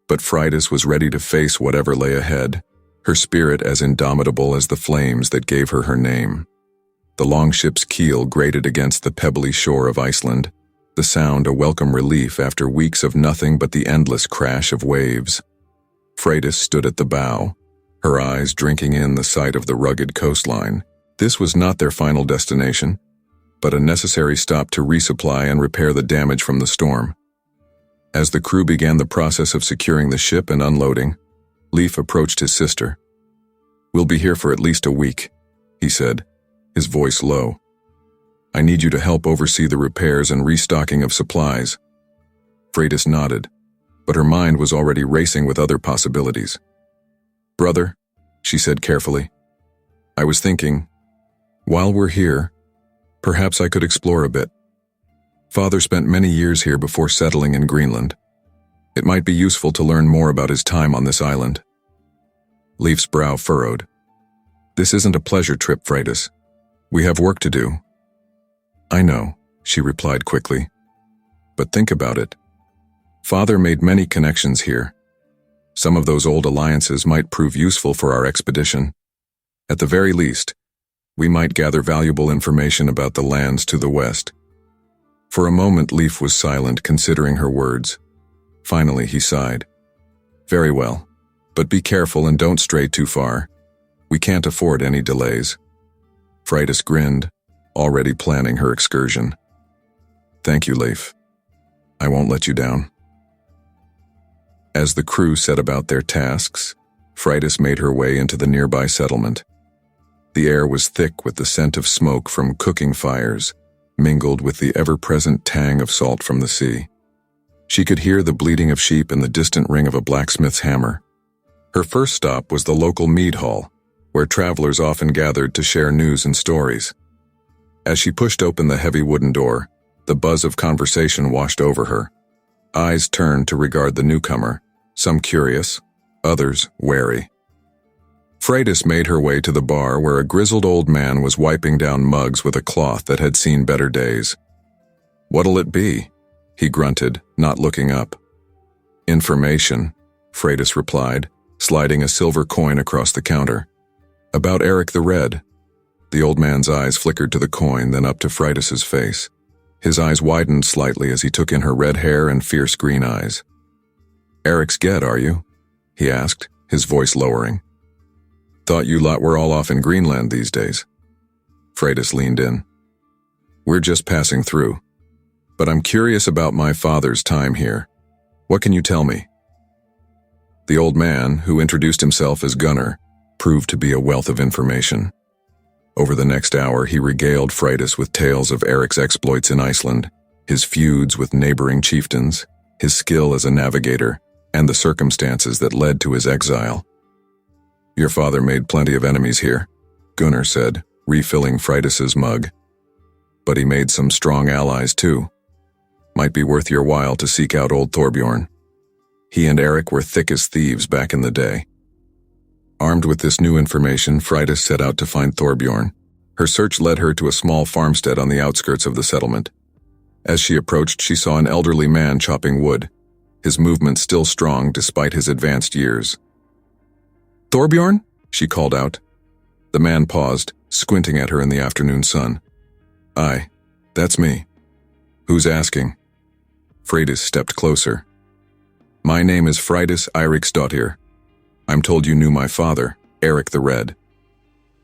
But Freydis was ready to face whatever lay ahead, her spirit as indomitable as the flames that gave her her name. The longship's keel grated against the pebbly shore of Iceland, the sound a welcome relief after weeks of nothing but the endless crash of waves. Freydis stood at the bow, her eyes drinking in the sight of the rugged coastline. This was not their final destination, but a necessary stop to resupply and repair the damage from the storm. As the crew began the process of securing the ship and unloading, Leif approached his sister. "We'll be here for at least a week," he said, his voice low. "I need you to help oversee the repairs and restocking of supplies." Freydis nodded, but her mind was already racing with other possibilities. "Brother," she said carefully, "I was thinking, while we're here, perhaps I could explore a bit. Father spent many years here before settling in Greenland. It might be useful to learn more about his time on this island." Leif's brow furrowed. "This isn't a pleasure trip, Freydis. We have work to do." "I know," she replied quickly. "But think about it. Father made many connections here. Some of those old alliances might prove useful for our expedition. At the very least, we might gather valuable information about the lands to the west." For a moment, Leif was silent, considering her words. Finally, he sighed. "Very well, but be careful and don't stray too far. We can't afford any delays." Freydis grinned, already planning her excursion. "Thank you, Leif. I won't let you down." As the crew set about their tasks, Freydis made her way into the nearby settlement. The air was thick with the scent of smoke from cooking fires, mingled with the ever-present tang of salt from the sea. She could hear the bleating of sheep and the distant ring of a blacksmith's hammer. Her first stop was the local mead hall, where travelers often gathered to share news and stories. As she pushed open the heavy wooden door, the buzz of conversation washed over her. Eyes turned to regard the newcomer, some curious, others wary. Freydis made her way to the bar where a grizzled old man was wiping down mugs with a cloth that had seen better days. "What'll it be?" he grunted, not looking up. "Information," Freydis replied, sliding a silver coin across the counter. "About Eric the Red." The old man's eyes flickered to the coin, then up to Freitas's face. His eyes widened slightly as he took in her red hair and fierce green eyes. "Eric's Ged, are you?" he asked, his voice lowering. "Thought you lot were all off in Greenland these days." Freitas leaned in. "We're just passing through. But I'm curious about my father's time here. What can you tell me?" The old man, who introduced himself as Gunnar, proved to be a wealth of information. Over the next hour, he regaled Freitas with tales of Eric's exploits in Iceland, his feuds with neighboring chieftains, his skill as a navigator, and the circumstances that led to his exile. "Your father made plenty of enemies here," Gunnar said, refilling Freitas's mug. "But he made some strong allies too. Might be worth your while to seek out old Thorbjorn. He and Eric were thick as thieves back in the day." Armed with this new information, Freitas set out to find Thorbjorn. Her search led her to a small farmstead on the outskirts of the settlement. As she approached, she saw an elderly man chopping wood, his movement still strong despite his advanced years. "Thorbjorn?" she called out. The man paused, squinting at her in the afternoon sun. "Aye, that's me. Who's asking?" Freitas stepped closer. "My name is Freitas Eiriksdottir. I'm told you knew my father, Eric the Red."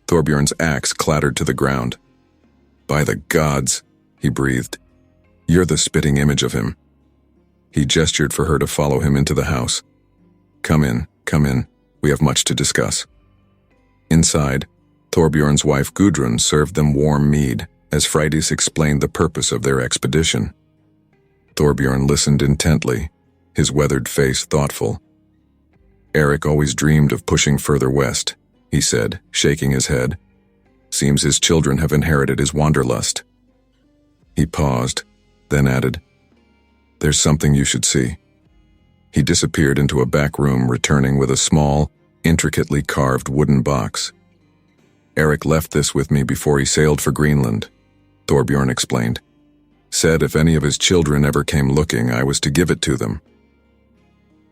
Thorbjorn's axe clattered to the ground. "By the gods," he breathed. "You're the spitting image of him." He gestured for her to follow him into the house. Come in. We have much to discuss." Inside, Thorbjorn's wife Gudrun served them warm mead as Freitas explained the purpose of their expedition. Thorbjorn listened intently, his weathered face thoughtful. "Eric always dreamed of pushing further west," he said, shaking his head. "Seems his children have inherited his wanderlust." He paused, then added, "There's something you should see." He disappeared into a back room, returning with a small, intricately carved wooden box. "Eric left this with me before he sailed for Greenland," Thorbjorn explained. "Said if any of his children ever came looking, I was to give it to them."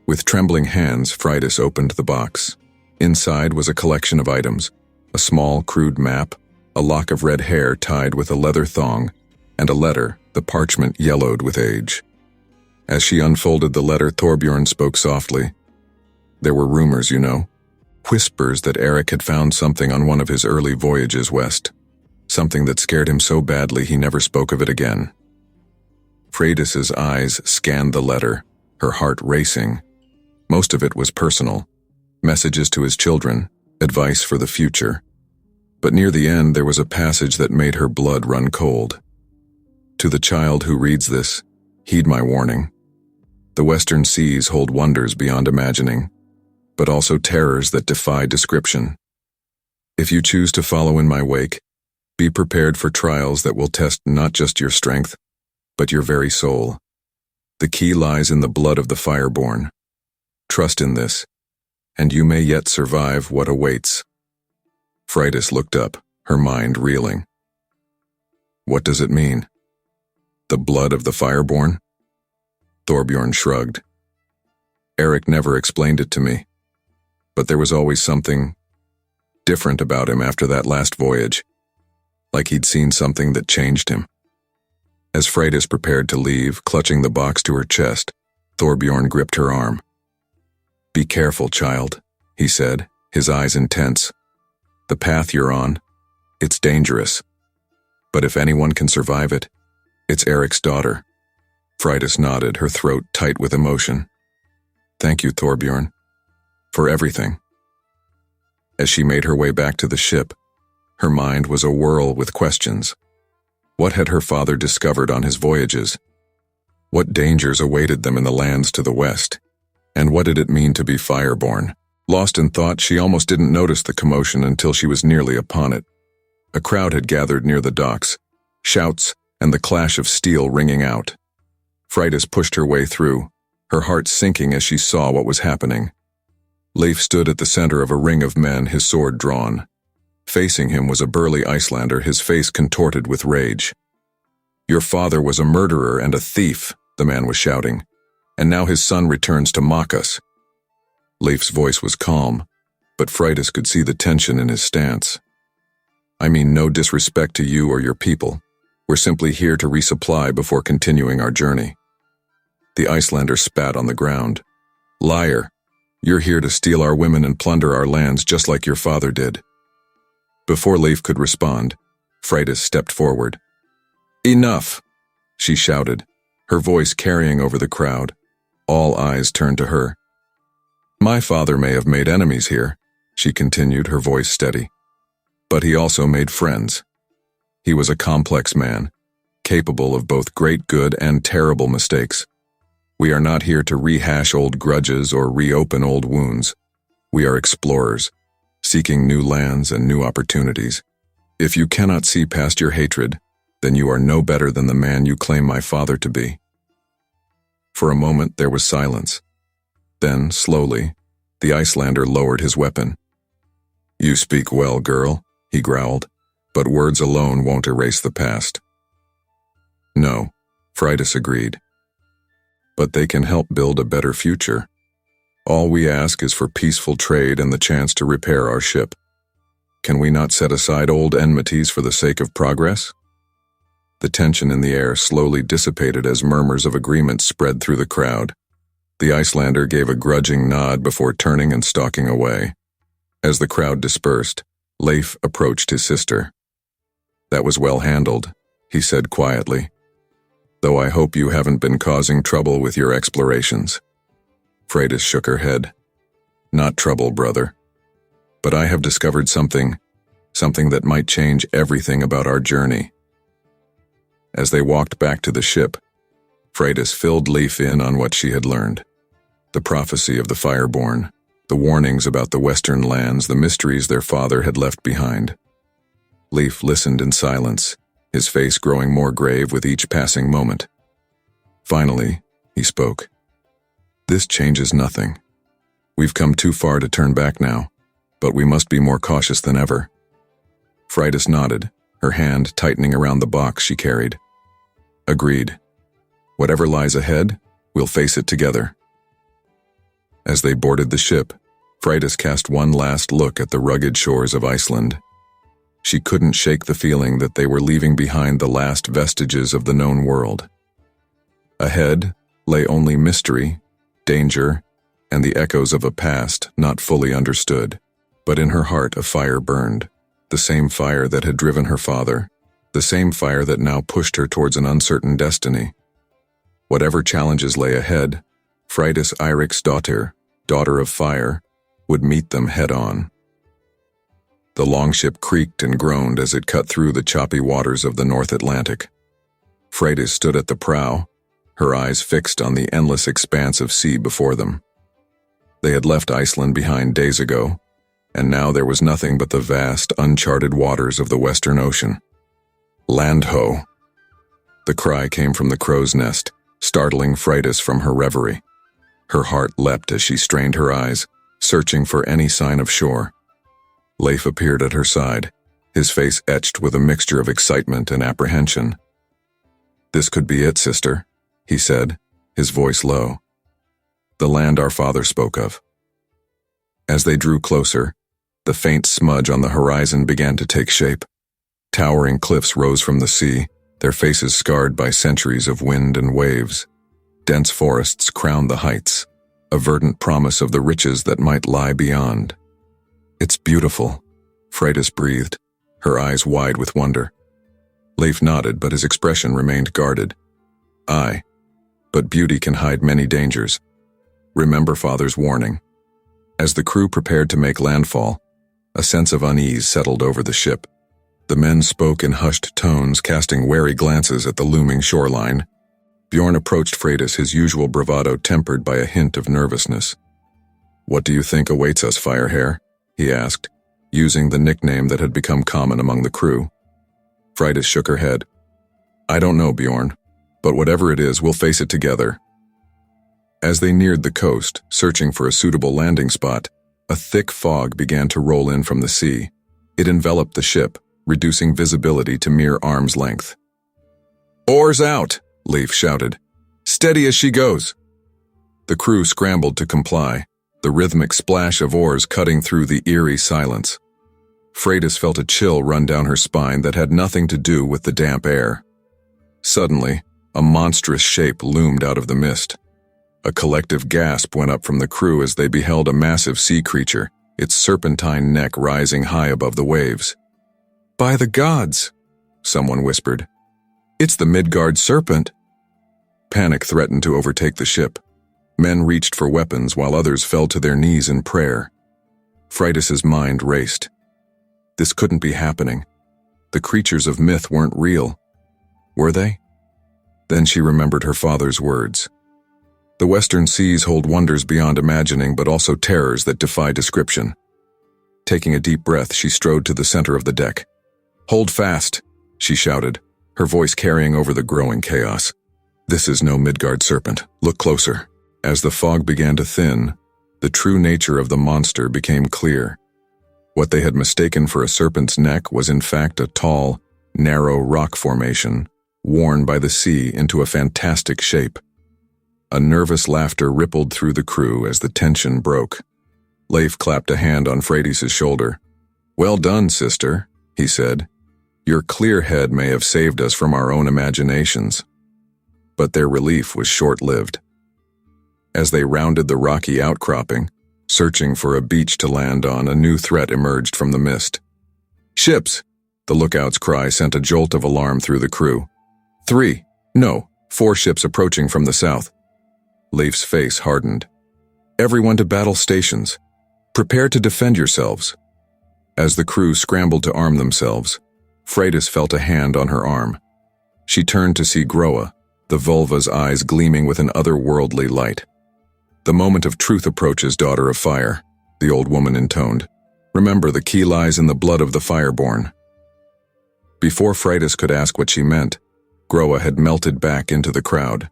With trembling hands, Freitas opened the box. Inside was a collection of items, a small, crude map, a lock of red hair tied with a leather thong, and a letter, the parchment yellowed with age. As she unfolded the letter, Thorbjorn spoke softly. "There were rumors, you know. Whispers that Eric had found something on one of his early voyages west. Something that scared him so badly he never spoke of it again." Freitas's eyes scanned the letter, her heart racing. Most of it was personal. Messages to his children, advice for the future. But near the end there was a passage that made her blood run cold. "To the child who reads this, heed my warning. The western seas hold wonders beyond imagining, but also terrors that defy description. If you choose to follow in my wake, be prepared for trials that will test not just your strength, but your very soul. The key lies in the blood of the fireborn. Trust in this, and you may yet survive what awaits." Freitas looked up, her mind reeling. "What does it mean? The blood of the fireborn?" Thorbjorn shrugged. "Eric never explained it to me, but there was always something different about him after that last voyage, like he'd seen something that changed him." As Freitas prepared to leave, clutching the box to her chest, Thorbjorn gripped her arm. "Be careful, child," he said, his eyes intense. "The path you're on, it's dangerous. But if anyone can survive it, it's Eric's daughter." Freitas nodded, her throat tight with emotion. "Thank you, Thorbjorn, for everything." As she made her way back to the ship, her mind was awhirl with questions. What had her father discovered on his voyages? What dangers awaited them in the lands to the west? And what did it mean to be fireborn? Lost in thought, she almost didn't notice the commotion until she was nearly upon it. A crowd had gathered near the docks, shouts and the clash of steel ringing out. Freitas pushed her way through, her heart sinking as she saw what was happening. Leif stood at the center of a ring of men, his sword drawn. Facing him was a burly Icelander, his face contorted with rage. "Your father was a murderer and a thief," the man was shouting, "and now his son returns to mock us." Leif's voice was calm, but Freydis could see the tension in his stance. I mean no disrespect to you or your people. We're simply here to resupply before continuing our journey. The Icelander spat on the ground. Liar! You're here to steal our women and plunder our lands just like your father did. Before Leif could respond, Freydis stepped forward. Enough! She shouted, her voice carrying over the crowd. All eyes turned to her. My father may have made enemies here, she continued, her voice steady. But he also made friends. He was a complex man, capable of both great good and terrible mistakes. We are not here to rehash old grudges or reopen old wounds. We are explorers, seeking new lands and new opportunities. If you cannot see past your hatred, then you are no better than the man you claim my father to be. For a moment there was silence. Then, slowly, the Icelander lowered his weapon. You speak well, girl, he growled, but words alone won't erase the past. No, Freydis agreed. But they can help build a better future. All we ask is for peaceful trade and the chance to repair our ship. Can we not set aside old enmities for the sake of progress? The tension in the air slowly dissipated as murmurs of agreement spread through the crowd. The Icelander gave a grudging nod before turning and stalking away. As the crowd dispersed, Leif approached his sister. That was well handled, he said quietly. Though I hope you haven't been causing trouble with your explorations. Freydis shook her head. Not trouble, brother. But I have discovered something that might change everything about our journey. As they walked back to the ship, Freydis filled Leif in on what she had learned. The prophecy of the Fireborn, the warnings about the western lands, the mysteries their father had left behind. Leif listened in silence, his face growing more grave with each passing moment. Finally, he spoke. This changes nothing. We've come too far to turn back now, but we must be more cautious than ever. Freydis nodded, her hand tightening around the box she carried. Agreed. Whatever lies ahead, we'll face it together. As they boarded the ship, Freydis cast one last look at the rugged shores of Iceland. She couldn't shake the feeling that they were leaving behind the last vestiges of the known world. Ahead lay only mystery, danger, and the echoes of a past not fully understood. But in her heart a fire burned, the same fire that had driven her father, the same fire that now pushed her towards an uncertain destiny. Whatever challenges lay ahead, Freydis Eiriksdottir, daughter of fire, would meet them head-on. The longship creaked and groaned as it cut through the choppy waters of the North Atlantic. Freydis stood at the prow, her eyes fixed on the endless expanse of sea before them. They had left Iceland behind days ago, and now there was nothing but the vast, uncharted waters of the Western Ocean. Land ho! The cry came from the crow's nest, startling Freydis from her reverie. Her heart leapt as she strained her eyes, searching for any sign of shore. Leif appeared at her side, his face etched with a mixture of excitement and apprehension. This could be it, sister, he said, his voice low. The land our father spoke of. As they drew closer, the faint smudge on the horizon began to take shape. Towering cliffs rose from the sea, their faces scarred by centuries of wind and waves. Dense forests crowned the heights, a verdant promise of the riches that might lie beyond. It's beautiful, Freydis breathed, her eyes wide with wonder. Leif nodded, but his expression remained guarded. Aye, but beauty can hide many dangers. Remember father's warning. As the crew prepared to make landfall, a sense of unease settled over the ship. The men spoke in hushed tones, casting wary glances at the looming shoreline. Bjorn approached Freydis, his usual bravado tempered by a hint of nervousness. What do you think awaits us, Firehair? He asked, using the nickname that had become common among the crew. Freydis shook her head. I don't know, Bjorn, but whatever it is, we'll face it together. As they neared the coast, searching for a suitable landing spot, a thick fog began to roll in from the sea. It enveloped the ship, reducing visibility to mere arm's length. Oars out! Leif shouted. Steady as she goes! The crew scrambled to comply, the rhythmic splash of oars cutting through the eerie silence. Freydis felt a chill run down her spine that had nothing to do with the damp air. Suddenly, a monstrous shape loomed out of the mist. A collective gasp went up from the crew as they beheld a massive sea creature, its serpentine neck rising high above the waves. "By the gods!" someone whispered. "It's the Midgard serpent!" Panic threatened to overtake the ship. Men reached for weapons while others fell to their knees in prayer. Freydis's mind raced. This couldn't be happening. The creatures of myth weren't real. Were they? Then she remembered her father's words. The western seas hold wonders beyond imagining, but also terrors that defy description. Taking a deep breath, she strode to the center of the deck. "Hold fast," she shouted, her voice carrying over the growing chaos. "This is no Midgard serpent. Look closer." As the fog began to thin, the true nature of the monster became clear. What they had mistaken for a serpent's neck was in fact a tall, narrow rock formation, worn by the sea into a fantastic shape. A nervous laughter rippled through the crew as the tension broke. Leif clapped a hand on Freydis' shoulder. "Well done, sister," he said. "Your clear head may have saved us from our own imaginations." But their relief was short-lived. As they rounded the rocky outcropping, searching for a beach to land on, a new threat emerged from the mist. "Ships!" The lookout's cry sent a jolt of alarm through the crew. 4 ships approaching from the south. Leif's face hardened. "Everyone to battle stations. Prepare to defend yourselves." As the crew scrambled to arm themselves, Freydis felt a hand on her arm. She turned to see Groa, the vulva's eyes gleaming with an otherworldly light. "The moment of truth approaches, daughter of fire," the old woman intoned. "Remember, the key lies in the blood of the fireborn." Before Freydis could ask what she meant, Groa had melted back into the crowd.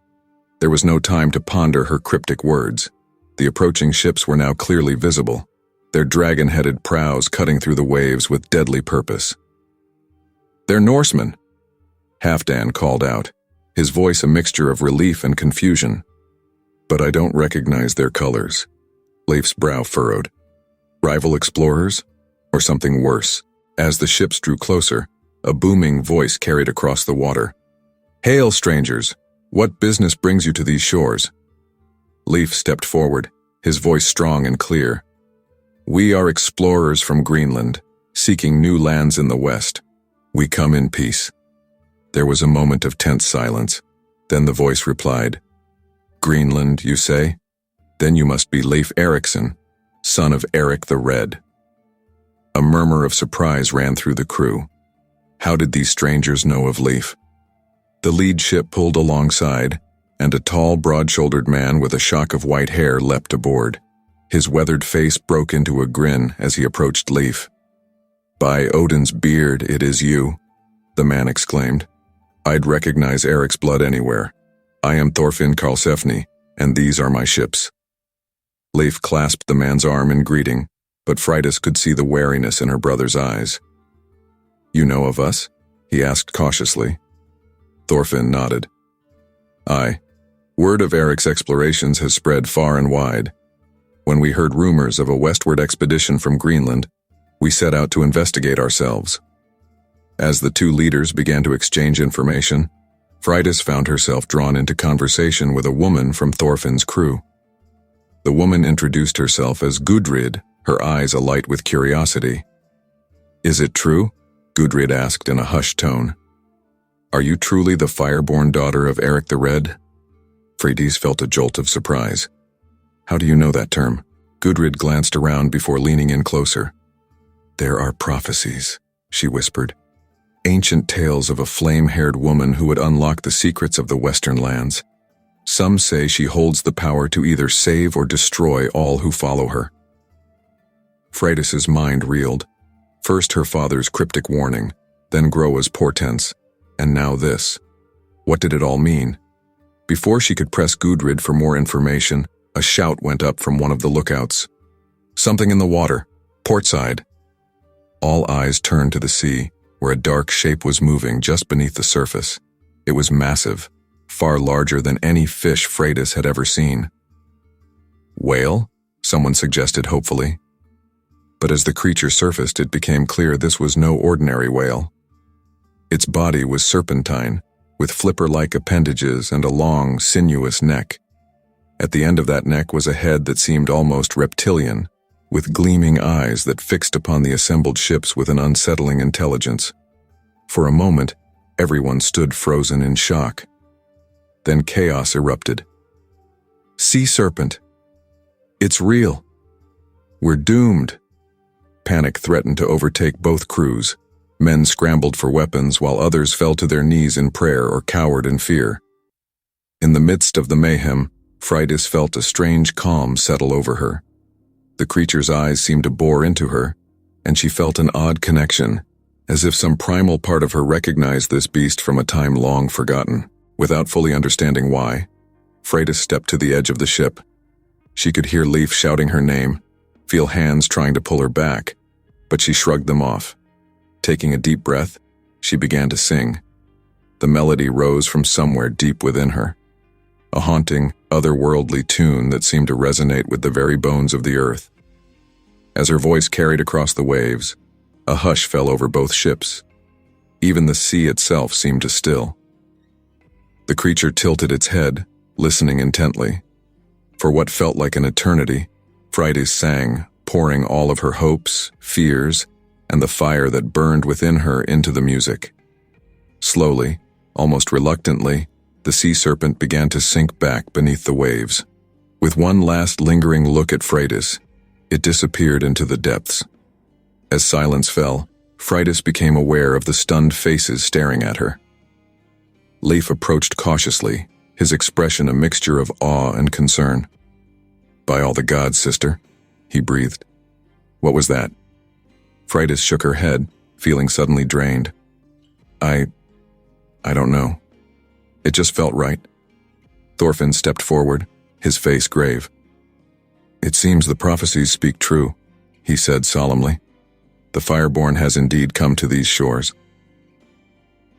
There was no time to ponder her cryptic words. The approaching ships were now clearly visible, their dragon-headed prows cutting through the waves with deadly purpose. "They're Norsemen," Halfdan called out, his voice a mixture of relief and confusion. "But I don't recognize their colors." Leif's brow furrowed. Rival explorers? Or something worse? As the ships drew closer, a booming voice carried across the water. "Hail, strangers! What business brings you to these shores?" Leif stepped forward, his voice strong and clear. "We are explorers from Greenland, seeking new lands in the west. We come in peace." There was a moment of tense silence. Then the voice replied, "Greenland, you say? Then you must be Leif Erikson, son of Eric the Red." A murmur of surprise ran through the crew. How did these strangers know of Leif? The lead ship pulled alongside, and a tall, broad-shouldered man with a shock of white hair leapt aboard. His weathered face broke into a grin as he approached Leif. "By Odin's beard, it is you," the man exclaimed. "I'd recognize Eric's blood anywhere. I am Thorfinn Karlsefni, and these are my ships." Leif clasped the man's arm in greeting, but Freydis could see the wariness in her brother's eyes. "You know of us?" he asked cautiously. Thorfinn nodded. "Aye. Word of Eric's explorations has spread far and wide. When we heard rumors of a westward expedition from Greenland, we set out to investigate ourselves." As the two leaders began to exchange information, Freydis found herself drawn into conversation with a woman from Thorfinn's crew. The woman introduced herself as Gudrid, her eyes alight with curiosity. "Is it true?" Gudrid asked in a hushed tone. "Are you truly the fireborn daughter of Eric the Red?" Freydis felt a jolt of surprise. "How do you know that term?" Gudrid glanced around before leaning in closer. "There are prophecies," she whispered. "Ancient tales of a flame-haired woman who would unlock the secrets of the western lands. Some say she holds the power to either save or destroy all who follow her." Freydis's mind reeled. First her father's cryptic warning, then Groa's portents, and now this. What did it all mean? Before she could press Gudrid for more information, a shout went up from one of the lookouts. "Something in the water. Port side." All eyes turned to the sea, where a dark shape was moving just beneath the surface. It was massive, far larger than any fish Freydis had ever seen. "Whale?" someone suggested hopefully. But as the creature surfaced, it became clear this was no ordinary whale. Its body was serpentine, with flipper-like appendages and a long, sinuous neck. At the end of that neck was a head that seemed almost reptilian, with gleaming eyes that fixed upon the assembled ships with an unsettling intelligence. For a moment, everyone stood frozen in shock. Then chaos erupted. Sea serpent! It's real! We're doomed! Panic threatened to overtake both crews. Men scrambled for weapons while others fell to their knees in prayer or cowered in fear. In the midst of the mayhem, Freydis felt a strange calm settle over her. The creature's eyes seemed to bore into her, and she felt an odd connection, as if some primal part of her recognized this beast from a time long forgotten. Without fully understanding why, Freydis stepped to the edge of the ship. She could hear Leif shouting her name, feel hands trying to pull her back, but she shrugged them off. Taking a deep breath, she began to sing. The melody rose from somewhere deep within her, a haunting, otherworldly tune that seemed to resonate with the very bones of the earth. As her voice carried across the waves, a hush fell over both ships. Even the sea itself seemed to still. The creature tilted its head, listening intently. For what felt like an eternity, Freydis sang, pouring all of her hopes, fears, and the fire that burned within her into the music. Slowly, almost reluctantly, the sea serpent began to sink back beneath the waves. With one last lingering look at Freydis, it disappeared into the depths. As silence fell, Freydis became aware of the stunned faces staring at her. Leif approached cautiously, his expression a mixture of awe and concern. "By all the gods, sister," he breathed. "What was that?" Freydis shook her head, feeling suddenly drained. I don't know. It just felt right." Thorfinn stepped forward, his face grave. "It seems the prophecies speak true," he said solemnly. "The Fireborn has indeed come to these shores."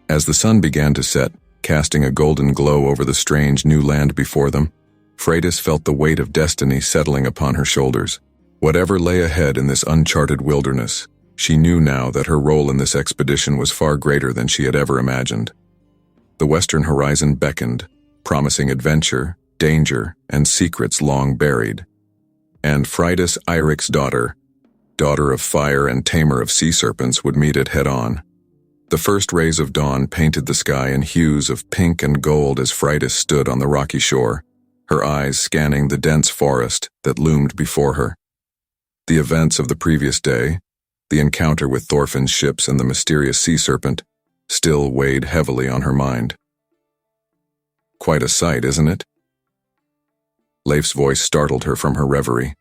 As the sun began to set, casting a golden glow over the strange new land before them, Freydis felt the weight of destiny settling upon her shoulders. Whatever lay ahead in this uncharted wilderness, she knew now that her role in this expedition was far greater than she had ever imagined. The western horizon beckoned, promising adventure, danger, and secrets long buried. And Freydis Eirik's daughter of fire and tamer of sea serpents, would meet it head-on. The first rays of dawn painted the sky in hues of pink and gold as Freydis stood on the rocky shore, her eyes scanning the dense forest that loomed before her. The events of the previous day, the encounter with Thorfinn's ships and the mysterious sea serpent, still weighed heavily on her mind. "Quite a sight, isn't it?" Leif's voice startled her from her reverie.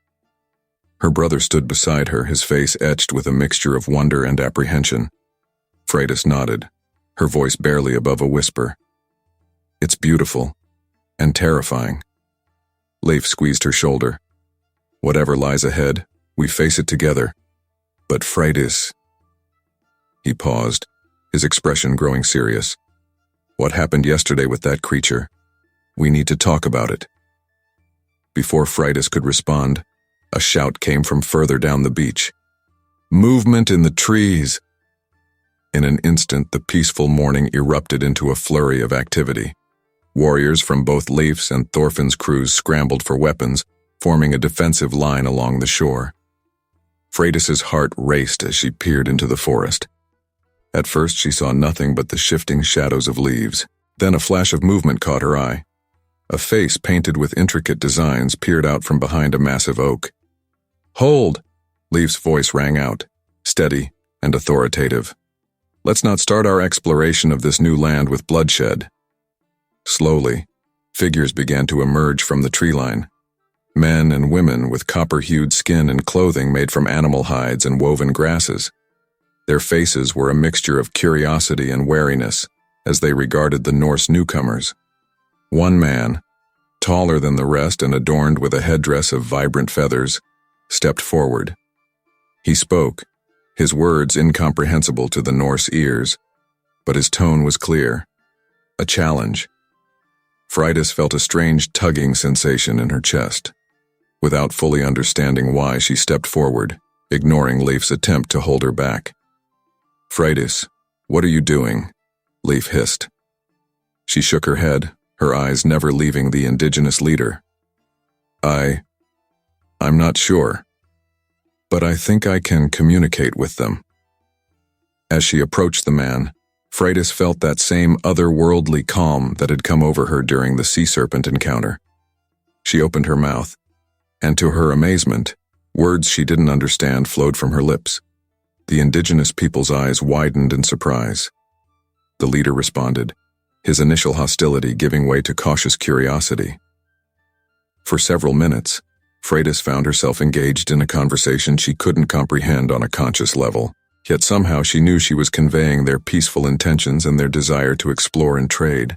Her brother stood beside her, his face etched with a mixture of wonder and apprehension. Freydis nodded, her voice barely above a whisper. "It's beautiful and terrifying." Leif squeezed her shoulder. "Whatever lies ahead, we face it together. But Freydis..." He paused, his expression growing serious. "What happened yesterday with that creature? We need to talk about it." Before Freydis could respond, a shout came from further down the beach. "Movement in the trees!" In an instant, the peaceful morning erupted into a flurry of activity. Warriors from both Leif's and Thorfinn's crews scrambled for weapons, forming a defensive line along the shore. Freydis's heart raced as she peered into the forest. At first she saw nothing but the shifting shadows of leaves. Then a flash of movement caught her eye. A face painted with intricate designs peered out from behind a massive oak. "Hold!" Leif's voice rang out, steady and authoritative. "Let's not start our exploration of this new land with bloodshed." Slowly, figures began to emerge from the tree line. Men and women with copper-hued skin and clothing made from animal hides and woven grasses. Their faces were a mixture of curiosity and wariness as they regarded the Norse newcomers. One man, taller than the rest and adorned with a headdress of vibrant feathers, stepped forward. He spoke, his words incomprehensible to the Norse ears, but his tone was clear. A challenge. Freydis felt a strange tugging sensation in her chest. Without fully understanding why, she stepped forward, ignoring Leif's attempt to hold her back. "Freydis, what are you doing?" Leif hissed. She shook her head, her eyes never leaving the indigenous leader. I'm not sure, but I think I can communicate with them." As she approached the man, Freydis felt that same otherworldly calm that had come over her during the sea serpent encounter. She opened her mouth, and to her amazement, words she didn't understand flowed from her lips. The indigenous people's eyes widened in surprise. The leader responded, his initial hostility giving way to cautious curiosity. For several minutes, Freydis found herself engaged in a conversation she couldn't comprehend on a conscious level, yet somehow she knew she was conveying their peaceful intentions and their desire to explore and trade.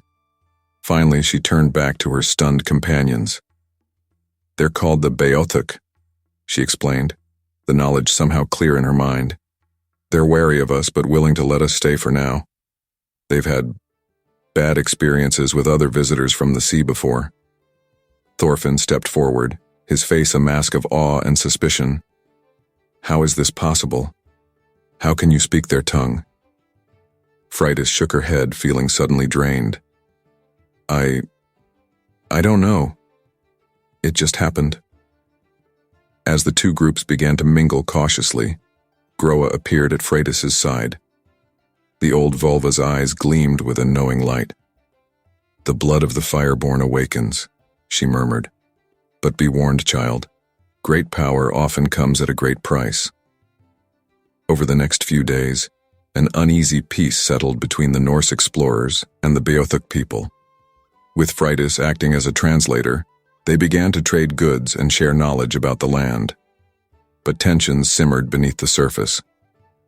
Finally, she turned back to her stunned companions. "They're called the Beothuk," she explained, the knowledge somehow clear in her mind. "They're wary of us but willing to let us stay for now. They've had bad experiences with other visitors from the sea before." Thorfinn stepped forward, his face a mask of awe and suspicion. "How is this possible? How can you speak their tongue?" Freydis shook her head, feeling suddenly drained. I don't know. It just happened." As the two groups began to mingle cautiously, Groa appeared at Freydis's side. The old vulva's eyes gleamed with a knowing light. "The blood of the Fireborn awakens," she murmured. "But be warned, child. Great power often comes at a great price." Over the next few days, an uneasy peace settled between the Norse explorers and the Beothuk people. With Freydis acting as a translator, they began to trade goods and share knowledge about the land. But tensions simmered beneath the surface.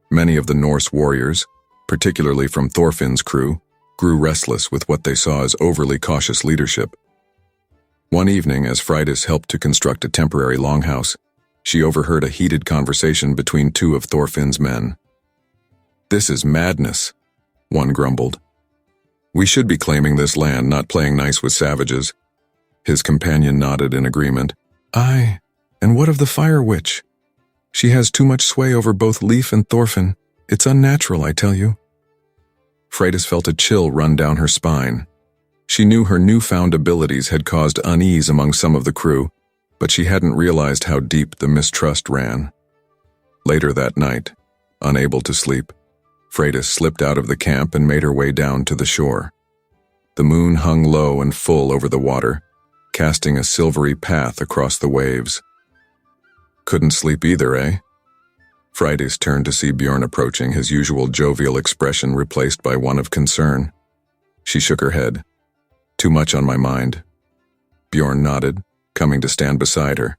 Many of the Norse warriors, particularly from Thorfinn's crew, grew restless with what they saw as overly cautious leadership. One evening, as Freydis helped to construct a temporary longhouse, she overheard a heated conversation between two of Thorfinn's men. "This is madness," one grumbled. "We should be claiming this land, not playing nice with savages." His companion nodded in agreement. "Aye, and what of the Fire Witch? She has too much sway over both Leif and Thorfinn. It's unnatural, I tell you." Freydis felt a chill run down her spine. She knew her newfound abilities had caused unease among some of the crew, but she hadn't realized how deep the mistrust ran. Later that night, unable to sleep, Freydis slipped out of the camp and made her way down to the shore. The moon hung low and full over the water, casting a silvery path across the waves. "Couldn't sleep either, eh?" Freydis turned to see Bjorn approaching, his usual jovial expression replaced by one of concern. She shook her head. "Too much on my mind." Bjorn nodded, coming to stand beside her.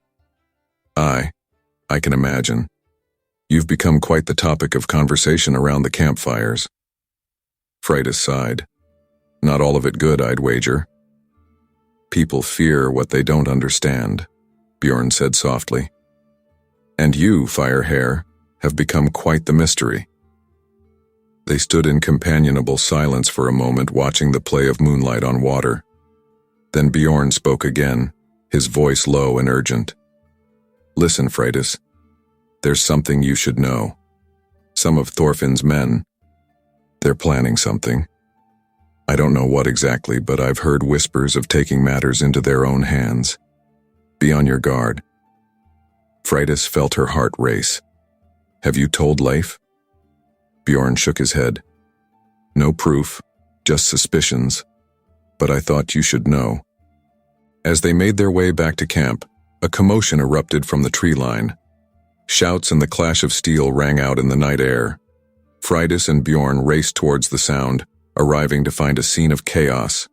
"Aye, I can imagine. You've become quite the topic of conversation around the campfires." Freydis sighed. "Not all of it good, I'd wager." "People fear what they don't understand," Bjorn said softly. "And you, Firehair, have become quite the mystery." They stood in companionable silence for a moment, watching the play of moonlight on water. Then Bjorn spoke again, his voice low and urgent. "Listen, Freydis. There's something you should know. Some of Thorfinn's men, they're planning something. I don't know what exactly, but I've heard whispers of taking matters into their own hands. Be on your guard." Freydis felt her heart race. "Have you told Leif?" Bjorn shook his head. "No proof, just suspicions, but I thought you should know." As they made their way back to camp, a commotion erupted from the tree line. Shouts and the clash of steel rang out in the night air. Freydis and Bjorn raced towards the sound, arriving to find a scene of chaos.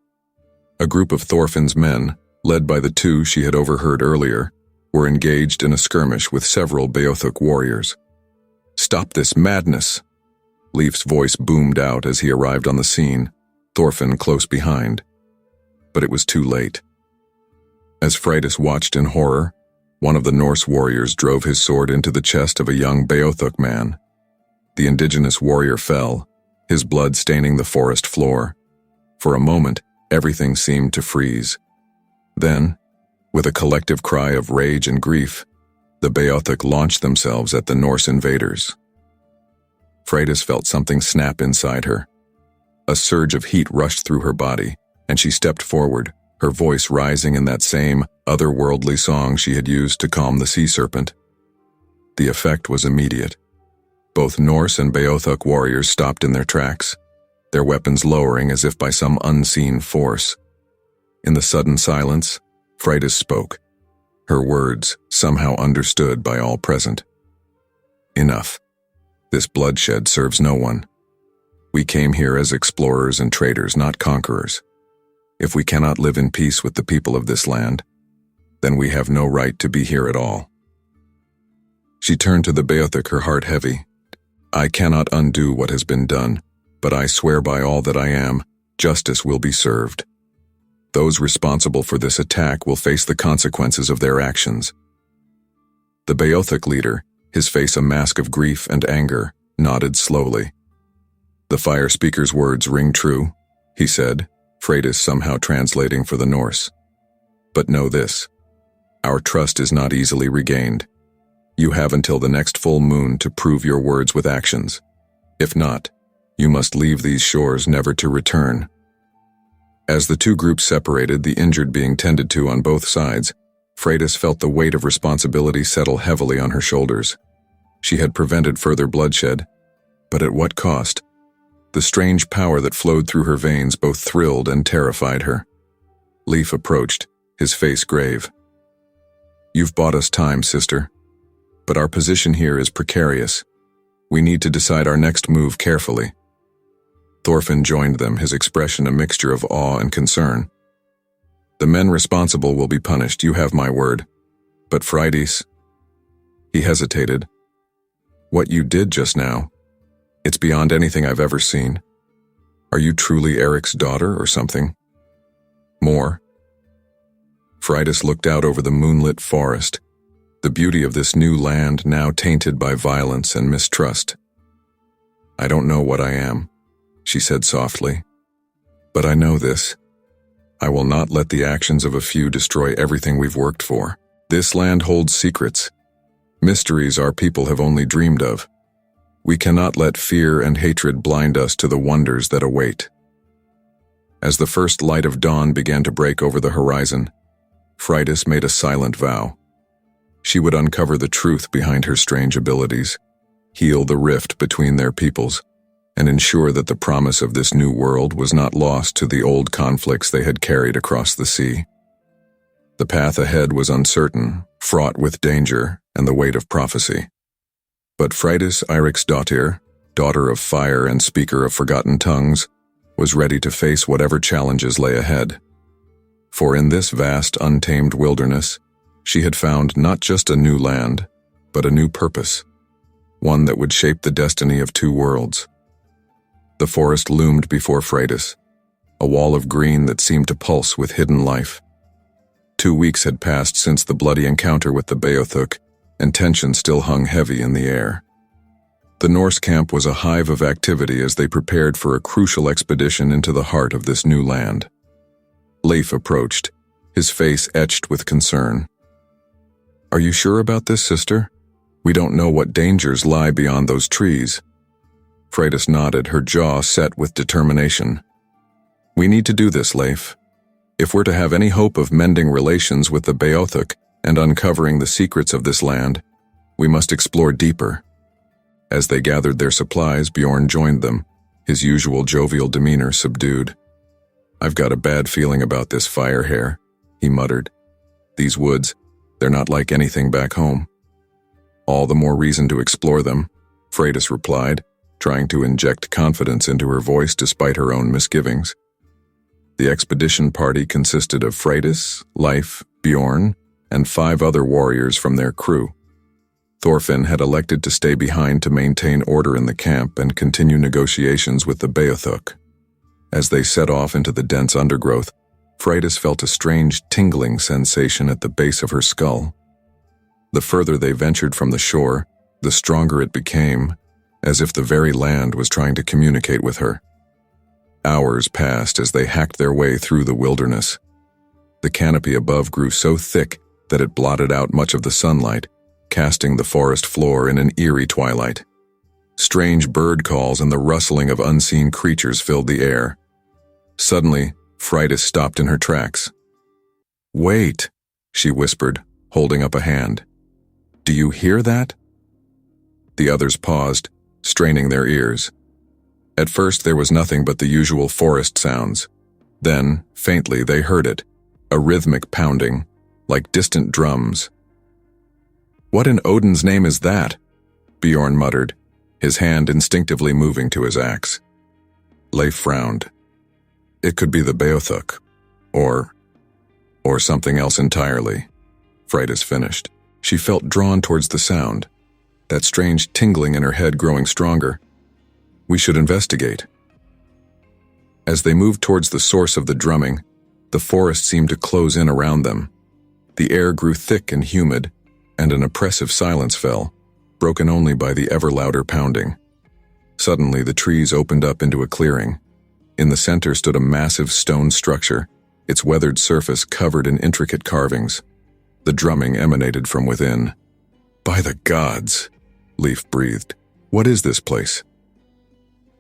A group of Thorfinn's men, led by the two she had overheard earlier, were engaged in a skirmish with several Beothuk warriors. "Stop this madness!" Leif's voice boomed out as he arrived on the scene, Thorfinn close behind. But it was too late. As Freydis watched in horror, one of the Norse warriors drove his sword into the chest of a young Beothuk man. The indigenous warrior fell, his blood staining the forest floor. For a moment, everything seemed to freeze. Then, With a collective cry of rage and grief, the Beothuk launched themselves at the Norse invaders. Freydis felt something snap inside her. A surge of heat rushed through her body, and she stepped forward, her voice rising in that same otherworldly song she had used to calm the sea serpent. The effect was immediate. Both Norse and Beothuk warriors stopped in their tracks, their weapons lowering as if by some unseen force. In the sudden silence, Freydis spoke, her words somehow understood by all present. Enough. This bloodshed serves no one. We came here as explorers and traders, not conquerors. If we cannot live in peace with the people of this land, then we have no right to be here at all. She turned to the Beothuk, her heart heavy. I cannot undo what has been done, but I swear by all that I am, justice will be served. Those responsible for this attack will face the consequences of their actions. The Beothuk leader, his face a mask of grief and anger, nodded slowly. The fire speaker's words ring true, he said, Freydis somehow translating for the Norse. But know this, our trust is not easily regained. You have until the next full moon to prove your words with actions. If not, you must leave these shores never to return. As the two groups separated, the injured being tended to on both sides, Freydis felt the weight of responsibility settle heavily on her shoulders. She had prevented further bloodshed, but at what cost? The strange power that flowed through her veins both thrilled and terrified her. Leif approached, his face grave. You've bought us time, sister. But our position here is precarious. We need to decide our next move carefully. Thorfinn joined them, his expression a mixture of awe and concern. The men responsible will be punished, you have my word. But Freydis... He hesitated. What you did just now, it's beyond anything I've ever seen. Are you truly Eric's daughter or something? More? Freydis looked out over the moonlit forest, the beauty of this new land now tainted by violence and mistrust. I don't know what I am, she said softly. But I know this. I will not let the actions of a few destroy everything we've worked for. This land holds secrets, mysteries our people have only dreamed of. We cannot let fear and hatred blind us to the wonders that await. As the first light of dawn began to break over the horizon, Freydis made a silent vow. She would uncover the truth behind her strange abilities, heal the rift between their peoples, and ensure that the promise of this new world was not lost to the old conflicts they had carried across the sea. The path ahead was uncertain, fraught with danger and the weight of prophecy. But Freydis Eiriksdottir, daughter of fire and speaker of forgotten tongues, was ready to face whatever challenges lay ahead. For in this vast, untamed wilderness, she had found not just a new land, but a new purpose, one that would shape the destiny of two worlds. The forest loomed before Freydis, a wall of green that seemed to pulse with hidden life. 2 weeks had passed since the bloody encounter with the Beothuk, and tension still hung heavy in the air. The Norse camp was a hive of activity as they prepared for a crucial expedition into the heart of this new land. Leif approached, his face etched with concern. Are you sure about this, sister? We don't know what dangers lie beyond those trees. Freydis nodded, her jaw set with determination. We need to do this, Leif. If we're to have any hope of mending relations with the Beothuk and uncovering the secrets of this land, we must explore deeper. As they gathered their supplies, Bjorn joined them, his usual jovial demeanor subdued. I've got a bad feeling about this fire hair, he muttered. These woods, they're not like anything back home. All the more reason to explore them, Freydis replied, trying to inject confidence into her voice despite her own misgivings. The expedition party consisted of Freydis, Leif, Bjorn, and 5 other warriors from their crew. Thorfinn had elected to stay behind to maintain order in the camp and continue negotiations with the Beothuk. As they set off into the dense undergrowth, Freydis felt a strange tingling sensation at the base of her skull. The further they ventured from the shore, the stronger it became, as if the very land was trying to communicate with her. Hours passed as they hacked their way through the wilderness. The canopy above grew so thick that it blotted out much of the sunlight, casting the forest floor in an eerie twilight. Strange bird calls and the rustling of unseen creatures filled the air. Suddenly, Friday stopped in her tracks. "Wait," she whispered, holding up a hand. "Do you hear that?" The others paused, straining their ears. At first there was nothing but the usual forest sounds. Then, faintly, they heard it, a rhythmic pounding, like distant drums. "What in Odin's name is that?" Bjorn muttered, his hand instinctively moving to his axe. Leif frowned. "It could be the Beothuk, or something else entirely." Freydis finished. She felt drawn towards the sound, that strange tingling in her head growing stronger. "We should investigate." As they moved towards the source of the drumming, the forest seemed to close in around them. The air grew thick and humid, and an oppressive silence fell, broken only by the ever louder pounding. Suddenly, the trees opened up into a clearing. In the center stood a massive stone structure, its weathered surface covered in intricate carvings. The drumming emanated from within. "By the gods," Leif breathed. "What is this place?"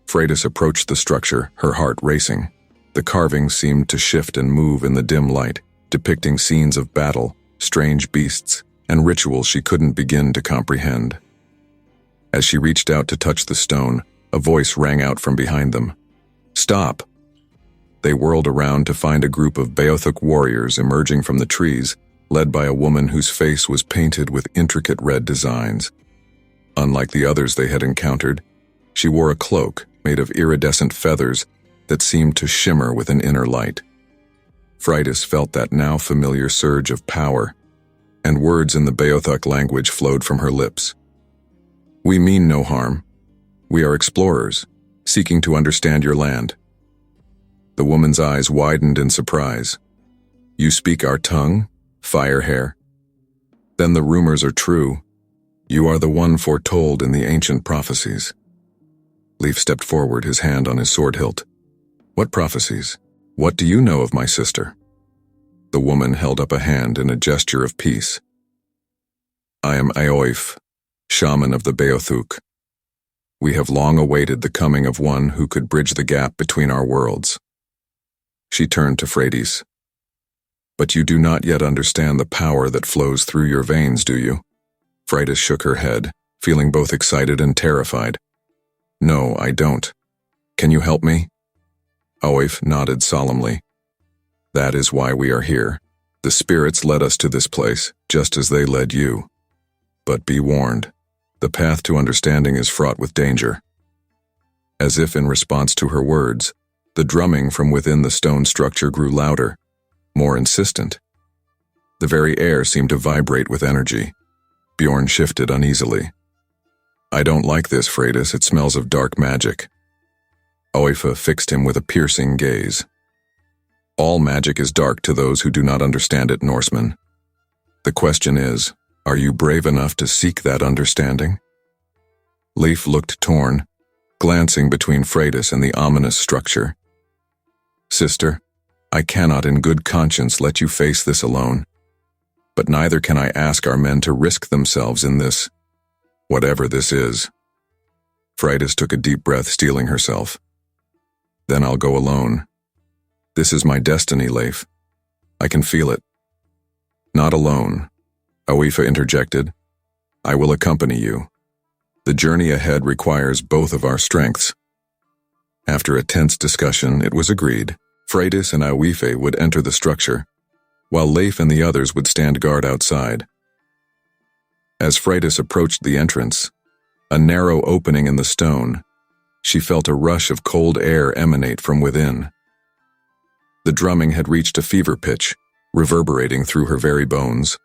Freydis approached the structure, her heart racing. The carvings seemed to shift and move in the dim light, depicting scenes of battle, strange beasts, and rituals she couldn't begin to comprehend. As she reached out to touch the stone, a voice rang out from behind them. "Stop!" They whirled around to find a group of Beothuk warriors emerging from the trees, led by a woman whose face was painted with intricate red designs. Unlike the others they had encountered, she wore a cloak made of iridescent feathers that seemed to shimmer with an inner light. Freydis felt that now familiar surge of power, and words in the Beothuk language flowed from her lips. "We mean no harm. We are explorers, seeking to understand your land." The woman's eyes widened in surprise. "You speak our tongue, Firehair? Then the rumors are true. You are the one foretold in the ancient prophecies." Leif stepped forward, his hand on his sword hilt. "What prophecies? What do you know of my sister?" The woman held up a hand in a gesture of peace. "I am Eoif, shaman of the Beothuk. We have long awaited the coming of one who could bridge the gap between our worlds." She turned to Freydis. "But you do not yet understand the power that flows through your veins, do you?" Freydis shook her head, feeling both excited and terrified. "No, I don't. Can you help me?" Eoif nodded solemnly. "That is why we are here. The spirits led us to this place, just as they led you. But be warned, the path to understanding is fraught with danger." As if in response to her words, the drumming from within the stone structure grew louder, more insistent. The very air seemed to vibrate with energy. Bjorn shifted uneasily. "I don't like this, Freydis. It smells of dark magic." Eoifa fixed him with a piercing gaze. "All magic is dark to those who do not understand it, Norseman. The question is, are you brave enough to seek that understanding?" Leif looked torn, glancing between Freydis and the ominous structure. "Sister, I cannot in good conscience let you face this alone. But neither can I ask our men to risk themselves in this, whatever this is." Freydis took a deep breath, steeling herself. "Then I'll go alone. This is my destiny, Leif. I can feel it." "Not alone," Eoifa interjected. "I will accompany you. The journey ahead requires both of our strengths." After a tense discussion, it was agreed Freydis and Eoifa would enter the structure, while Leif and the others would stand guard outside. As Freydis approached the entrance, a narrow opening in the stone, she felt a rush of cold air emanate from within. The drumming had reached a fever pitch, reverberating through her very bones.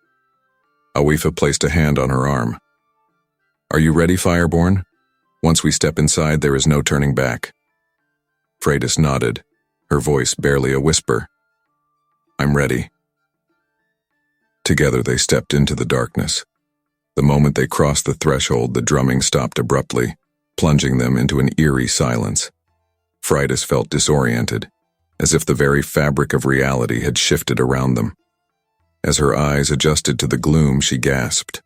Eoifa placed a hand on her arm. "Are you ready, Fireborn? Once we step inside, there is no turning back." Freydis nodded, her voice barely a whisper. "I'm ready." Together they stepped into the darkness. The moment they crossed the threshold, the drumming stopped abruptly, plunging them into an eerie silence. Freydis felt disoriented. as if the very fabric of reality had shifted around them. As her eyes adjusted to the gloom, she gasped.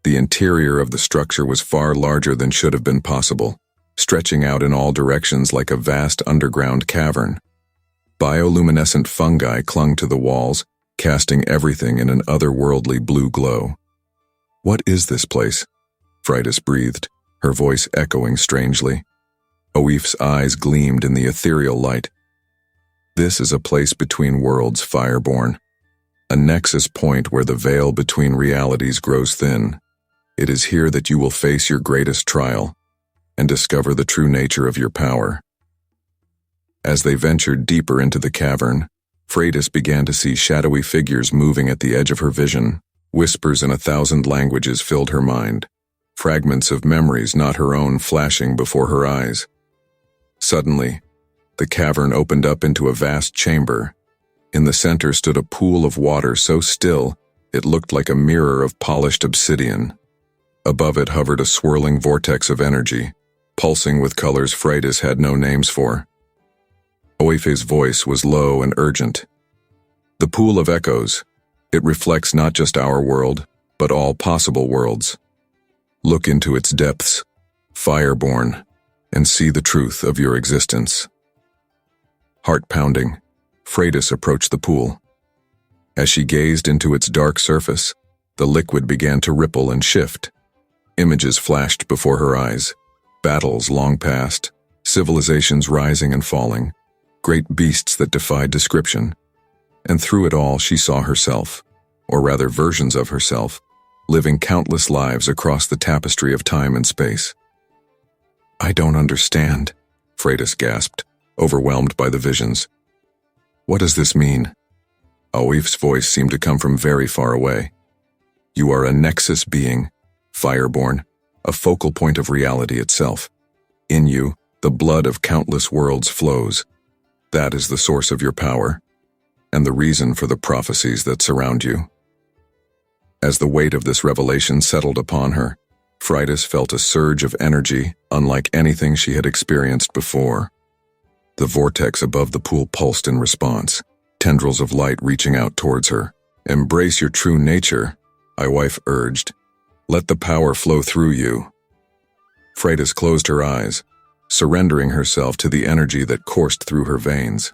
The interior of the structure was far larger than should have been possible, stretching out in all directions like a vast underground cavern. Bioluminescent fungi clung to the walls, casting everything in an otherworldly blue glow. "What is this place?" Fridas breathed, her voice echoing strangely. Oif's eyes gleamed in the ethereal light. "This is a place between worlds, Fireborn. A nexus point where the veil between realities grows thin. It is here that you will face your greatest trial and discover the true nature of your power." As they ventured deeper into the cavern, Freydis began to see shadowy figures moving at the edge of her vision. Whispers in 1,000 languages filled her mind, fragments of memories not her own flashing before her eyes. Suddenly, the cavern opened up into a vast chamber. In the center stood a pool of water so still it looked like a mirror of polished obsidian. Above it hovered a swirling vortex of energy, pulsing with colors Freydis had no names for. Oife's voice was low and urgent. "The pool of echoes. It reflects not just our world, but all possible worlds. Look into its depths, Fireborn, and see the truth of your existence." Heart-pounding, Freydis approached the pool. As she gazed into its dark surface, the liquid began to ripple and shift. Images flashed before her eyes, battles long past, civilizations rising and falling, great beasts that defied description. And through it all she saw herself, or rather versions of herself, living countless lives across the tapestry of time and space. "I don't understand," Freydis gasped, overwhelmed by the visions. "What does this mean?" Oif's voice seemed to come from very far away. "You are a nexus being, Fireborn, a focal point of reality itself. In you, the blood of countless worlds flows. That is the source of your power, and the reason for the prophecies that surround you." As the weight of this revelation settled upon her, Freydis felt a surge of energy unlike anything she had experienced before. The vortex above the pool pulsed in response, tendrils of light reaching out towards her. "Embrace your true nature," Oif urged. "Let the power flow through you." Freydis closed her eyes, surrendering herself to the energy that coursed through her veins.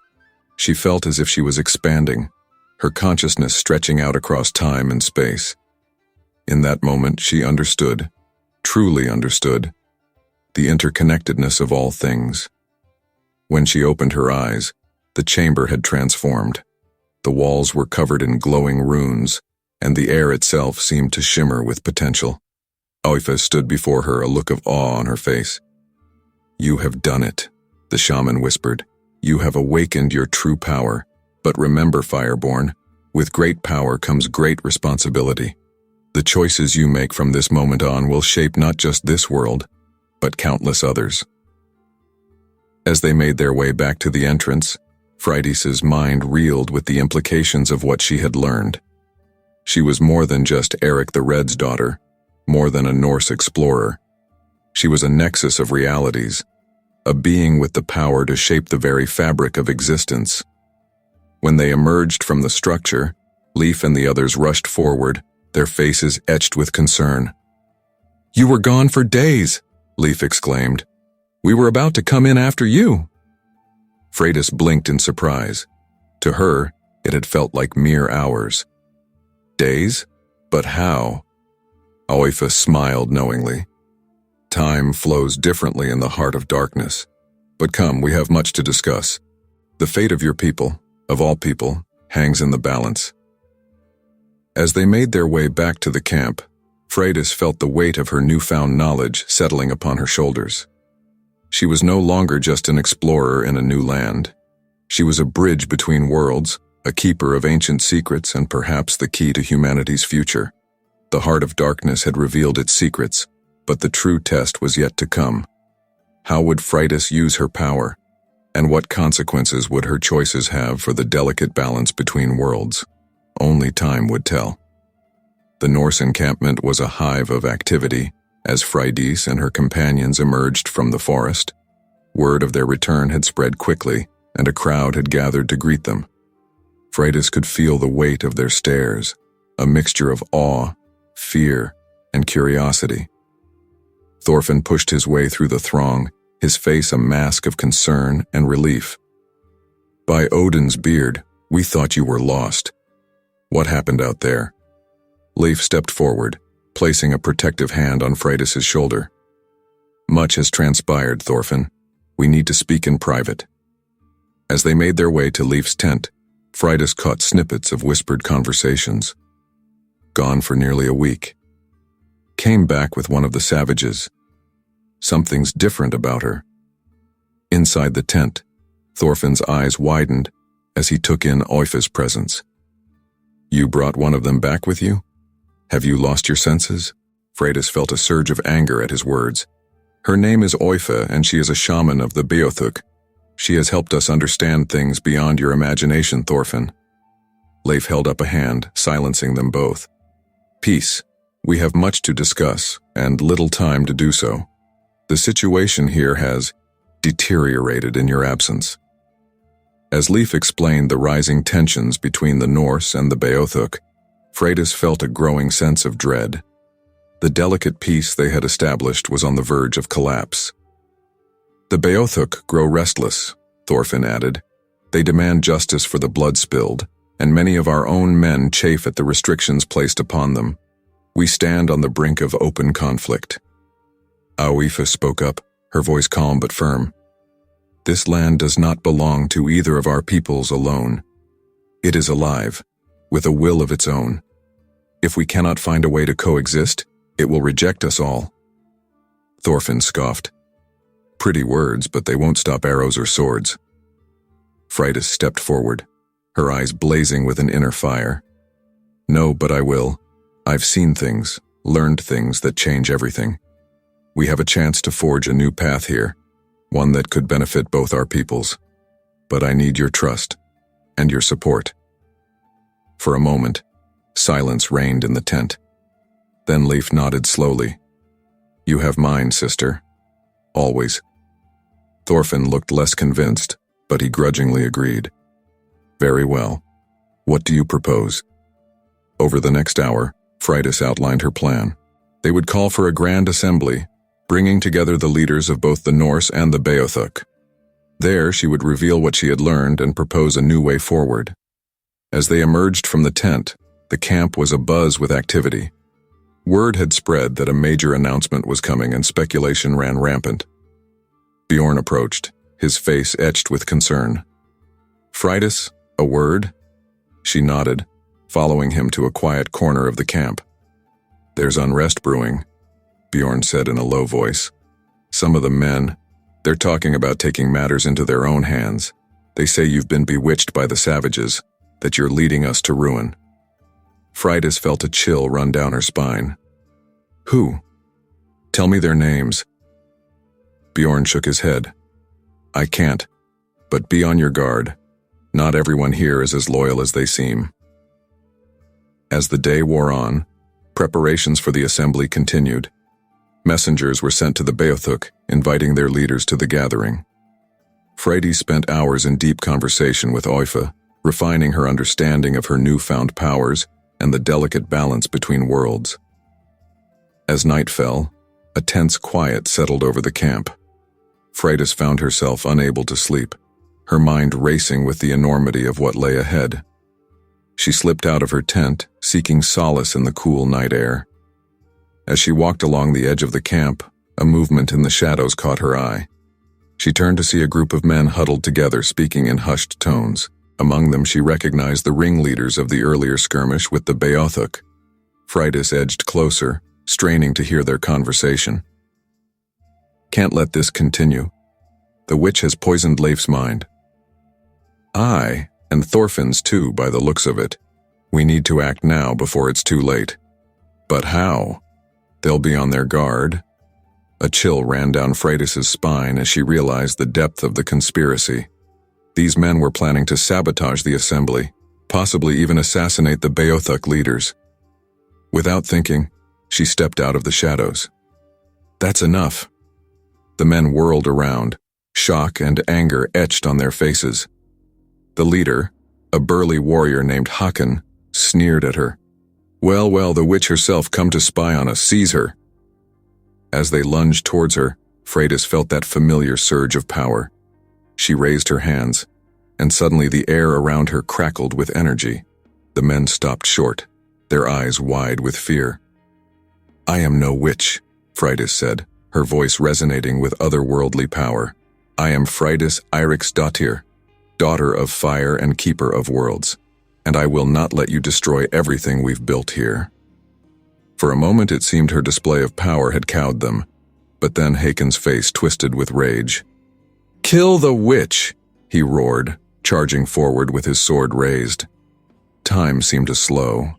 She felt as if she was expanding, her consciousness stretching out across time and space. In that moment, she understood, truly understood, the interconnectedness of all things. When she opened her eyes, the chamber had transformed. The walls were covered in glowing runes, and the air itself seemed to shimmer with potential. Oifa stood before her, a look of awe on her face. "You have done it," the shaman whispered. "You have awakened your true power. But remember, Fireborn, with great power comes great responsibility. The choices you make from this moment on will shape not just this world, but countless others." As they made their way back to the entrance, Freydis's mind reeled with the implications of what she had learned. She was more than just Eric the Red's daughter, more than a Norse explorer. She was a nexus of realities, a being with the power to shape the very fabric of existence. When they emerged from the structure, Leif and the others rushed forward, their faces etched with concern. "You were gone for days," Leif exclaimed. "We were about to come in after you." Freydis blinked in surprise. To her, it had felt like mere hours. Days? But how? Oifa smiled knowingly. Time flows differently in the heart of darkness. But come, we have much to discuss. The fate of your people, of all people, hangs in the balance. As they made their way back to the camp, Freydis felt the weight of her newfound knowledge settling upon her shoulders. She was no longer just an explorer in a new land. She was a bridge between worlds, a keeper of ancient secrets, and perhaps the key to humanity's future. The heart of darkness had revealed its secrets, but the true test was yet to come. How would Freydis use her power, and what consequences would her choices have for the delicate balance between worlds? Only time would tell. The Norse encampment was a hive of activity as Freydis and her companions emerged from the forest. Word of their return had spread quickly, and a crowd had gathered to greet them. Freydis could feel the weight of their stares, a mixture of awe, fear, and curiosity. Thorfinn pushed his way through the throng, his face a mask of concern and relief. "By Odin's beard, we thought you were lost. What happened out there?" Leif stepped forward, placing a protective hand on Freydis' shoulder. "Much has transpired, Thorfinn. We need to speak in private." As they made their way to Leif's tent, Freydis caught snippets of whispered conversations. Gone for nearly a week. Came back with one of the savages. Something's different about her. Inside the tent, Thorfinn's eyes widened as he took in Oyfa's presence. "You brought one of them back with you? Have you lost your senses?" Freydis felt a surge of anger at his words. "Her name is Oyfa, and she is a shaman of the Beothuk. She has helped us understand things beyond your imagination, Thorfinn." Leif held up a hand, silencing them both. "Peace. We have much to discuss, and little time to do so. The situation here has deteriorated in your absence." As Leif explained the rising tensions between the Norse and the Beothuk, Freydis felt a growing sense of dread. The delicate peace they had established was on the verge of collapse. "The Beothuk grow restless," Thorfinn added. "They demand justice for the blood spilled, and many of our own men chafe at the restrictions placed upon them. We stand on the brink of open conflict." Oyfa spoke up, her voice calm but firm. "This land does not belong to either of our peoples alone. It is alive, with a will of its own. If we cannot find a way to coexist, it will reject us all." Thorfinn scoffed. "Pretty words, but they won't stop arrows or swords." Freydis stepped forward, her eyes blazing with an inner fire. "No, but I will. I've seen things, learned things that change everything. We have a chance to forge a new path here, one that could benefit both our peoples. But I need your trust, and your support." For a moment, silence reigned in the tent. Then Leif nodded slowly. "You have mine, sister. Always." Thorfinn looked less convinced, but he grudgingly agreed. "Very well. What do you propose?" Over the next hour, Freydis outlined her plan. They would call for a grand assembly, bringing together the leaders of both the Norse and the Beothuk. There, she would reveal what she had learned and propose a new way forward. As they emerged from the tent, the camp was abuzz with activity. Word had spread that a major announcement was coming, and speculation ran rampant. Bjorn approached, his face etched with concern. "Freydis, a word?" She nodded, following him to a quiet corner of the camp. "There's unrest brewing," Bjorn said in a low voice. "Some of the men, they're talking about taking matters into their own hands. They say you've been bewitched by the savages, that you're leading us to ruin." Freydis felt a chill run down her spine. "Who? Tell me their names." Bjorn shook his head. "I can't, but be on your guard. Not everyone here is as loyal as they seem." As the day wore on, preparations for the assembly continued. Messengers were sent to the Beothuk, inviting their leaders to the gathering. Freydis spent hours in deep conversation with Oyfa, refining her understanding of her newfound powers and the delicate balance between worlds. As night fell, a tense quiet settled over the camp. Freydis found herself unable to sleep, her mind racing with the enormity of what lay ahead. She slipped out of her tent, seeking solace in the cool night air. As she walked along the edge of the camp, a movement in the shadows caught her eye. She turned to see a group of men huddled together, speaking in hushed tones. Among them, she recognized the ringleaders of the earlier skirmish with the Beothuk. Freydis edged closer, straining to hear their conversation. "Can't let this continue. The witch has poisoned Leif's mind. Aye, and Thorfinn's too, by the looks of it. We need to act now before it's too late." "But how? They'll be on their guard." A chill ran down Freydis' spine as she realized the depth of the conspiracy. These men were planning to sabotage the assembly, possibly even assassinate the Beothuk leaders. Without thinking, she stepped out of the shadows. "That's enough." The men whirled around, Shock and anger etched on their faces. The leader, a burly warrior named Håkon, sneered at her. Well, well, the witch herself come to spy on us, seize her. As they lunged towards her, Freydis felt that familiar surge of power. She raised her hands, and suddenly the air around her crackled with energy. The men stopped short, their eyes wide with fear. I am no witch, Freydis said, her voice resonating with otherworldly power. I am Freydis Eiriksdottir, daughter of fire and keeper of worlds, and I will not let you destroy everything we've built here. For a moment it seemed her display of power had cowed them, but then Hakon's face twisted with rage. Kill the witch, he roared, charging forward with his sword raised. Time seemed to slow.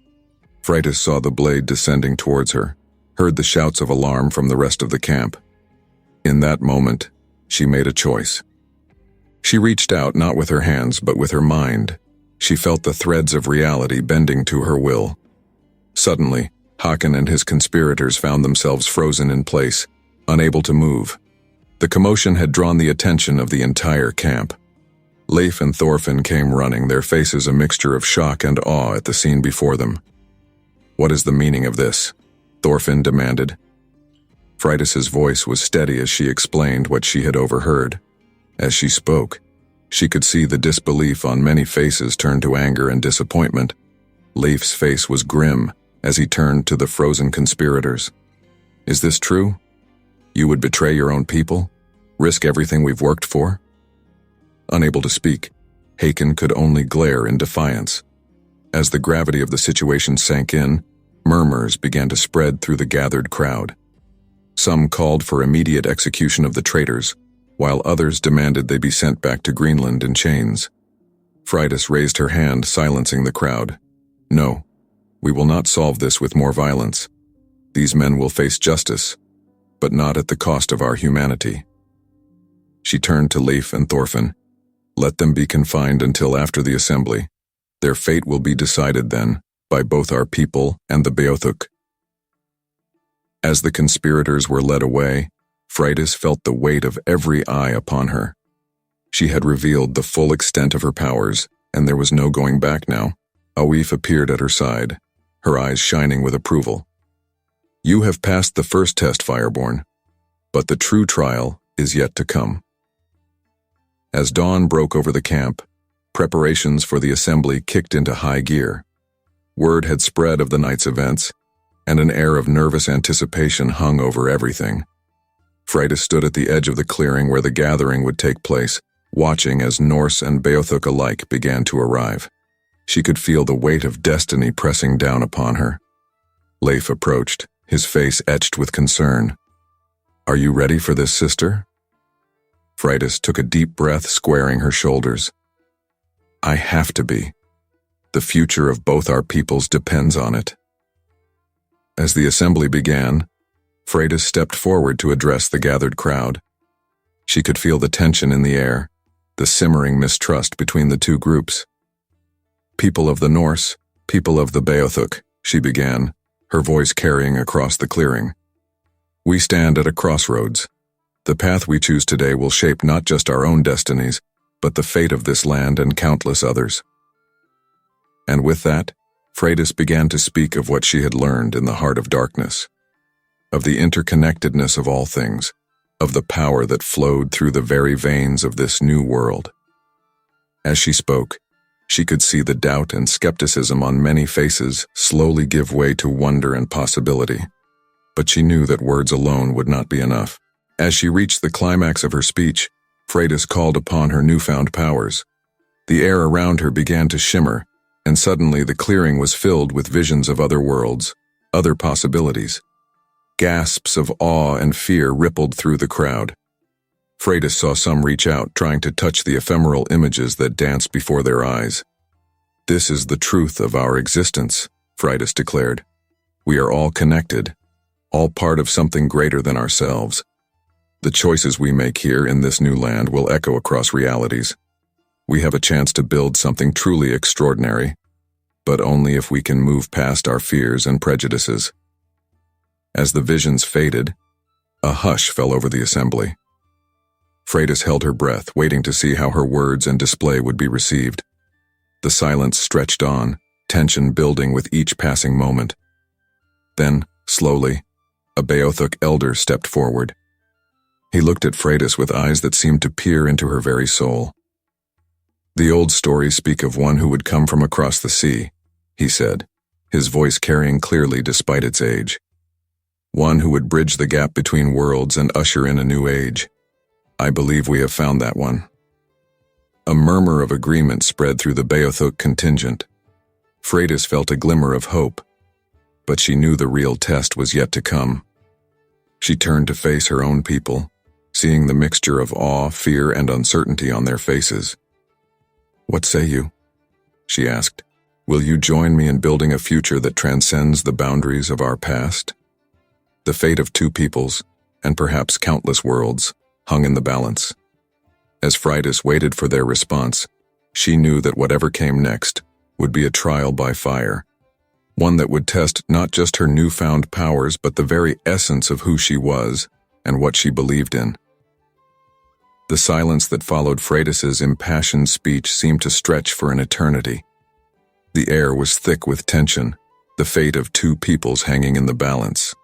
Freydis saw the blade descending towards her, heard the shouts of alarm from the rest of the camp. In that moment, she made a choice. She reached out not with her hands but with her mind. She felt the threads of reality bending to her will. Suddenly, Håkon and his conspirators found themselves frozen in place, unable to move. The commotion had drawn the attention of the entire camp. Leif and Thorfinn came running, their faces a mixture of shock and awe at the scene before them. What is the meaning of this? Thorfinn demanded. Freydis's voice was steady as she explained what she had overheard. As she spoke, she could see the disbelief on many faces turn to anger and disappointment. Leif's face was grim as he turned to the frozen conspirators. Is this true? You would betray your own people? Risk everything we've worked for? Unable to speak, Hakon could only glare in defiance. As the gravity of the situation sank in, murmurs began to spread through the gathered crowd. Some called for immediate execution of the traitors, while others demanded they be sent back to Greenland in chains. Freydis raised her hand, silencing the crowd. No, we will not solve this with more violence. These men will face justice, but not at the cost of our humanity. She turned to Leif and Thorfinn. Let them be confined until after the assembly. Their fate will be decided then, by both our people and the Beothuk. As the conspirators were led away, Freydis felt the weight of every eye upon her. She had revealed the full extent of her powers, and there was no going back now. Awif appeared at her side, her eyes shining with approval. You have passed the first test, Fireborn, but the true trial is yet to come. As dawn broke over the camp, preparations for the assembly kicked into high gear. Word had spread of the night's events, and an air of nervous anticipation hung over everything. Freydis stood at the edge of the clearing where the gathering would take place, watching as Norse and Beothuk alike began to arrive. She could feel the weight of destiny pressing down upon her. Leif approached, his face etched with concern. Are you ready for this, sister? Freydis took a deep breath, squaring her shoulders. I have to be. The future of both our peoples depends on it. As the assembly began, Freydis stepped forward to address the gathered crowd. She could feel the tension in the air, the simmering mistrust between the two groups. People of the Norse, people of the Beothuk, she began, her voice carrying across the clearing. We stand at a crossroads. The path we choose today will shape not just our own destinies, but the fate of this land and countless others. And with that, Freydis began to speak of what she had learned in the heart of darkness, of the interconnectedness of all things, of the power that flowed through the very veins of this new world. As she spoke, she could see the doubt and skepticism on many faces slowly give way to wonder and possibility. But she knew that words alone would not be enough. As she reached the climax of her speech, Freydis called upon her newfound powers. The air around her began to shimmer, and suddenly the clearing was filled with visions of other worlds, other possibilities. Gasps of awe and fear rippled through the crowd. Freydis saw some reach out, trying to touch the ephemeral images that danced before their eyes. This is the truth of our existence, Freydis declared. We are all connected, all part of something greater than ourselves. The choices we make here in this new land will echo across realities. We have a chance to build something truly extraordinary, but only if we can move past our fears and prejudices. As the visions faded, a hush fell over the assembly. Freydis held her breath, waiting to see how her words and display would be received. The silence stretched on, tension building with each passing moment. Then, slowly, a Beothuk elder stepped forward. He looked at Freydis with eyes that seemed to peer into her very soul. "The old stories speak of one who would come from across the sea," he said, his voice carrying clearly despite its age. "One who would bridge the gap between worlds and usher in a new age. I believe we have found that one." A murmur of agreement spread through the Beothuk contingent. Freydis felt a glimmer of hope, but she knew the real test was yet to come. She turned to face her own people, seeing the mixture of awe, fear, and uncertainty on their faces. "What say you?" she asked. "Will you join me in building a future that transcends the boundaries of our past?" The fate of two peoples, and perhaps countless worlds, hung in the balance. As Freydis waited for their response, she knew that whatever came next would be a trial by fire, one that would test not just her newfound powers but the very essence of who she was and what she believed in. The silence that followed Freydis's impassioned speech seemed to stretch for an eternity. The air was thick with tension, the fate of two peoples hanging in the balance.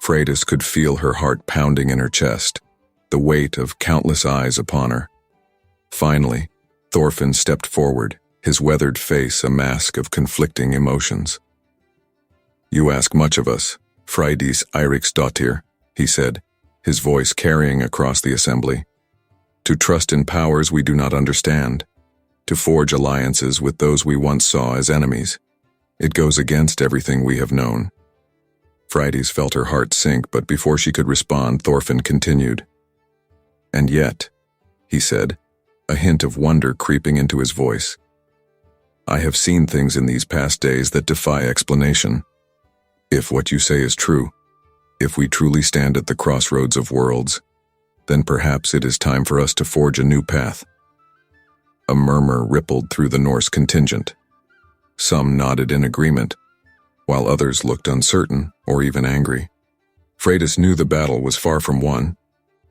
Freydis could feel her heart pounding in her chest, the weight of countless eyes upon her. Finally, Thorfinn stepped forward, his weathered face a mask of conflicting emotions. "You ask much of us, Freydis Eiriksdottir," he said, his voice carrying across the assembly. "To trust in powers we do not understand, to forge alliances with those we once saw as enemies. It goes against everything we have known." Freydis felt her heart sink, but before she could respond, Thorfinn continued. "And yet," he said, a hint of wonder creeping into his voice, "I have seen things in these past days that defy explanation. If what you say is true, if we truly stand at the crossroads of worlds, then perhaps it is time for us to forge a new path." A murmur rippled through the Norse contingent. Some nodded in agreement, while others looked uncertain or even angry. Freydis knew the battle was far from won.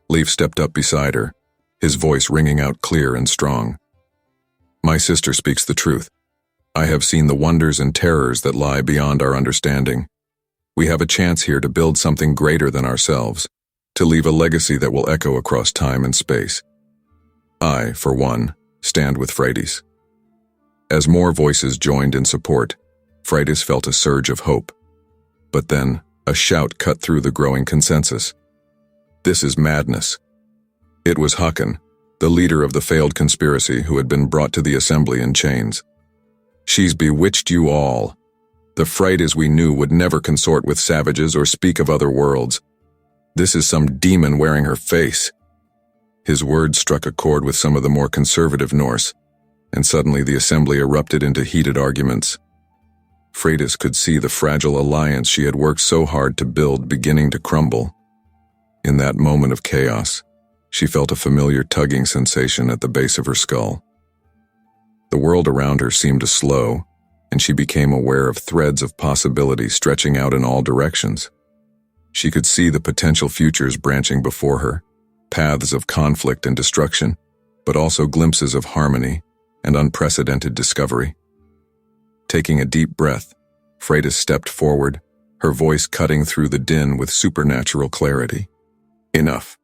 Leif stepped up beside her, his voice ringing out clear and strong. "My sister speaks the truth. I have seen the wonders and terrors that lie beyond our understanding. We have a chance here to build something greater than ourselves, to leave a legacy that will echo across time and space. I, for one, stand with Freydis." As more voices joined in support, Freydis felt a surge of hope. But then, a shout cut through the growing consensus. "This is madness." It was Håkon, the leader of the failed conspiracy, who had been brought to the assembly in chains. "She's bewitched you all. The Freydis we knew would never consort with savages or speak of other worlds. This is some demon wearing her face." His words struck a chord with some of the more conservative Norse, and suddenly the assembly erupted into heated arguments. Freydis could see the fragile alliance she had worked so hard to build beginning to crumble. In that moment of chaos, she felt a familiar tugging sensation at the base of her skull. The world around her seemed to slow, and she became aware of threads of possibility stretching out in all directions. She could see the potential futures branching before her, paths of conflict and destruction, but also glimpses of harmony and unprecedented discovery. Taking a deep breath, Freydis stepped forward, her voice cutting through the din with supernatural clarity. "Enough."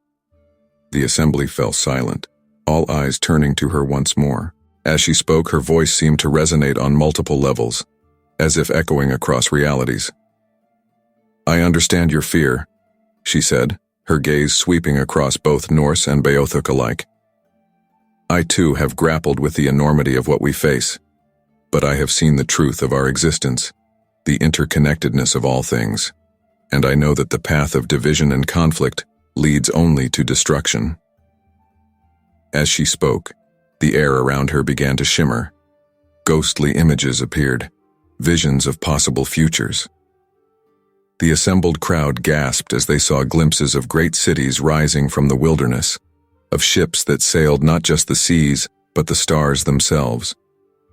The assembly fell silent, all eyes turning to her once more. As she spoke, her voice seemed to resonate on multiple levels, as if echoing across realities. "I understand your fear," she said, her gaze sweeping across both Norse and Beothuk alike. "I too have grappled with the enormity of what we face, but I have seen the truth of our existence, the interconnectedness of all things, and I know that the path of division and conflict leads only to destruction." As she spoke, the air around her began to shimmer. Ghostly images appeared, visions of possible futures. The assembled crowd gasped as they saw glimpses of great cities rising from the wilderness, of ships that sailed not just the seas, but the stars themselves,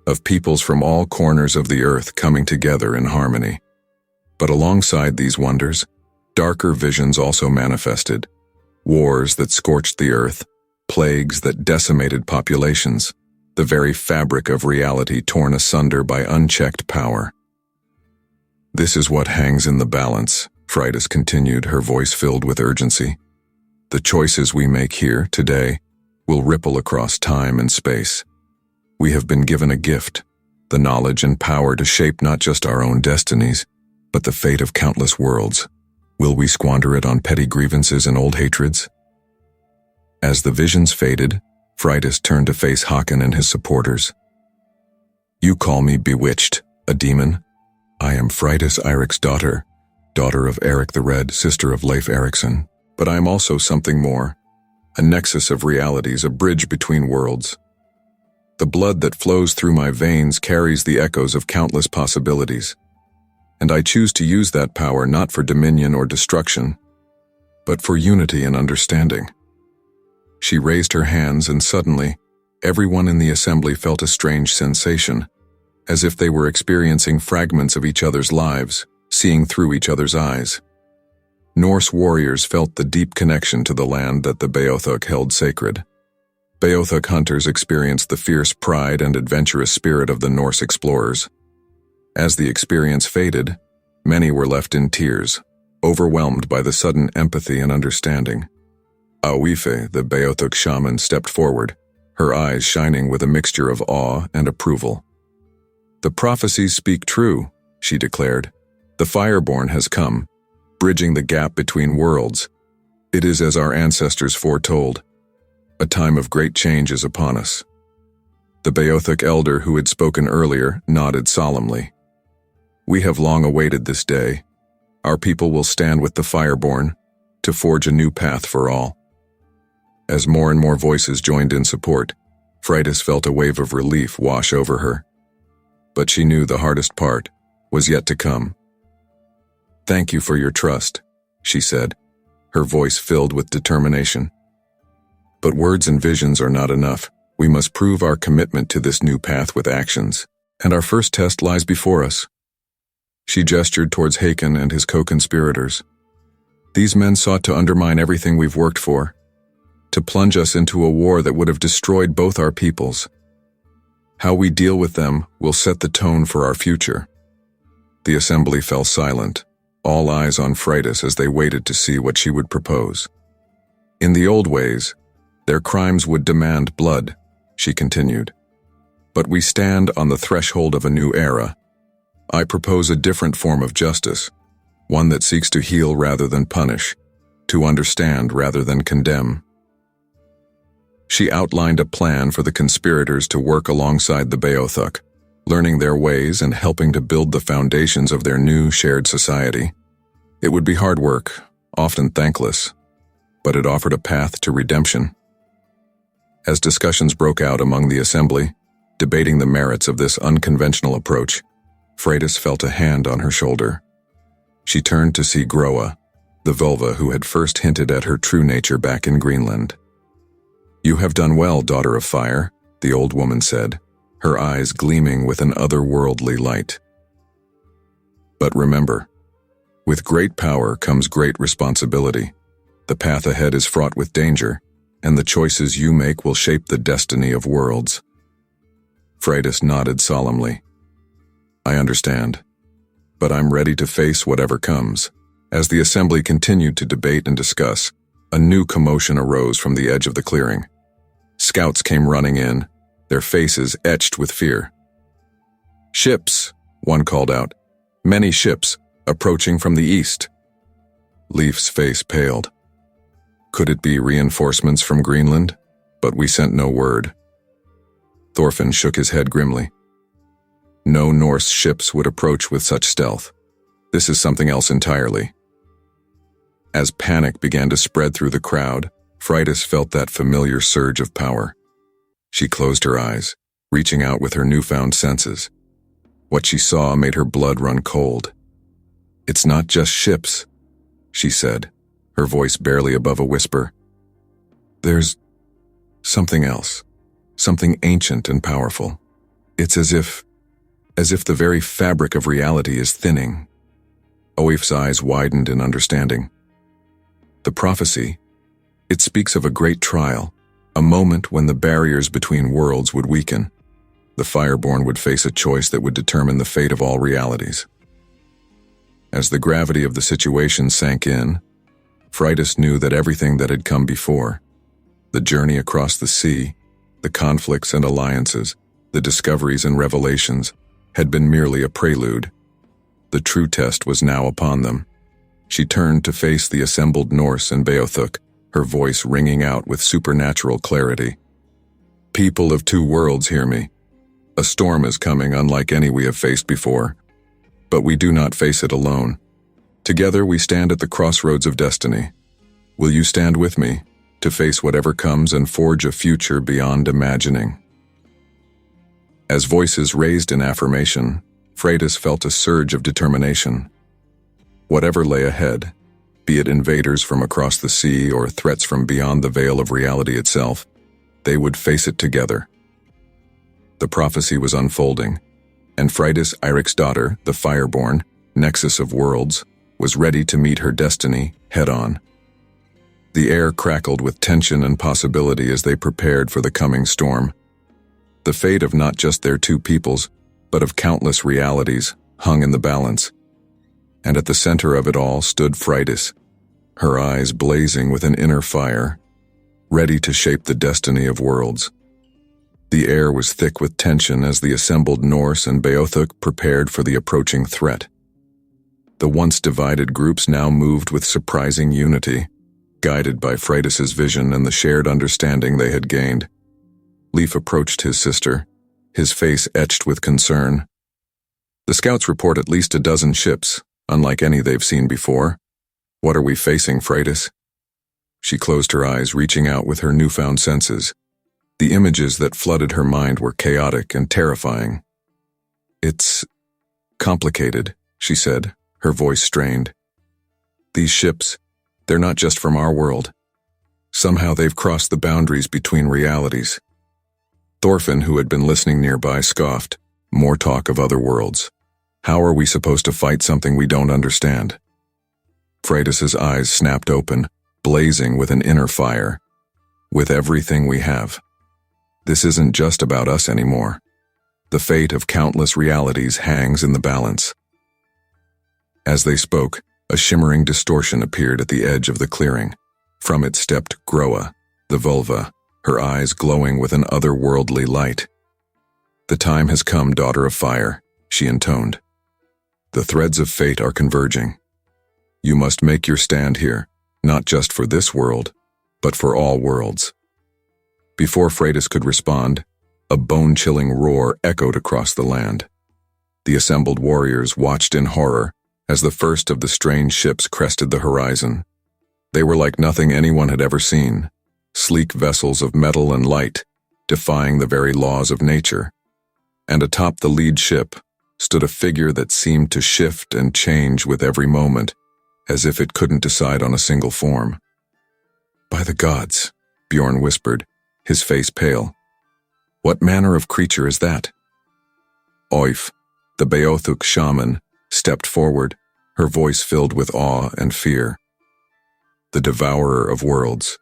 of peoples from all corners of the earth coming together in harmony. But alongside these wonders, darker visions also manifested, wars that scorched the earth, plagues that decimated populations, the very fabric of reality torn asunder by unchecked power. This is what hangs in the balance, Fridas continued, her voice filled with urgency. The choices we make here, today, will ripple across time and space. We have been given a gift, the knowledge and power to shape not just our own destinies, but the fate of countless worlds. Will we squander it on petty grievances and old hatreds? As the visions faded, Fridas turned to face Håkon and his supporters. You call me bewitched, a demon? I am Fridas Eirik's daughter of Eric the Red, sister of Leif Erikson. But I am also something more, a nexus of realities, a bridge between worlds. The blood that flows through my veins carries the echoes of countless possibilities, and I choose to use that power not for dominion or destruction, but for unity and understanding. She raised her hands, and suddenly, everyone in the assembly felt a strange sensation, as if they were experiencing fragments of each other's lives, seeing through each other's eyes. Norse warriors felt the deep connection to the land that the Beothuk held sacred. Beothuk hunters experienced the fierce pride and adventurous spirit of the Norse explorers. As the experience faded, many were left in tears, overwhelmed by the sudden empathy and understanding. Aoife, the Beothuk shaman, stepped forward, her eyes shining with a mixture of awe and approval. The prophecies speak true, she declared. The Fireborn has come, bridging the gap between worlds. It is as our ancestors foretold. A time of great change is upon us. The Beothuk elder who had spoken earlier nodded solemnly. We have long awaited this day. Our people will stand with the Fireborn to forge a new path for all. As more and more voices joined in support, Fridas felt a wave of relief wash over her. But she knew the hardest part was yet to come. Thank you for your trust, she said, her voice filled with determination. But words and visions are not enough. We must prove our commitment to this new path with actions, and our first test lies before us. She gestured towards Håkon and his co-conspirators. These men sought to undermine everything we've worked for, to plunge us into a war that would have destroyed both our peoples. How we deal with them will set the tone for our future. The assembly fell silent, all eyes on Fridas as they waited to see what she would propose. In the old ways, their crimes would demand blood, she continued. But we stand on the threshold of a new era. I propose a different form of justice, one that seeks to heal rather than punish, to understand rather than condemn. She outlined a plan for the conspirators to work alongside the Beothuk, learning their ways and helping to build the foundations of their new shared society. It would be hard work, often thankless, but it offered a path to redemption. As discussions broke out among the assembly, debating the merits of this unconventional approach, Fridas felt a hand on her shoulder. She turned to see Groa, the Vulva who had first hinted at her true nature back in Greenland. You have done well, daughter of fire, the old woman said, her eyes gleaming with an otherworldly light. But remember, with great power comes great responsibility. The path ahead is fraught with danger, and the choices you make will shape the destiny of worlds. Fridas nodded solemnly. I understand, but I'm ready to face whatever comes. As the assembly continued to debate and discuss, a new commotion arose from the edge of the clearing. Scouts came running in, their faces etched with fear. Ships, one called out. Many ships, approaching from the east. Leif's face paled. Could it be reinforcements from Greenland? But we sent no word. Thorfinn shook his head grimly. No Norse ships would approach with such stealth. This is something else entirely. As panic began to spread through the crowd, Fridas felt that familiar surge of power. She closed her eyes, reaching out with her newfound senses. What she saw made her blood run cold. It's not just ships, she said, her voice barely above a whisper. There's something else, something ancient and powerful. It's as if the very fabric of reality is thinning. Oif's eyes widened in understanding. The prophecy, it speaks of a great trial, A moment when the barriers between worlds would weaken. The Fireborn would face a choice that would determine the fate of all realities. As the gravity of the situation sank in, Freydis knew that everything that had come before, the journey across the sea, the conflicts and alliances, the discoveries and revelations, had been merely a prelude. The true test was now upon them. She turned to face the assembled Norse and Beothuk, her voice ringing out with supernatural clarity. "People of two worlds, hear me. A storm is coming unlike any we have faced before. But we do not face it alone. Together we stand at the crossroads of destiny. Will you stand with me to face whatever comes and forge a future beyond imagining?" As voices raised in affirmation, Freydis felt a surge of determination. Whatever lay ahead, be it invaders from across the sea or threats from beyond the veil of reality itself, they would face it together. The prophecy was unfolding, and Freydis Eirik's daughter, the Fireborn, Nexus of Worlds, was ready to meet her destiny head-on. The air crackled with tension and possibility as they prepared for the coming storm. The fate of not just their two peoples, but of countless realities, hung in the balance. And at the center of it all stood Freydis, her eyes blazing with an inner fire, ready to shape the destiny of worlds. The air was thick with tension as the assembled Norse and Beothuk prepared for the approaching threat. The once divided groups now moved with surprising unity, guided by Freydis's vision and the shared understanding they had gained. Leif approached his sister, his face etched with concern. "The scouts report at least a dozen ships, unlike any they've seen before. What are we facing, Freydis?" She closed her eyes, reaching out with her newfound senses. The images that flooded her mind were chaotic and terrifying. "It's complicated," she said, her voice strained. "These ships, they're not just from our world. Somehow they've crossed the boundaries between realities." Thorfinn, who had been listening nearby, scoffed. "More talk of other worlds. How are we supposed to fight something we don't understand?" Freydis's eyes snapped open, blazing with an inner fire. "With everything we have. This isn't just about us anymore. The fate of countless realities hangs in the balance." As they spoke, a shimmering distortion appeared at the edge of the clearing. From it stepped Groa, the vulva, her eyes glowing with an otherworldly light. "The time has come, daughter of fire," she intoned. "The threads of fate are converging. You must make your stand here, not just for this world, but for all worlds." Before Freydis could respond, a bone-chilling roar echoed across the land. The assembled warriors watched in horror as the first of the strange ships crested the horizon. They were like nothing anyone had ever seen, sleek vessels of metal and light, defying the very laws of nature. And atop the lead ship stood a figure that seemed to shift and change with every moment, as if it couldn't decide on a single form. "By the gods," Bjorn whispered, his face pale. "What manner of creature is that?" Oif, the Beothuk shaman, stepped forward, her voice filled with awe and fear. "The devourer of worlds.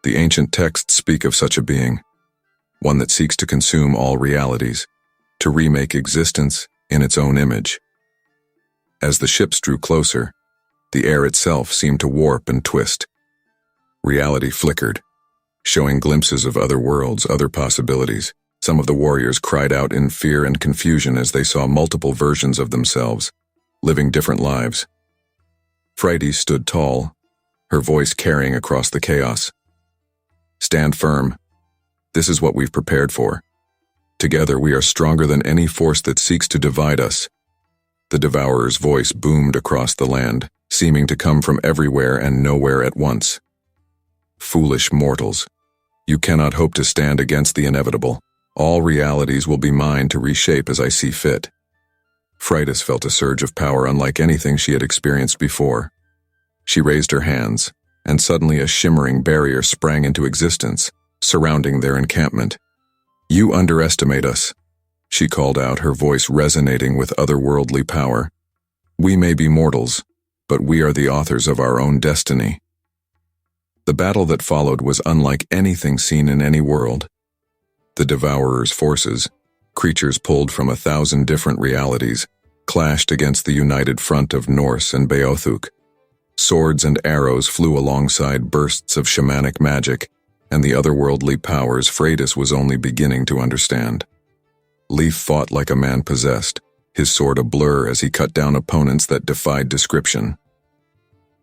The ancient texts speak of such a being, one that seeks to consume all realities, to remake existence in its own image." As the ships drew closer, the air itself seemed to warp and twist. Reality flickered, showing glimpses of other worlds, other possibilities. Some of the warriors cried out in fear and confusion as they saw multiple versions of themselves, living different lives. Freydis stood tall, her voice carrying across the chaos. "Stand firm. This is what we've prepared for. Together we are stronger than any force that seeks to divide us." The Devourer's voice boomed across the land, seeming to come from everywhere and nowhere at once. "Foolish mortals. You cannot hope to stand against the inevitable. All realities will be mine to reshape as I see fit." Freydis felt a surge of power unlike anything she had experienced before. She raised her hands, and suddenly a shimmering barrier sprang into existence, surrounding their encampment. "You underestimate us," she called out, her voice resonating with otherworldly power. "We may be mortals, but we are the authors of our own destiny." The battle that followed was unlike anything seen in any world. The Devourer's forces, creatures pulled from 1,000 different realities, clashed against the united front of Norse and Beothuk. Swords and arrows flew alongside bursts of shamanic magic, and the otherworldly powers Freydis was only beginning to understand. Leif fought like a man possessed, his sword a blur as he cut down opponents that defied description.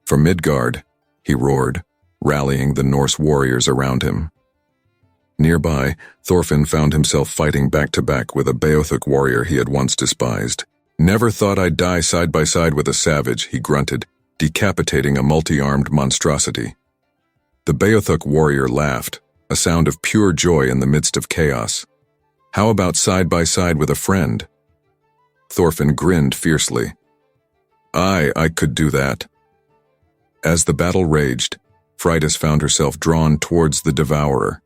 For Midgard, he roared, rallying the Norse warriors around him. Nearby, Thorfinn found himself fighting back-to-back with a Beothuk warrior he had once despised. "Never thought I'd die side by side with a savage," he grunted, decapitating a multi-armed monstrosity. The Beothuk warrior laughed, a sound of pure joy in the midst of chaos. "How about side by side with a friend?" Thorfinn grinned fiercely. I could do that." As the battle raged, Freydis found herself drawn towards the Devourer.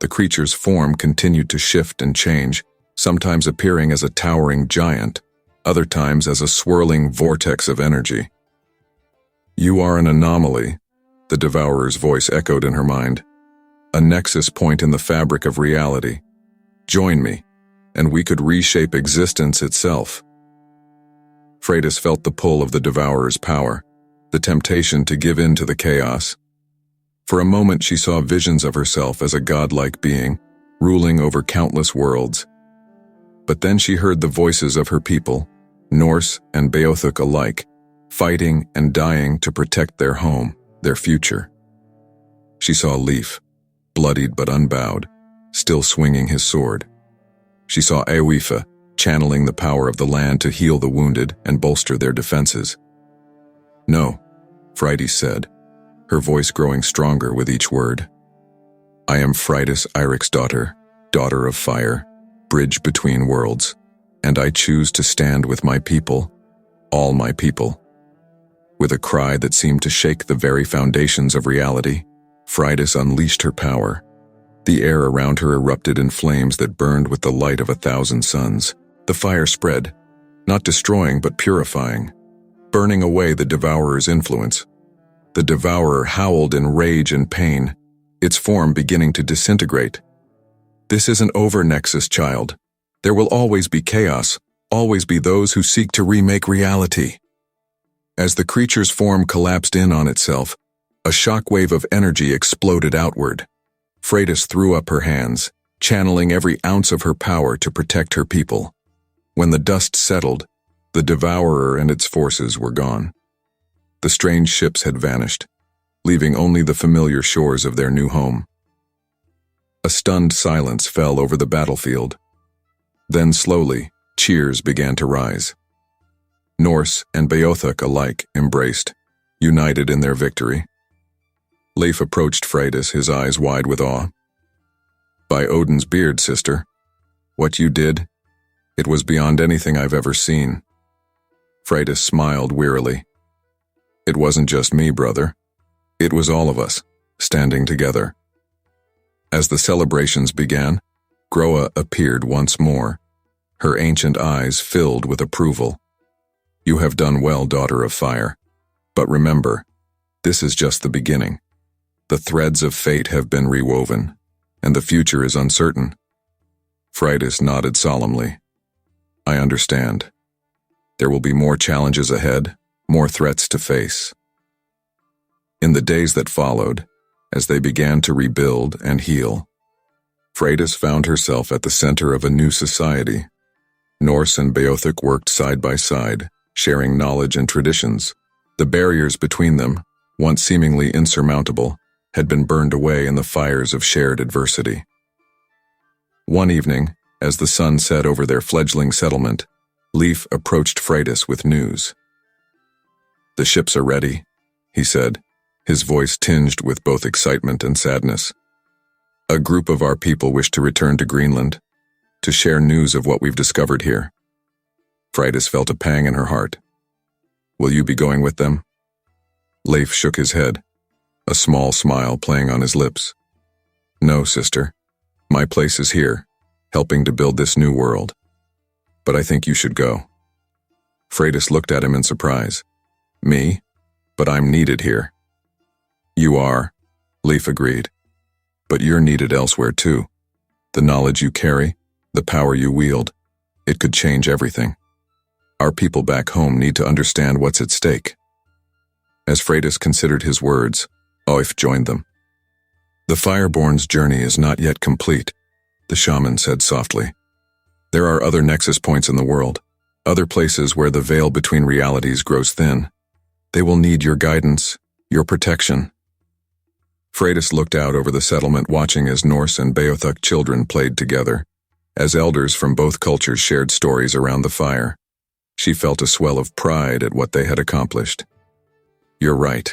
The creature's form continued to shift and change, sometimes appearing as a towering giant, other times as a swirling vortex of energy. "You are an anomaly," the Devourer's voice echoed in her mind. "A nexus point in the fabric of reality. Join me, and we could reshape existence itself." Freydis felt the pull of the Devourer's power, the temptation to give in to the chaos. For a moment she saw visions of herself as a godlike being, ruling over countless worlds. But then she heard the voices of her people, Norse and Beothuk alike, fighting and dying to protect their home, their future. She saw Leif, bloodied but unbowed, still swinging his sword. She saw Eoife, channeling the power of the land to heal the wounded and bolster their defenses. "No," Freydis said, her voice growing stronger with each word. "I am Freydis Eirik's daughter, daughter of fire, bridge between worlds, and I choose to stand with my people, all my people." With a cry that seemed to shake the very foundations of reality, Freydis unleashed her power. The air around her erupted in flames that burned with the light of 1,000 suns. The fire spread, not destroying but purifying, burning away the Devourer's influence. The Devourer howled in rage and pain, its form beginning to disintegrate. "This isn't over, Nexus child. There will always be chaos, always be those who seek to remake reality." As the creature's form collapsed in on itself, a shockwave of energy exploded outward. Freydis threw up her hands, channeling every ounce of her power to protect her people. When the dust settled, the Devourer and its forces were gone. The strange ships had vanished, leaving only the familiar shores of their new home. A stunned silence fell over the battlefield. Then slowly, cheers began to rise. Norse and Beothuk alike embraced, united in their victory. Leif approached Freydis, his eyes wide with awe. "By Odin's beard, sister, what you did, it was beyond anything I've ever seen." Freydis smiled wearily. "It wasn't just me, brother. It was all of us, standing together." As the celebrations began, Groa appeared once more, her ancient eyes filled with approval. "You have done well, daughter of fire. But remember, this is just the beginning. The threads of fate have been rewoven, and the future is uncertain." Freydis nodded solemnly. "I understand. There will be more challenges ahead, more threats to face." In the days that followed, as they began to rebuild and heal, Freydis found herself at the center of a new society. Norse and Beothuk worked side by side, sharing knowledge and traditions. The barriers between them, once seemingly insurmountable, had been burned away in the fires of shared adversity. One evening, as the sun set over their fledgling settlement, Leif approached Freydis with news. "The ships are ready," he said, his voice tinged with both excitement and sadness. "A group of our people wish to return to Greenland, to share news of what we've discovered here." Freydis felt a pang in her heart. "Will you be going with them?" Leif shook his head, a small smile playing on his lips. "No, sister. My place is here, helping to build this new world. But I think you should go." Freydis looked at him in surprise. "Me? But I'm needed here." "You are. Leif agreed. But you're needed elsewhere too. The knowledge you carry, the power you wield, it could change everything. Our people back home need to understand what's at stake. As Freydis considered his words, Oif joined them. The Fireborn's journey is not yet complete, the shaman said softly. There are other nexus points in the world, other places where the veil between realities grows thin. They will need your guidance, your protection. Freydis looked out over the settlement, watching as Norse and Beothuk children played together, as elders from both cultures shared stories around the fire. She felt a swell of pride at what they had accomplished. You're right,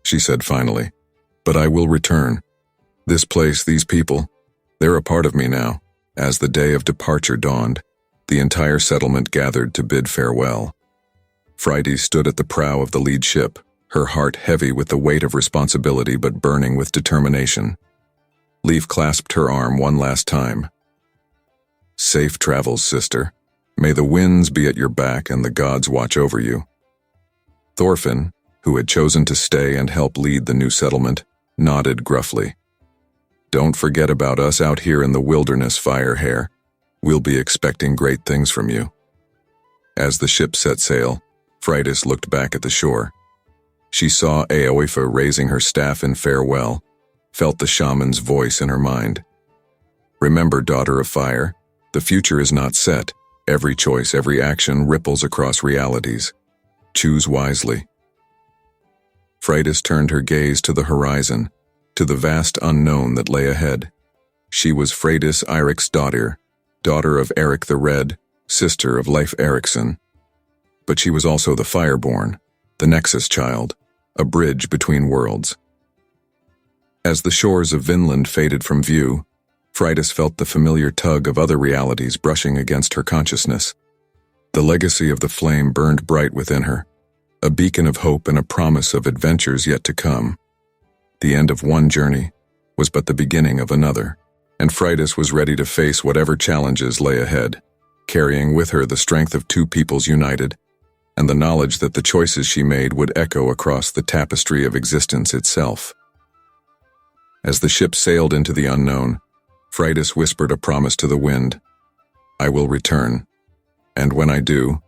she said finally, but I will return. This place, these people, they're a part of me now. As the day of departure dawned, the entire settlement gathered to bid farewell. Freydis stood at the prow of the lead ship, her heart heavy with the weight of responsibility but burning with determination. Leif clasped her arm one last time. Safe travels, sister. May the winds be at your back and the gods watch over you. Thorfinn, who had chosen to stay and help lead the new settlement, nodded gruffly. Don't forget about us out here in the wilderness, Firehair. We'll be expecting great things from you. As the ship set sail, Freydis looked back at the shore. She saw Eoifa raising her staff in farewell, felt the shaman's voice in her mind. Remember, daughter of fire, the future is not set. Every choice, every action ripples across realities. Choose wisely. Freydis turned her gaze to the horizon, to the vast unknown that lay ahead. She was Freydis Eiriksdottir, daughter of Eric the Red, sister of Leif Erikson. But she was also the Fireborn, the Nexus child, a bridge between worlds. As the shores of Vinland faded from view, Freydis felt the familiar tug of other realities brushing against her consciousness. The legacy of the flame burned bright within her, a beacon of hope and a promise of adventures yet to come. The end of one journey was but the beginning of another, and Freydis was ready to face whatever challenges lay ahead, carrying with her the strength of two peoples united, and the knowledge that the choices she made would echo across the tapestry of existence itself. As the ship sailed into the unknown, Freydis whispered a promise to the wind. I will return, and when I do,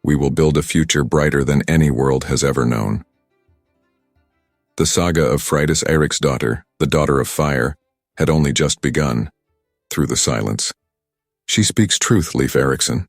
we will build a future brighter than any world has ever known. The saga of Freydis Eiriksdottir, the daughter of fire, had only just begun. Through the silence. She speaks truth, Leif Erikson.